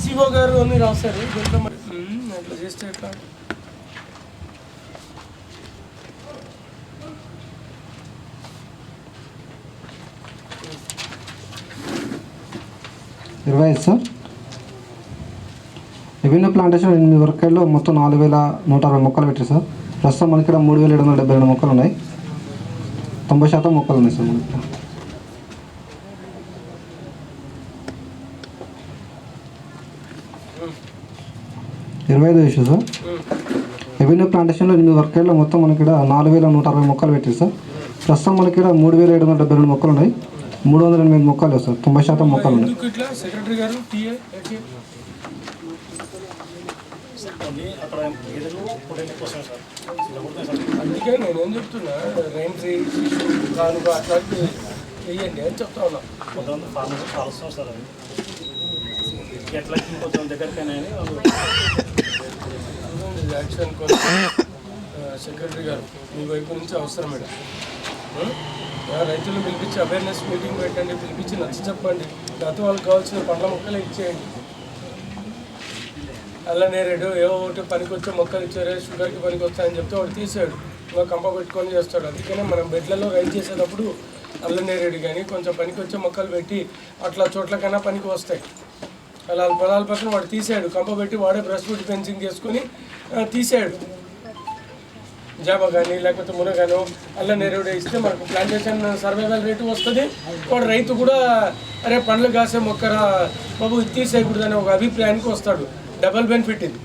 S3: సిఓ గారు అన్నీ రాస్తారు దీంట్లో. మరి అట్లా చేస్తే ఎట్లా?
S4: సార్ రెవెన్యూ ప్లాంటేషన్ 8 వర్గాల్లో మొత్తం 4160 మొక్కలు పెట్టారు సార్. ప్రస్తుతం మనకి ఇక్కడ 3772 మొక్కలు ఉన్నాయి. 90% మొక్కలు ఉన్నాయి సార్ మనకి. 25 ఇష్యూ సార్. రెవెన్యూ ప్లాంటేషన్లో 8 వర్గాల్లో మొత్తం మనకి ఇక్కడ 4160 మొక్కలు పెట్టారు సార్. ప్రస్తుతం మనకి ఇక్కడ 3772 మొక్కలు ఉన్నాయి. 308 మొక్కలు సార్. 90% మొక్కలు ఉన్నాయి.
S3: సెక్రటరీ గారు అందుకే నేనేం చెప్తున్నా, రైన్ ట్రీ కానుక అట్లాంటి వేయండి అని చెప్తా ఉన్నా.
S11: కొంతమంది ఫార్మర్స్ కాల్స్తాం సార్, అది ఎట్లా కొంచెం దగ్గరకైనా
S3: యాక్షన్ కొంచెం సెక్రటరీ గారు మీ వైపు నుంచి అవసరం మేడం. రైతులు పిలిపించి అవేర్నెస్ మీటింగ్ పెట్టండి, పిలిపించి నచ్చ చెప్పండి. గత వాళ్ళకి కావాల్సిన పండ్ల మొక్కలు ఇచ్చేయండి. అల్లనేరేడు ఏవో ఒకటి పనికొచ్చే మొక్కలు ఇచ్చారు, షుగర్కి పనికి వస్తాయని చెప్తే వాడు తీసాడు, ఇంకా కంప పెట్టుకొని చేస్తాడు. అందుకనే మనం బెడ్లలో రైతు చేసేటప్పుడు అల్లనేరేడు కానీ కొంచెం పనికొచ్చే మొక్కలు పెట్టి అట్లా చోట్లకైనా పనికి వస్తాయి. అలా పొలాల పక్కన వాడు తీసాడు, కంప పెట్టి వాడే బ్రష్ పెట్టి ఫెన్సింగ్ చేసుకొని తీసాడు. జాబా కానీ లేకపోతే మునగానో అల్లనేరేడు ఇస్తే మనకు ప్లాంటేషన్ సర్వైవల్ రేటు వస్తుంది. వాడు రైతు కూడా అరే పండ్లు కాసే మొక్కరా బాబు ఇది తీసేయకూడదు అనే ఒక అభిప్రాయానికి వస్తాడు. డబల్ బెనిఫిట్ ఇది.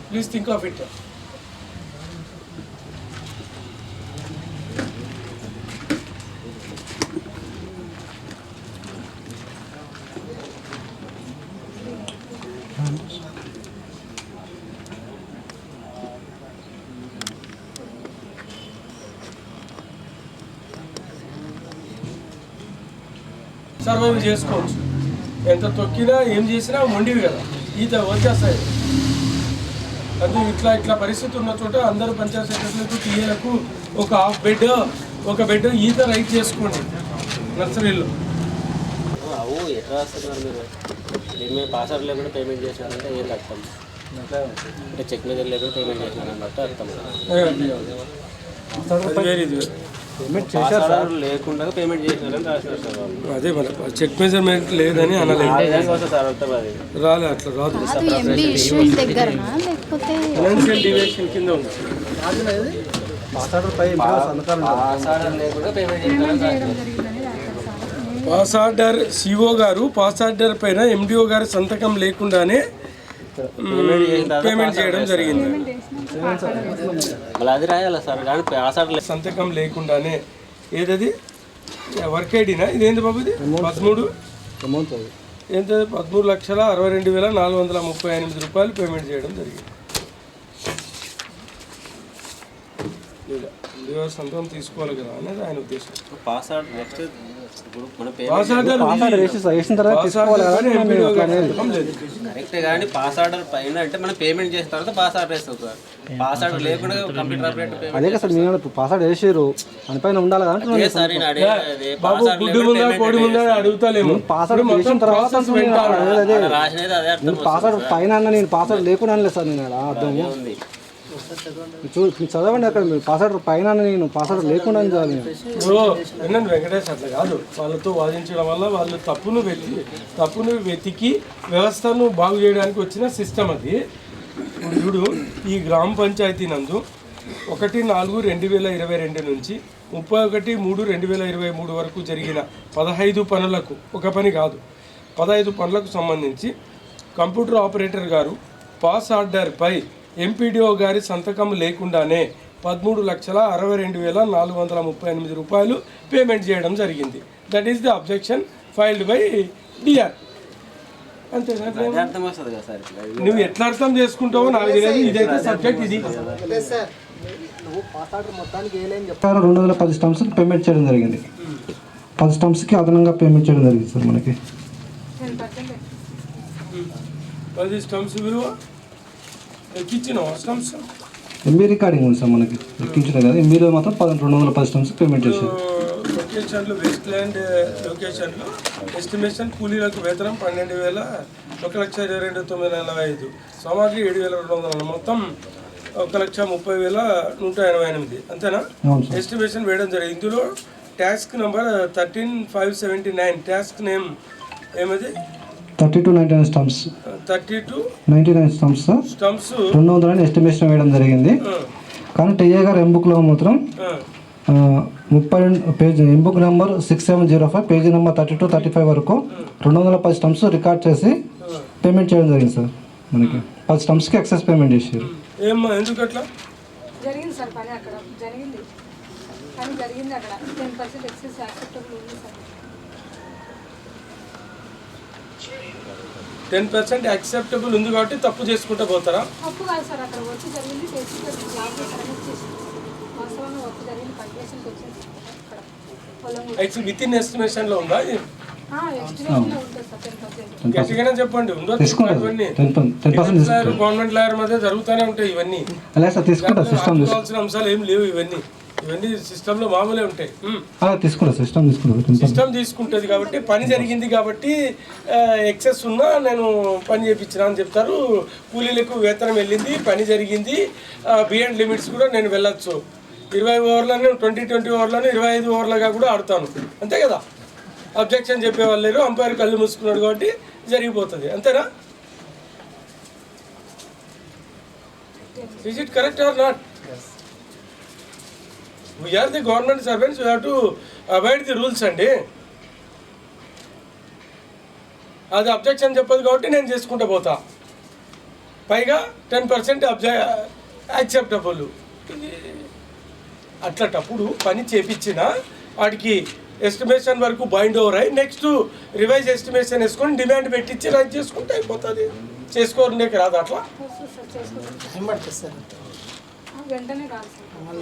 S3: Please think of it. Survive చేసుకోవచ్చు. ఎంత తొక్కినా ఏం చేసినా మొండివి కదా, ఈత వచ్చేస్తాయి. అది ఇట్లా పరిస్థితి ఉన్న చోట అందరూ పంచాయత్ సెక్రటరీలకు టీఏలకు ఒక ఒక బెడ్ ఈత రైట్ చేసుకోండి నర్సరీలో.
S9: అవు ఎట్లా రాస్తున్నారు మీరు? మేము పాస్వర్డ్ లేకుండా పేమెంట్ చేసినారంటే ఏం అర్థం? అంటే చెక్ మీద లేకుండా పేమెంట్ చేసినారని బట్టి అర్థం. పాస్వర్డ్ లేకుండా పేమెంట్ చేసినారని రాసినారు సార్ వాళ్ళు.
S3: అదే మన చెక్ మెజర్మెంట్ లేదని అనలేదు
S9: సార్. అర్థం అది
S3: రాలే, అట్లా రాదు. ఫైనాన్షియల్ డివియేషన్ కింద ఉంది. పాస్ ఆర్డర్ సిఓ గారు పాస్ ఆర్డర్ పైన ఎండిఓ గారి సంతకం లేకుండానే పేమెంట్ చేయడం జరిగింది.
S9: అది రాయాలి సార్, కానీ పాస్ ఆర్డర్
S3: సంతకం లేకుండానే. ఏదది వర్క్ ఐడినా? ఇదేంటి బాబు? ఇది 13 ఎంత? 13,62,438 రూపాయలు పేమెంట్ చేయడం జరిగింది. సంతకం తీసుకోవాలి కదా అనేది ఆయన ఉద్దేశం.
S9: పాస్ ఆర్డర్ నెక్స్ట్ కరెక్టే, కానీ పాస్ ఆర్డర్ పైన అంటే మనం పేమెంట్ చేసిన తర్వాత పాస్ ఆర్డర్ వేస్తాం సార్. పాస్ ఆర్డర్ లేకుండా కంప్యూటర్ ఆపరేటర్
S4: అదే సార్ మీరు పాస్ ఆర్డర్ వేసారు అని పైన ఉండాలి కదా
S9: సార్.
S3: బాబు గుడ్డు ముందా కోడి ముందా అడుగుతాలేము.
S4: పాస్ ఆర్డర్ వేసిన తర్వాత
S9: రాసినది అదే అర్థం.
S4: పాస్ ఆర్డర్ పైన నేను పాస్ ఆర్డర్ లేకుండా అనలేదు సార్. నేను అర్థం
S9: ఉంది
S4: చదవండి అక్కడ. మీరు పాస్ ఆర్డర్ పైన నేను పాస్ ఆర్డర్ లేకుండా చదివాను.
S3: వినండి వెంకటేష్, అట్లా కాదు. వాళ్ళతో వాదించడం వల్ల వాళ్ళు తప్పును వెతికి వ్యవస్థను బాగు చేయడానికి వచ్చిన సిస్టమ్ అది. ఇప్పుడు చూడు, ఈ గ్రామ పంచాయతీ నందు 1/4/2022 నుంచి 31/3/2023 వరకు జరిగిన 15 పనులకు, ఒక పని కాదు 15 పనులకు సంబంధించి కంప్యూటర్ ఆపరేటర్ గారు పాస్ ఆర్డర్పై ఎంపీడీఓ గారి సంతకం లేకుండానే 13,62,438 రూపాయలు పేమెంట్ చేయడం జరిగింది. That is the objection filed by DR. అంతేనా? నువ్వు ఎట్లా అర్థం చేసుకుంటావో నాకు తెలియదు. ఇదైతే సబ్జెక్ట్ ఇది.
S4: 210 స్టంప్స్కి పేమెంట్ చేయడం జరిగింది. 10 స్టంప్స్కి అదనంగా పేమెంట్ చేయడం జరిగింది సార్. మనకి
S3: మరి స్టంప్స్ విలువ ఎక్కిచ్చినావా స్టంప్స్?
S4: ఎంబీ రికార్డింగ్ ఉంది సార్ మనకి ఎక్కించడం కదా. ఎంబీలో మాత్రం 210 స్టంప్స్ పేమెంట్ చేశారు.
S3: లొకేషన్లో వెస్ట్ ల్యాండ్ లొకేషన్లో ఎస్టిమేషన్ కూలీలకు వేతనం 12,122,945, సామాగ్రి 7,200, మొత్తం 1,30,188. అంతేనా? ఎస్టిమేషన్ వేయడం జరిగింది. ఇందులో టాస్క్ నెంబర్ 13,579, టాస్క్ నేమ్ ఏమది?
S4: 3299 స్టంప్స్.
S3: 3299
S4: స్టంప్స్ 200 ఎస్టిమేషన్ వేయడం జరిగింది. కానీ టీఏ గారు ఎంబుక్లో మాత్రం 32 page M-book number 6705 page number 32, 35 వరకు 210 స్టంప్స్ రికార్డ్ చేసి పేమెంట్ చేయడం జరిగింది సార్. మనకి 10 స్టంప్స్కి ఎక్సెస్ పేమెంట్ చేశారు.
S3: ఏమ్మా ఎందుకు అట్లా
S6: జరిగింది సార్? పని అక్కడ జరిగింది, కానీ జరిగింది అక్కడ 10% ఎక్సెస్ యాక్సెప్టబుల్ ఉంది సార్.
S3: 10% యాక్సెప్టబుల్ ఉంది కాబట్టి తప్పు చేసుకుంటూ పోతారా?
S6: తప్పు కాదు సార్, అక్కడ వర్క్ జరిగింది, చేసి జాబ్ కనెక్ట్ చేసి వాస్తవంగా వర్క్ జరిగింది, కంటిన్యూషన్కి వచ్చింది అక్కడ పొలం.
S3: యాక్చువల్ విత్ ఇన్ ఎస్టిమేషన్లో ఉందా?
S6: ఎస్టిమేషన్లో ఉంటుంది సార్ 10%.
S3: గట్టిగానే చెప్పండి. ఉందో గవర్నమెంట్ లాయర్ మధ్య జరుగుతూనే ఉంటాయి ఇవన్నీ. తీసుకోవాల్సిన అంశాలు ఏం లేవు. ఇవన్నీ సిస్టంలో మామూలే ఉంటాయి. సిస్టమ్ తీసుకుంటుంది కాబట్టి పని జరిగింది కాబట్టి ఎక్సెస్ ఉన్నా నేను పని చేయించిన అని చెప్తారు. కూలీలకు వేతనం వెళ్ళింది, పని జరిగింది, బియాండ్ లిమిట్స్ కూడా నేను వెళ్ళొచ్చు. 20 ఓవర్లను 20 ఓవర్లను 25 ఓవర్లుగా కూడా ఆడుతాను. అంతే కదా? అబ్జెక్షన్ చెప్పేవాళ్ళు లేరు, అంపైర్ కళ్ళు మూసుకున్నాడు కాబట్టి జరిగిపోతుంది. అంతేనా? Is it correct or not? We are the government servants, we have to avoid the rules అండి. అది అబ్జెక్షన్ చెప్పదు కాబట్టి నేను చేసుకుంటూ పోతా. పైగా 10% యాక్సెప్టబుల్. ఇది అట్లాంటప్పుడు పని చేపించిన వాడికి ఎస్టిమేషన్ వరకు బైండ్ ఓవర్ అయ్యి నెక్స్ట్ రివైజ్ ఎస్టిమేషన్ వేసుకొని డిమాండ్ పెట్టించి రైట్ చేసుకుంటే అయిపోతుంది. చేసుకోవడానికి రాదు అట్లా.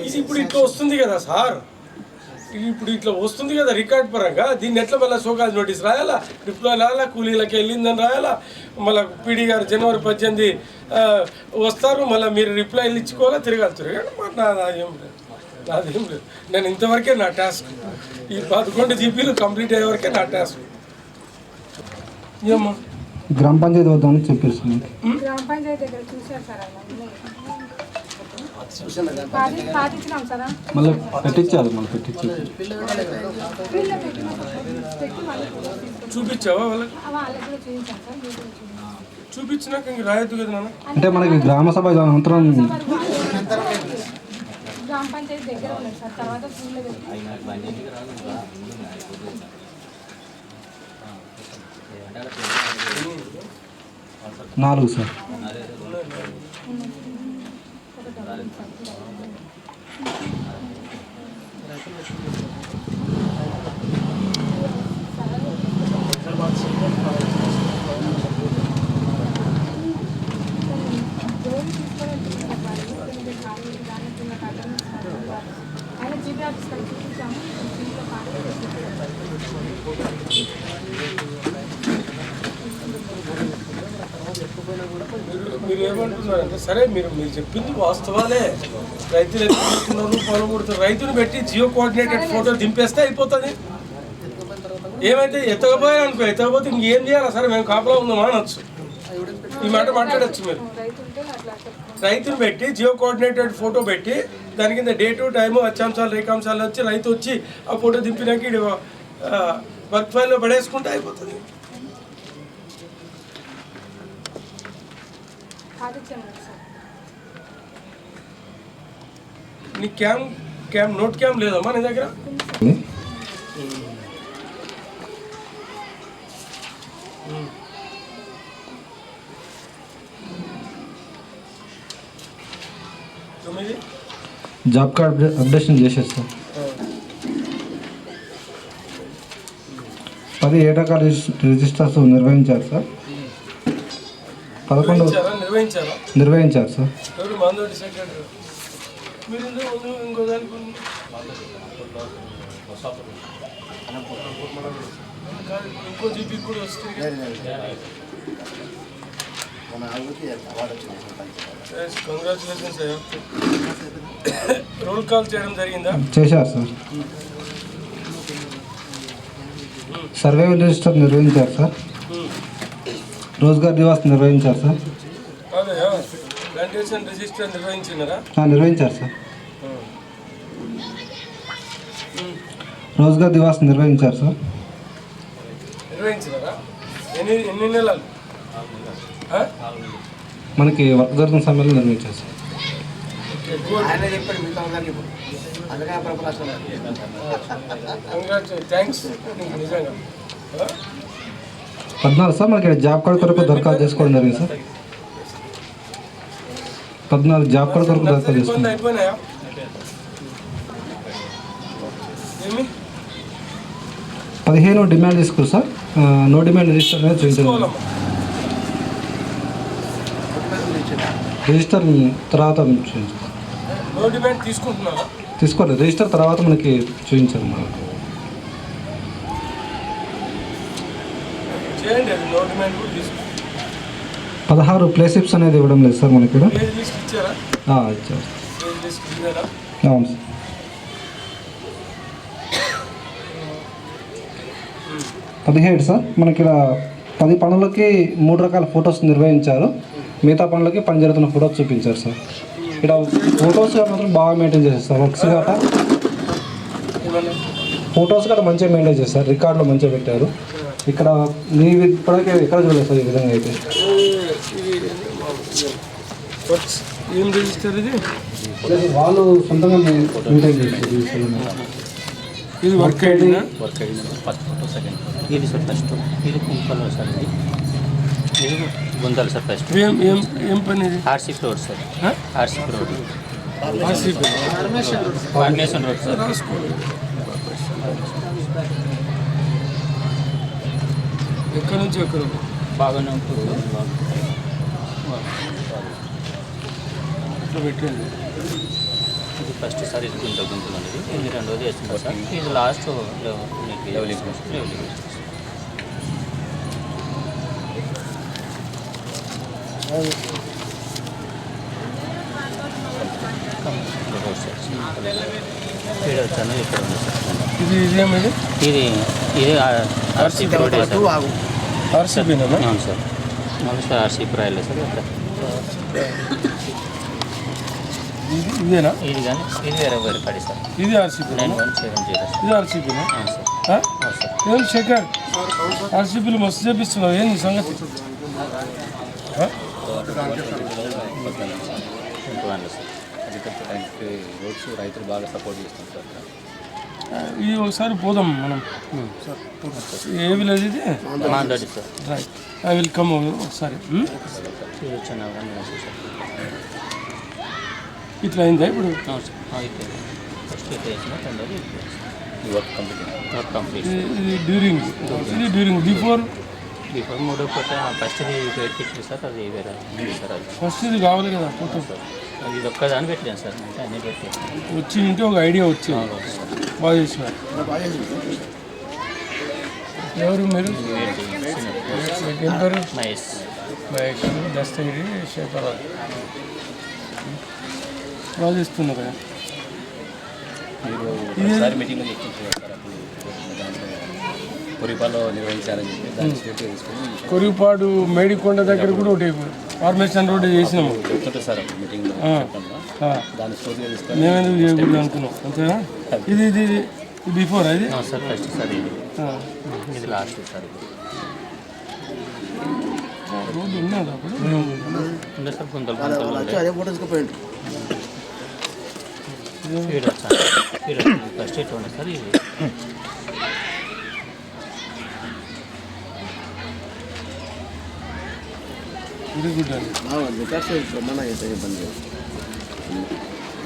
S3: ఇది ఇప్పుడు ఇట్లా వస్తుంది కదా సార్, ఇప్పుడు ఇట్లా వస్తుంది కదా రికార్డ్ పరంగా. దీన్ని ఎట్లా మళ్ళీ షోకాజ్ నోటీస్ రాయాలా, రిప్లై రాయాలా, కూలీలకి వెళ్ళిందని రాయాలా, మళ్ళీ పీడీ గారు జనవరి 18 వస్తారు, మళ్ళీ మీరు రిప్లైలు ఇచ్చుకోవాలా, తిరగాల్తారు. నాదేం లేదు. నేను ఇంతవరకే నా టాస్క్. ఈ 11 జీపీలు కంప్లీట్ అయ్యే వరకే నా టాస్క్. ఏమ్మా
S4: గ్రామ పంచాయతీ వద్దామని చెప్పేసి
S6: గ్రామ పంచాయతీ దగ్గర చూసారు సార్, పాటించినాం సార్.
S4: మళ్ళీ పెట్టించాలి.
S3: చూపించావా వాళ్ళకి?
S6: వాళ్ళకి కూడా చూపించాం సార్.
S3: చూపించినాక ఇంక రాయొద్దు కదా నాన్న.
S4: అంటే మనకి గ్రామ సభ అనంతరం
S6: గ్రామ పంచాయతీ దగ్గర ఉన్నాయి సార్. తర్వాత ఫుల్
S4: 4 సార్.
S6: ఆయన జీబీ ఆఫీస్ చూపించాము.
S3: మీరు ఏమంటున్నారంటే సరే మీరు చెప్పింది వాస్తవాలే. రైతులు ఎత్తుకుంటున్నారు, పొలం కొడుతున్నారు. రైతుని పెట్టి జియో కోఆర్డినేటెడ్ ఫోటో దింపేస్తే అయిపోతుంది. ఏమైతే ఎత్తకపోతే ఇంకేం చేయాలా? సరే మేము కాపలా ఉందామా అనొచ్చు. ఈ మాట మాట్లాడచ్చు. మీరు రైతుని పెట్టి జియో కోఆర్డినేటెడ్ ఫోటో పెట్టి దాని కింద డేటు, టైము, అత్యాంశాలు, రేఖాంశాలు వచ్చి రైతు వచ్చి ఆ ఫోటో దింపినాక వర్క్ ఫైల్లో పడేసుకుంటే అయిపోతుంది. నీ నోట్ క్యామ్ లేదమ్మా నీ దగ్గర?
S4: జాబ్ కార్డ్ అప్డేషన్ చేసేస్తాం. 10 ఏటా రిజిస్టర్స్ నిర్వహించారు సార్. 11 నిర్వహించారు సార్.
S3: ఇంకో జీపీ కూడా వస్తుంది.
S7: మన ఆవిడకి అవార్డు వచ్చింది.
S3: కంగ్రాచులేషన్స్ అయ్యా. రోల్ కాల్ చేయడం జరిగిందా?
S4: చేశారు సార్. సర్వే రిజిస్టర్ నిర్వహించారు సార్. రోజ్గార్ దివాస్ నిర్వహించారు సార్.
S3: కాదయ్యా, ప్లాంటేషన్ రిజిస్టర్ నిర్వహించినారా?
S4: నిర్వహించారు సార్. రోజ్గార్ దివాస్ నిర్వహించారు సార్.
S3: నిర్వహించినారా? ఎన్ని నెలలు?
S4: మనకి వర్క్ జరుగుతున్న సమయంలో నిర్వహించారు సార్.
S7: ఆయన చెప్పాడు మిగతా అందరికీ ఇప్పుడు. అందుకే ప్రపరాశం.
S3: థ్యాంక్స్ నిజంగా.
S4: 14 సార్ మనకి జాబ్ కార్డు కొరకు దరఖాస్తు చేసుకోవడం జరిగింది సార్. 14 జాబ్ కార్డు కొరకు దరఖాస్తు చేసుకోండి.
S3: అయిపోయినాయా? ఏమి
S4: 15 డిమాండ్ తీసుకురు సార్. నో డిమాండ్ రిజిస్టర్ అనేది చూపించాలి. రిజిస్టర్ తర్వాత చూపించాలి.
S3: నో డిమాండ్ తీసుకుంటున్నారా?
S4: తీసుకోలేదు. రిజిస్టర్ తర్వాత మనకి చూపించాలి.
S3: చేయండి, అది నో డిమాండ్ కూడా తీసుకోండి.
S4: 16 ప్లేసిప్స్ అనేది ఇవ్వడం లేదు సార్ మనకి ఇక్కడ.
S3: పేజ్ లిస్ట్ ఇచ్చారా?
S4: ఇచ్చారు.
S3: పేజ్ లిస్ట్ ఇదేనా?
S4: అవును సార్. 17 సార్ మనకి ఇక్కడ 10 పనులకి 3 రకాల ఫొటోస్ నిర్వహించారు. మిగతా పనులకి పని జరుగుతున్న ఫొటోస్ చూపించారు సార్. ఇక్కడ ఫొటోస్ మాత్రం బాగా మెయింటైన్ చేస్తారు సార్. వర్క్స్ గట్ట ఫొటోస్ గట్రా మంచిగా మెయింటైన్ చేస్తారు. రికార్డులో మంచిగా పెట్టారు. ఇక్కడ మీ ఇప్పటికే ఎక్కడ చూడలేదు సార్ ఈ విధంగా అయితే.
S3: ఏం రిజిస్టర్ ఇది?
S4: వాళ్ళు సొంతంగా మెయింటైన్ చేస్తారు.
S3: ఇది వర్క్ ఐడినా?
S9: Work ID first photo second. ఇది సార్ ఫస్ట్. ఇది కుంపల్లో సార్. ఇది గుంతలు సార్ ఫస్ట్.
S3: ఏం పని ఇది?
S9: RC floor sir. RC floor. Formation road sir.
S3: ఎక్కడి నుంచి ఎక్కడ?
S9: బాగానే ఉంటుంది.
S3: ఇట్లా పెట్టండి.
S9: ఇది ఫస్ట్ సార్. ఇది గుంతలు అనేది. ఇది రెండోది వేస్తుంది సార్. ఇది లాస్ట్ లెవెలింగ్. ఇక్కడ వచ్చాను. ఇక్కడ ఉంది సార్.
S3: ఇది ఇదేమిది?
S9: ఇది ఇది ఆర్సీపీ రోడ్ సార్.
S3: ఆర్సీపీనా?
S9: అవును సార్. అవును సార్. ఆర్సీపీ రాయలేదు సార్. అక్కడ
S3: ఇదేనా?
S9: ఇది కానీ ఇది వేరే వేరే పడి సార్.
S3: ఇది ఆర్సీపీ?
S9: 9170 సార్.
S3: ఇది ఆర్సీపీనా?
S9: అవును సార్. అవును సార్.
S3: ఏం శేఖర్, ఆర్సీపీలు మస్తు చేపిస్తున్నావు, ఏంది సంగతి?
S9: రోడ్స్ రైతులు బాగా సపోర్ట్ చేస్తాం సార్.
S3: ఇది ఒకసారి పోదాం మనం. ఏ విలేజ్ ఇది?
S9: Mandadi sir.
S3: Right, I will come ఒకసారి.
S9: ఇది వచ్చిన
S3: ఇట్లా అయిందా ఇప్పుడు?
S9: ఫస్ట్ ఇట్లా వేసిన రెండోది వర్క్ కంప్లీట్.
S3: ఇది డ్యూరింగ్, ఇది డ్యూరింగ్. బిఫోర్
S9: మూడో ఫోటో ఫస్ట్ ఇది పెట్టింది సార్. అది వేరే సార్. అది
S3: ఫస్ట్ ఇది కావాలి కదా ఫోటో.
S9: ఇది ఒక్కదాన్ని పెట్టాను సార్. అంటే అన్నీ పెట్టాను.
S3: వచ్చి ఉంటే ఒక ఐడియా వచ్చింది. బాగా చేసినారు. ఎవరు మీరు? ఏం పేరు?
S9: మహేష్.
S3: మహేష్ దస్తగిరి శేఖరాజ్. బాగా చేస్తున్నారు కదా.
S9: ఒకసారి మీటింగ్లో చెప్పించారు సార్. కొరిపాలో నిర్వహించాలని చెప్పి దాన్ని స్టేట్ తీసుకుని
S3: కొరిపాడు మేడికొండ దగ్గర కూడా ఒకటి ఫార్మేషన్ రోడ్ చేసినాము.
S9: చెప్తుంటే సార్ మీటింగ్లో దాన్ని స్టోర్గా తీసుకొని
S3: మేమెందుకు చేయకూడదు అనుకున్నాం అంతేనా? ఇది ఇది ఇది బిఫోర్ అది
S9: సార్ ఫస్ట్ సార్. ఇది లాస్ట్ సార్.
S3: రోడ్డు ఉన్నది అప్పుడు
S9: ఉండే సార్. గుంతలు
S7: అదే ఫోటో తీసుకుపోయింది.
S9: ఫీడ్ వచ్చాను. ఫీడ్ ఫస్ట్ ఇట్లా ఉంది సార్. ఇది
S3: వెరీ గుడ్ అండి.
S7: బ్రహ్మాండంగా చేస్తాయి ఇబ్బంది.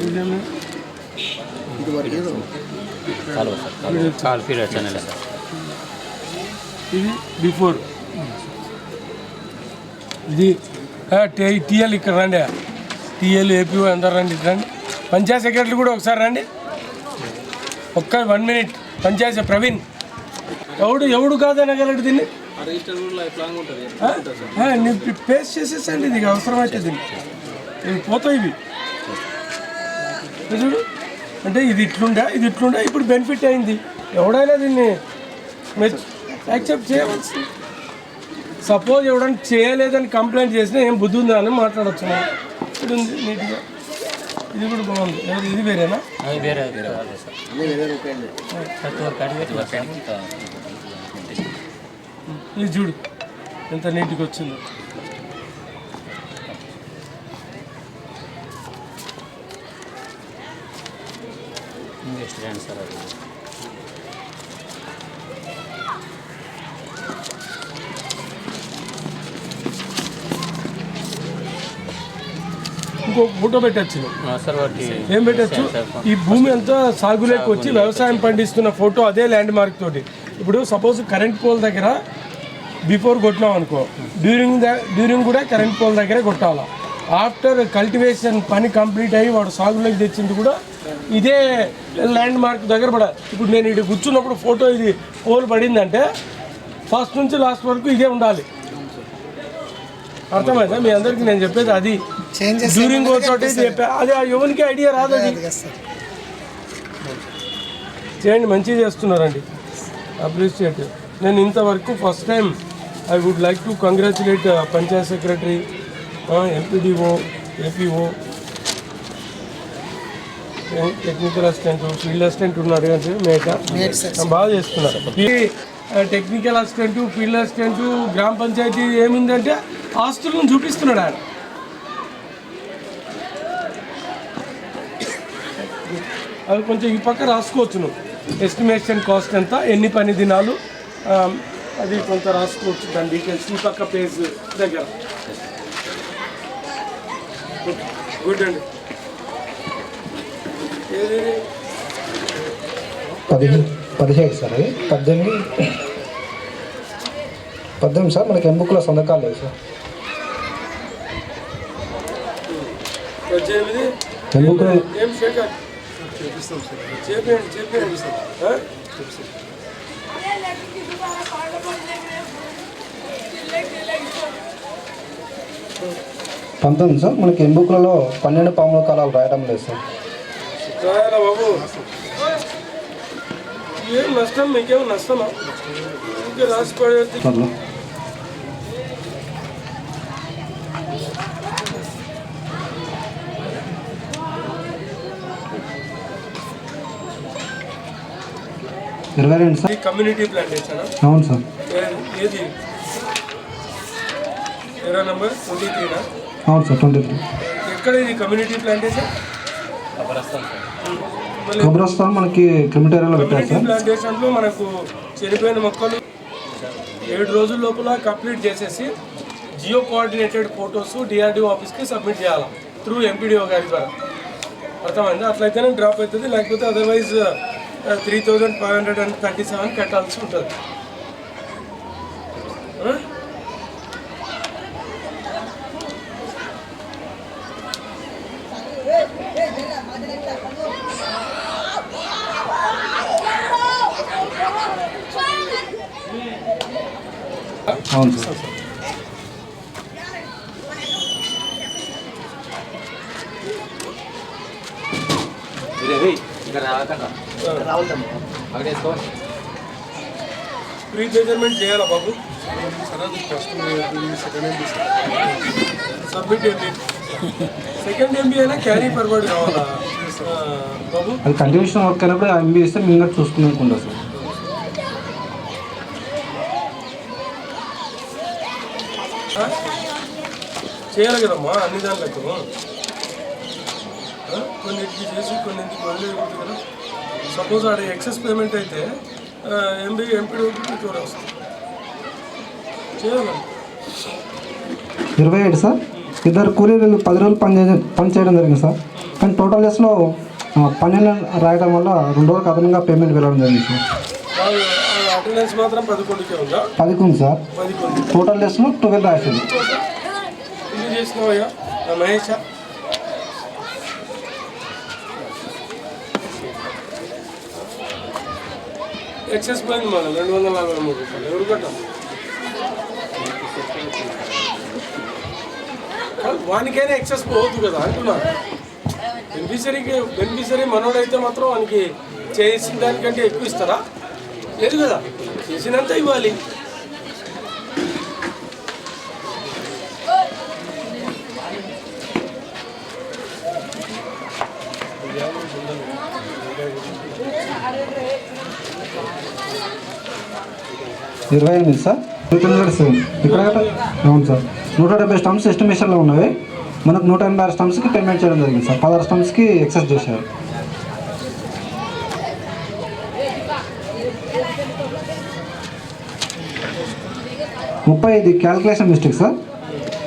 S3: ఇదేమి
S7: ఇది వరకు
S9: కాలువ సార్. కాలు ఫీడ్ వచ్చాను సార్.
S3: ఇది బిఫోర్. ఇది టీఎల్ ఇక్కడ రండి. టీఎల్ ఏపీ అందరు రండి. రండి. పంచాయత్ సెక్రటరీ కూడా ఒకసారి రండి. ఒక్క 1 minute. పంచాయతీ ప్రవీణ్ ఎవడు కాదనగలడు దీన్ని? రిజిస్టర్ కూడా లైఫ్ లాంగ్ ఉంటుంది. నేను పేస్ట్ చేసేసండి, ఇది అవసరం అవుతుంది. ఇవి పోతాయి ఇవి చూడు. అంటే ఇది ఇట్లుండే ఇప్పుడు బెనిఫిట్ అయింది. ఎవడైనా దీన్ని యాక్సెప్ట్ చేయవచ్చు. సపోజ్ ఎవడైనా చేయలేదని కంప్లైంట్ చేసినా ఏం బుద్ధి ఉందా అని మాట్లాడచ్చు. ఇది ఉంది నీట్గా, ఇది కూడా బాగుంది. ఇది వేరేనా? ఇది చూడు ఎంత నీట్గా వచ్చిందో. ఇంకో ఫోటో పెట్టచ్చు. ఏం పెట్టచ్చు? ఈ భూమి అంతా సాగులోకి వచ్చి వ్యవసాయం పండిస్తున్న ఫోటో, అదే ల్యాండ్ మార్క్ తోటి. ఇప్పుడు సపోజ్ కరెంట్ పోల్ దగ్గర బిఫోర్ కొట్టినాం అనుకో, డ్యూరింగ్ కూడా కరెంట్ పోల్ దగ్గరే కొట్టాలా. ఆఫ్టర్ కల్టివేషన్ పని కంప్లీట్ అయ్యి వాడు సాగులోకి తెచ్చింది కూడా ఇదే ల్యాండ్ మార్క్ దగ్గర పడాలి. ఇప్పుడు నేను ఇటు కూర్చున్నప్పుడు ఫోటో ఇది పోల్ పడిందంటే ఫస్ట్ నుంచి లాస్ట్ వరకు ఇదే ఉండాలి. అర్థమైందా మీ అందరికీ నేను చెప్పేది? అది డ్యూరింగ్ తోటి చెప్పా, అది ఎవరికి ఐడియా రాదు. అది చేయండి, మంచిగా చేస్తున్నారండి, అప్రిషియేట్. నేను ఇంతవరకు first time I would like to congratulate panchayat secretary, MPDO, APO, technical assistant, field assistant ఉన్నారు అంటే బాగా చేస్తున్నారు. ఈ టెక్నికల్ అసిస్టెంట్, ఫీల్డ్ అసిస్టెంట్, గ్రామ పంచాయతీ ఏముందంటే ఆస్తులను చూపిస్తున్నాడు ఆయన. అవి కొంచెం ఈ పక్క రాసుకోవచ్చు నువ్వు. ఎస్టిమేషన్ కాస్ట్ ఎంత, ఎన్ని పని దినాలు, అది కొంత రాసుకోవచ్చు. దాని డీటెయిల్స్ ఈ పక్క పేజ్ దగ్గర. గుడ్ అండి.
S4: 17 సార్, అది 18 సార్. మనకి ఎంబుక్లో సంతకాలు లేవు సార్.
S3: 18
S4: ఎంబుక్లో
S3: ఏం శేఖర్ చేపేయండి సార్.
S4: 19 సార్. మనకి ఎంబుక్లలో 12 పాముల కాలాలు రాయడం లేదు సార్.
S3: రాయాలా బాబు? ఏం నష్టం, మీకేం నష్టమా? ఇంకే రాసి పడేది.
S4: సార్.
S3: Community plantation.
S4: అవును సార్.
S3: ఏది ఎరా నంబర్ 23నా?
S4: అవును సార్, 23.
S3: ఎక్కడ ఇది కమ్యూనిటీ ప్లాంటేషన్?
S4: కబ్రస్థాన్ మనకి క్రిమిటేరియాలో పెట్టారు సార్.
S3: ప్లాంటేషన్లో మనకు చనిపోయిన మొక్కలు 7 రోజుల లోపల కంప్లీట్ చేసేసి జియో కోఆర్డినేటెడ్ ఫొటోస్ డిఆర్డిఓ ఆఫీస్కి సబ్మిట్ చేయాలి త్రూ ఎంపీడీఓ గారి ద్వారా. అర్థమైంది? అట్లయితేనే డ్రాప్ అవుతుంది, లేకపోతే అదర్వైజ్ 3537 కట్టాల్సి ఉంటుంది.
S4: అవును సార్.
S3: ప్రీ మెజర్మెంట్ చేయాలా బాబు? సబ్మిట్ ఎంబీ, సెకండ్ ఎంబీ అయినా క్యారీ ఫార్వర్డ్ కావాలా బాబు?
S4: అది కంటిన్యూషన్ వర్క్ అయినప్పుడు ఎంబీ ఇస్తే మీరు చూసుకునేకుండా సార్.
S3: చేయాలి కదమ్మా అన్ని దాంట్లకు. కొన్నింటికి చేసి కొన్నింటికి వదిలేదు కదా. సపోజ్ ఆడ ఎక్సెస్ పేమెంట్ అయితే ఎంపీడీ కూడా వస్తుంది. చేయాలి.
S4: 27 సార్. ఇద్దరు కూలీలు 10 రోజులు పని చేయడం జరిగింది సార్. కానీ టోటల్ డేస్లో 12 రాయడం వల్ల 2 రోజులకు అదనంగా పేమెంట్ వెళ్ళడం జరిగింది సార్.
S3: అటెండెన్స్ మాత్రం 11కే ఉందా?
S4: 10 ఉంది సార్. టోటల్ డేస్లో 12 రాసింది.
S3: ఇది చేసినావయ్యా మహేష్? ఎక్సెస్ పోయింది మనం 243 రూపాయలు. ఎవరు కట్టాలి? వానికైనా ఎక్సెస్ పోవద్దు కదా అంటున్నాను. బెనిఫిషరీ మనోడైతే మాత్రం వానికి చేసిన దానికంటే ఎక్కువ ఇస్తారా? లేదు కదా, చేసినంత ఇవ్వాలి.
S4: ఇరవై 28 సార్, ఇక్కడ అవును సార్. 170 స్టంప్స్ ఎస్టిమేషన్లో ఉన్నవి. మనకు 186 స్టంప్స్కి పేమెంట్ చేయడం జరిగింది సార్. 16 స్టంప్స్కి ఎక్సెస్ చేశారు. 30 ఇది క్యాల్కులేషన్ మిస్టేక్ సార్.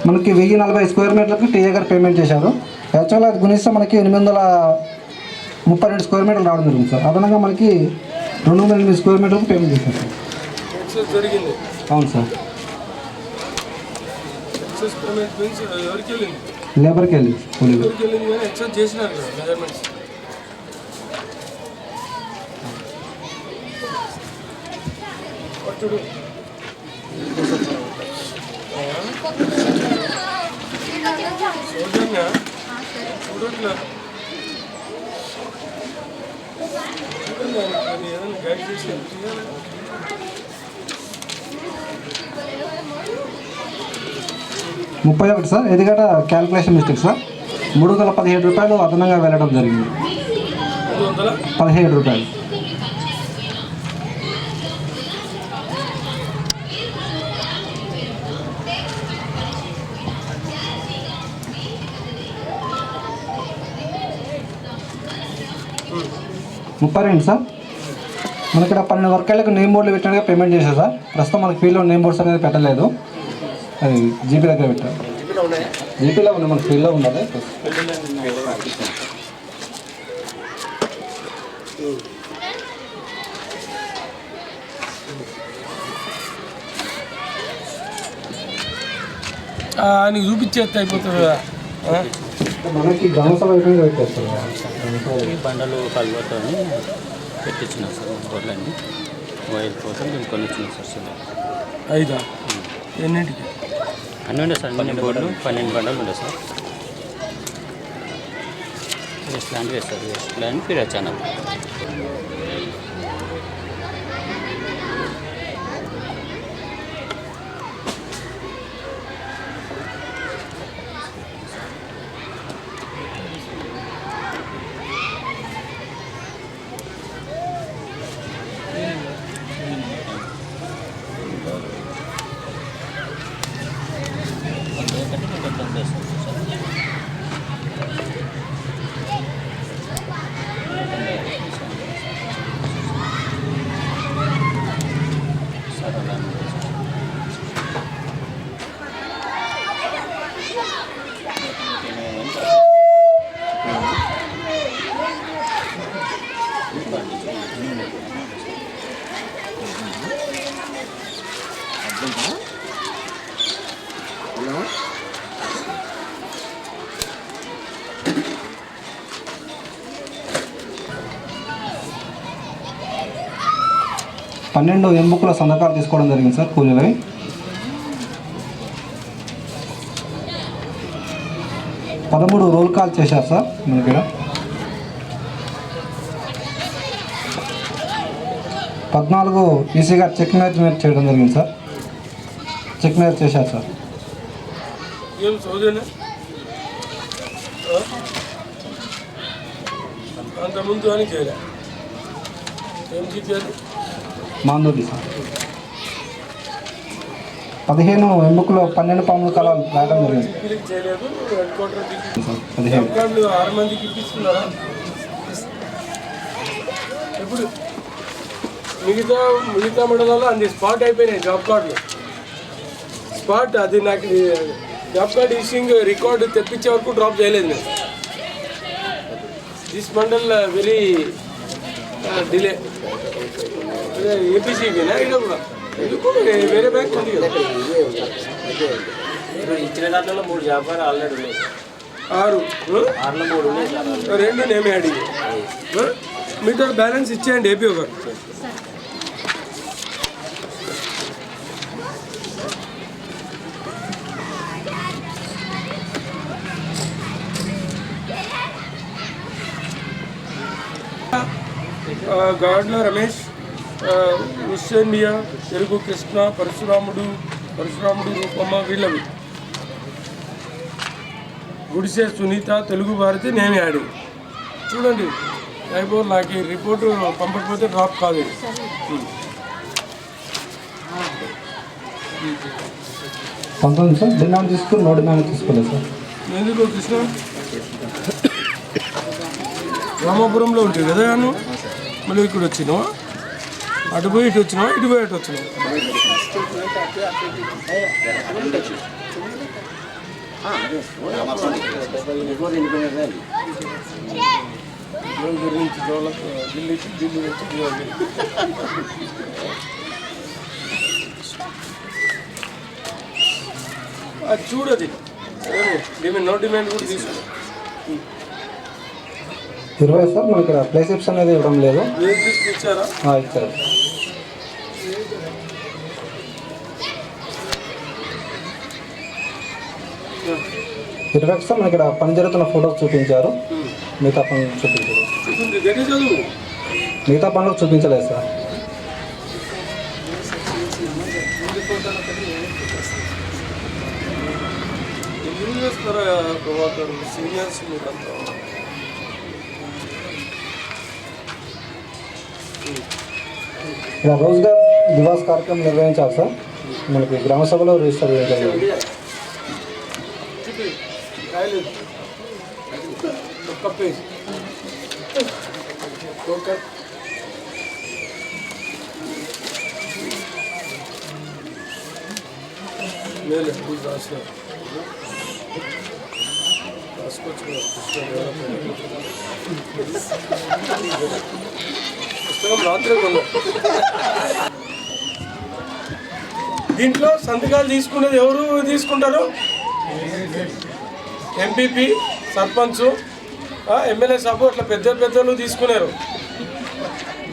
S4: మనకి 1040 స్క్వేర్ మీటర్లకి టీఏ గారు పేమెంట్ చేశారు. యాక్చువల్గా అది గుణిస్తే మనకి 832 స్క్వేర్ మీటర్లు రావడం జరిగింది సార్. అదనంగా మనకి 208 స్క్వేర్ మీటర్లకు పేమెంట్ చేశారు సార్. అవును సార్. లేబర్కి వెళ్ళి
S3: చూడట్లా గైడ్ చేసి
S4: 31 సార్. ఇది కూడా క్యాల్కులేషన్ మిస్టేక్ సార్. 317 రూపాయలు అదనంగా వెళ్ళడం జరిగింది. 17 రూపాయలు. సార్. మనకి ఇక్కడ 12 వర్కర్లకు నేమ్ బోర్డులు పెట్టినట్టుగా పేమెంట్ చేశారు సార్. ప్రస్తుతం మనకి ఫీల్డ్లో నేమ్ బోర్డ్స్ అనేది పెట్టలేదు. అది జీపీ దగ్గర పెట్టారు. జీపీలో ఉంది, మన ఫీల్డ్లో ఉండాలి.
S3: నీకు చూపించేస్తే అయిపోతుంది కదా.
S4: మనకి గ్రామసభ అయిపోయింది పెట్టేస్తారు.
S9: ఈ బండలు కలువతో పెట్టించిన సార్ బోర్డులన్నీ వైర్ కోసం నేను కొనిచ్చిన సార్.
S3: 5 ఎన్నింటికి?
S9: అన్నీ ఉండే సార్. అన్ని బోర్డులు 12 బండలు ఉండే సార్. వెస్ట్ ల్యాండ్ వేస్తారు. వెస్ట్ ల్యాండ్ ఫిరా ఛానల్.
S4: పన్నెండు ఎంబుక్ల సంతకాలు తీసుకోవడం జరిగింది సార్ కూలీలవి. 13 రోల్ కాల్ చేశారు సార్. మనకి ఇక్కడ 14 ఈసీ గారు చెక్ మేనేజ్మెంట్ చేయడం జరిగింది సార్. చెక్ మేనేజ్ చేశారు సార్.
S3: అంతకుముందు అని చేయలే. ఏం చెప్పారు?
S4: మాందోడి సార్. 15 ఎంబుక్లో 12 పాముల కళలు రావడం జరిగింది.
S3: చేయలేదు. హెడ్ క్వార్టర్
S4: 15
S3: 6 మందికి ఇప్పిస్తున్నారా? ఇప్పుడు మిగతా మండలాల్లో అన్ని స్పాట్ అయిపోయినాయి జాబ్ కార్డులు. స్పాట్ అది నాకు జాబ్ కార్డ్ ఇష్యూయింగ్ రికార్డు తెప్పించే వరకు డ్రాప్ చేయలేదు నేను. This mandal very delay. ఏపీసీకేనా ఇక్కడ కూడా? ఎందుకు వేరే బ్యాంక్ ఉంది కదా.
S9: ఇచ్చిన దాంట్లో 3 జాబ్ కార్డు ఆల్రెడీ ఉన్నాయి.
S3: 6లో
S9: 3 ఉన్నాయి సార్.
S3: 2 నేమే అడిగి మీతో బ్యాలెన్స్ ఇచ్చేయండి ఏపీఓ గారు. గాడ్ల రమేష్, హుస్సేనియా, తెలుగు కృష్ణ, పరశురాముడు రూపమ్మ వీళ్ళవి. గుడిసే సునీత, తెలుగు భారతి, నేను యాడ్. చూడండి అయిపో, నాకు ఈ రిపోర్టు పంపకపోతే డ్రాప్ కాదు.
S4: పంతొమ్మిది సార్ డిమాండ్ తీసుకుని నో డిమాండ్ తీసుకోలేదు సార్.
S3: ఎందుకు కృష్ణ రామాపురంలో ఉంటుంది కదా నువ్వు, మళ్ళీ ఇక్కడ వచ్చినావా? అటు పోయి ఇటు వచ్చినావా, ఇటు పోయి అటు వచ్చినావా? గురించి ఢిల్లీ నుంచి అది చూడది డిమాండ్ నో డిమాండ్ కూడా తీసుకో.
S4: 20 సార్ మనకి ఇక్కడ ప్లేసెప్స్ అనేది ఇవ్వడం లేదు.
S3: ఇచ్చారా?
S4: ఇచ్చారు. ఇరవై సార్ మనకి ఇక్కడ పని జరుగుతున్న ఫోటోస్ చూపించారు, మిగతా పనులు చూపించారు. మిగతా పనులకు చూపించలేదు సార్.
S3: సీనియర్స్
S4: ఇలా రోజుగా దివాస్ కార్యక్రమం నిర్వహించాలి సార్. మనకి గ్రామ సభలో రిజిస్టర్ చేయాలి.
S3: దీంట్లో సంతకాలు తీసుకునేది ఎవరు తీసుకుంటారు? ఎంపీపీ, సర్పంచ్, ఎమ్మెల్యే సభ అట్లా పెద్దలు తీసుకున్నారు.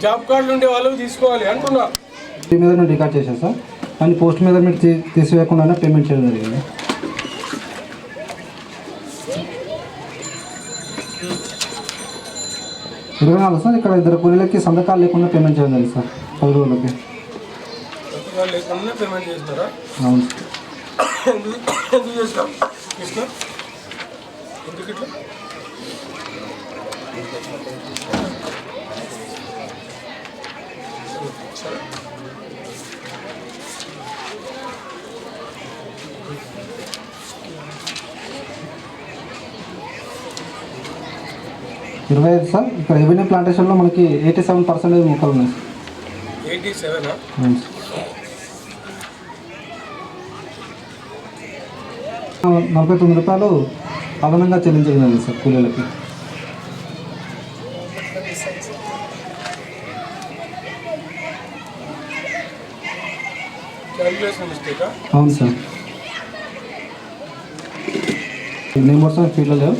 S3: జాబ్ కార్డులు ఉండే వాళ్ళు తీసుకోవాలి అంటున్నా.
S4: మీద రికార్డ్ చేశాను సార్, కానీ పోస్ట్ మీద మీరు తీసివేయకుండానే పేమెంట్ చేయడం జరిగింది. ఇరవై నాలుగు సార్ ఇక్కడ ఇద్దరు కూలీలకి సంతకాలు లేకుండా పేమెంట్ చేయడం జరిగింది సార్. 10 రోజులకి
S3: లేకుండా పేమెంట్ చేస్తారా?
S4: అవును.
S3: ఎందుకు చేస్తాం కృష్ణ? ఎందుకు ఇట్లా? సరే
S4: 25 సార్ ఇక్కడ రెవెన్యూ ప్లాంటేషన్లో మనకి 87% మొక్కలు ఉన్నాయి సార్.
S3: 87
S4: 49 రూపాయలు అదనంగా చెల్లించగలిగింది సార్ కూలీలకి. అవును సార్. నేమ్ కోసం ఫీల్డ్లో లేవు.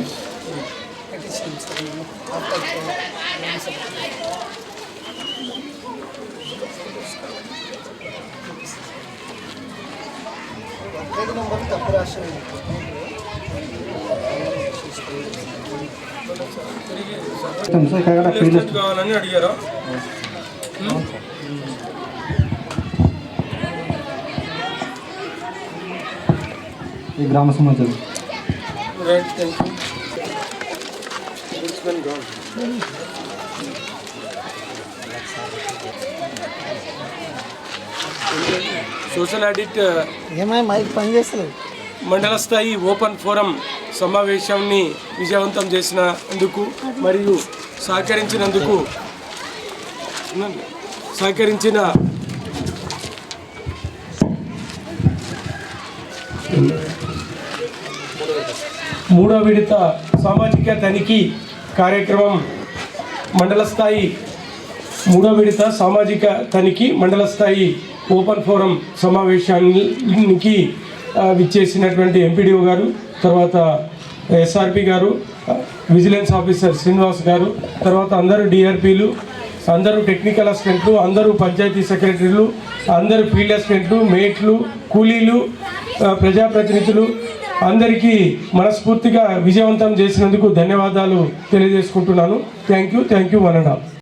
S3: కావాలని అడిగారా?
S4: ఈ గ్రామ సమాచారం. సోషల్ ఆడిట్
S1: మైక్ పనిచేస్తలేదు.
S3: మండల స్థాయి ఓపెన్ ఫోరం సమావేశాన్ని విజయవంతం చేసినందుకు మరియు సహకరించిన మూడో విడత సామాజిక తనిఖీ కార్యక్రమం మండల స్థాయి మండల స్థాయి ఓపెన్ ఫోరం సమావేశానికి విచ్చేసినటువంటి ఎంపీడీఓ గారు, తర్వాత ఎస్ఆర్పి గారు, విజిలెన్స్ ఆఫీసర్ శ్రీనివాస్ గారు, తర్వాత అందరూ డిఆర్పీలు, అందరూ టెక్నికల్ అసిస్టెంట్లు, అందరూ పంచాయతీ సెక్రటరీలు, అందరూ ఫీల్డ్ అసిస్టెంట్లు, మేట్లు, కూలీలు, ప్రజాప్రతినిధులు అందరికీ మనస్ఫూర్తిగా విజయవంతం చేసినందుకు ధన్యవాదాలు తెలియజేసుకుంటున్నాను. Thank you 1 and all.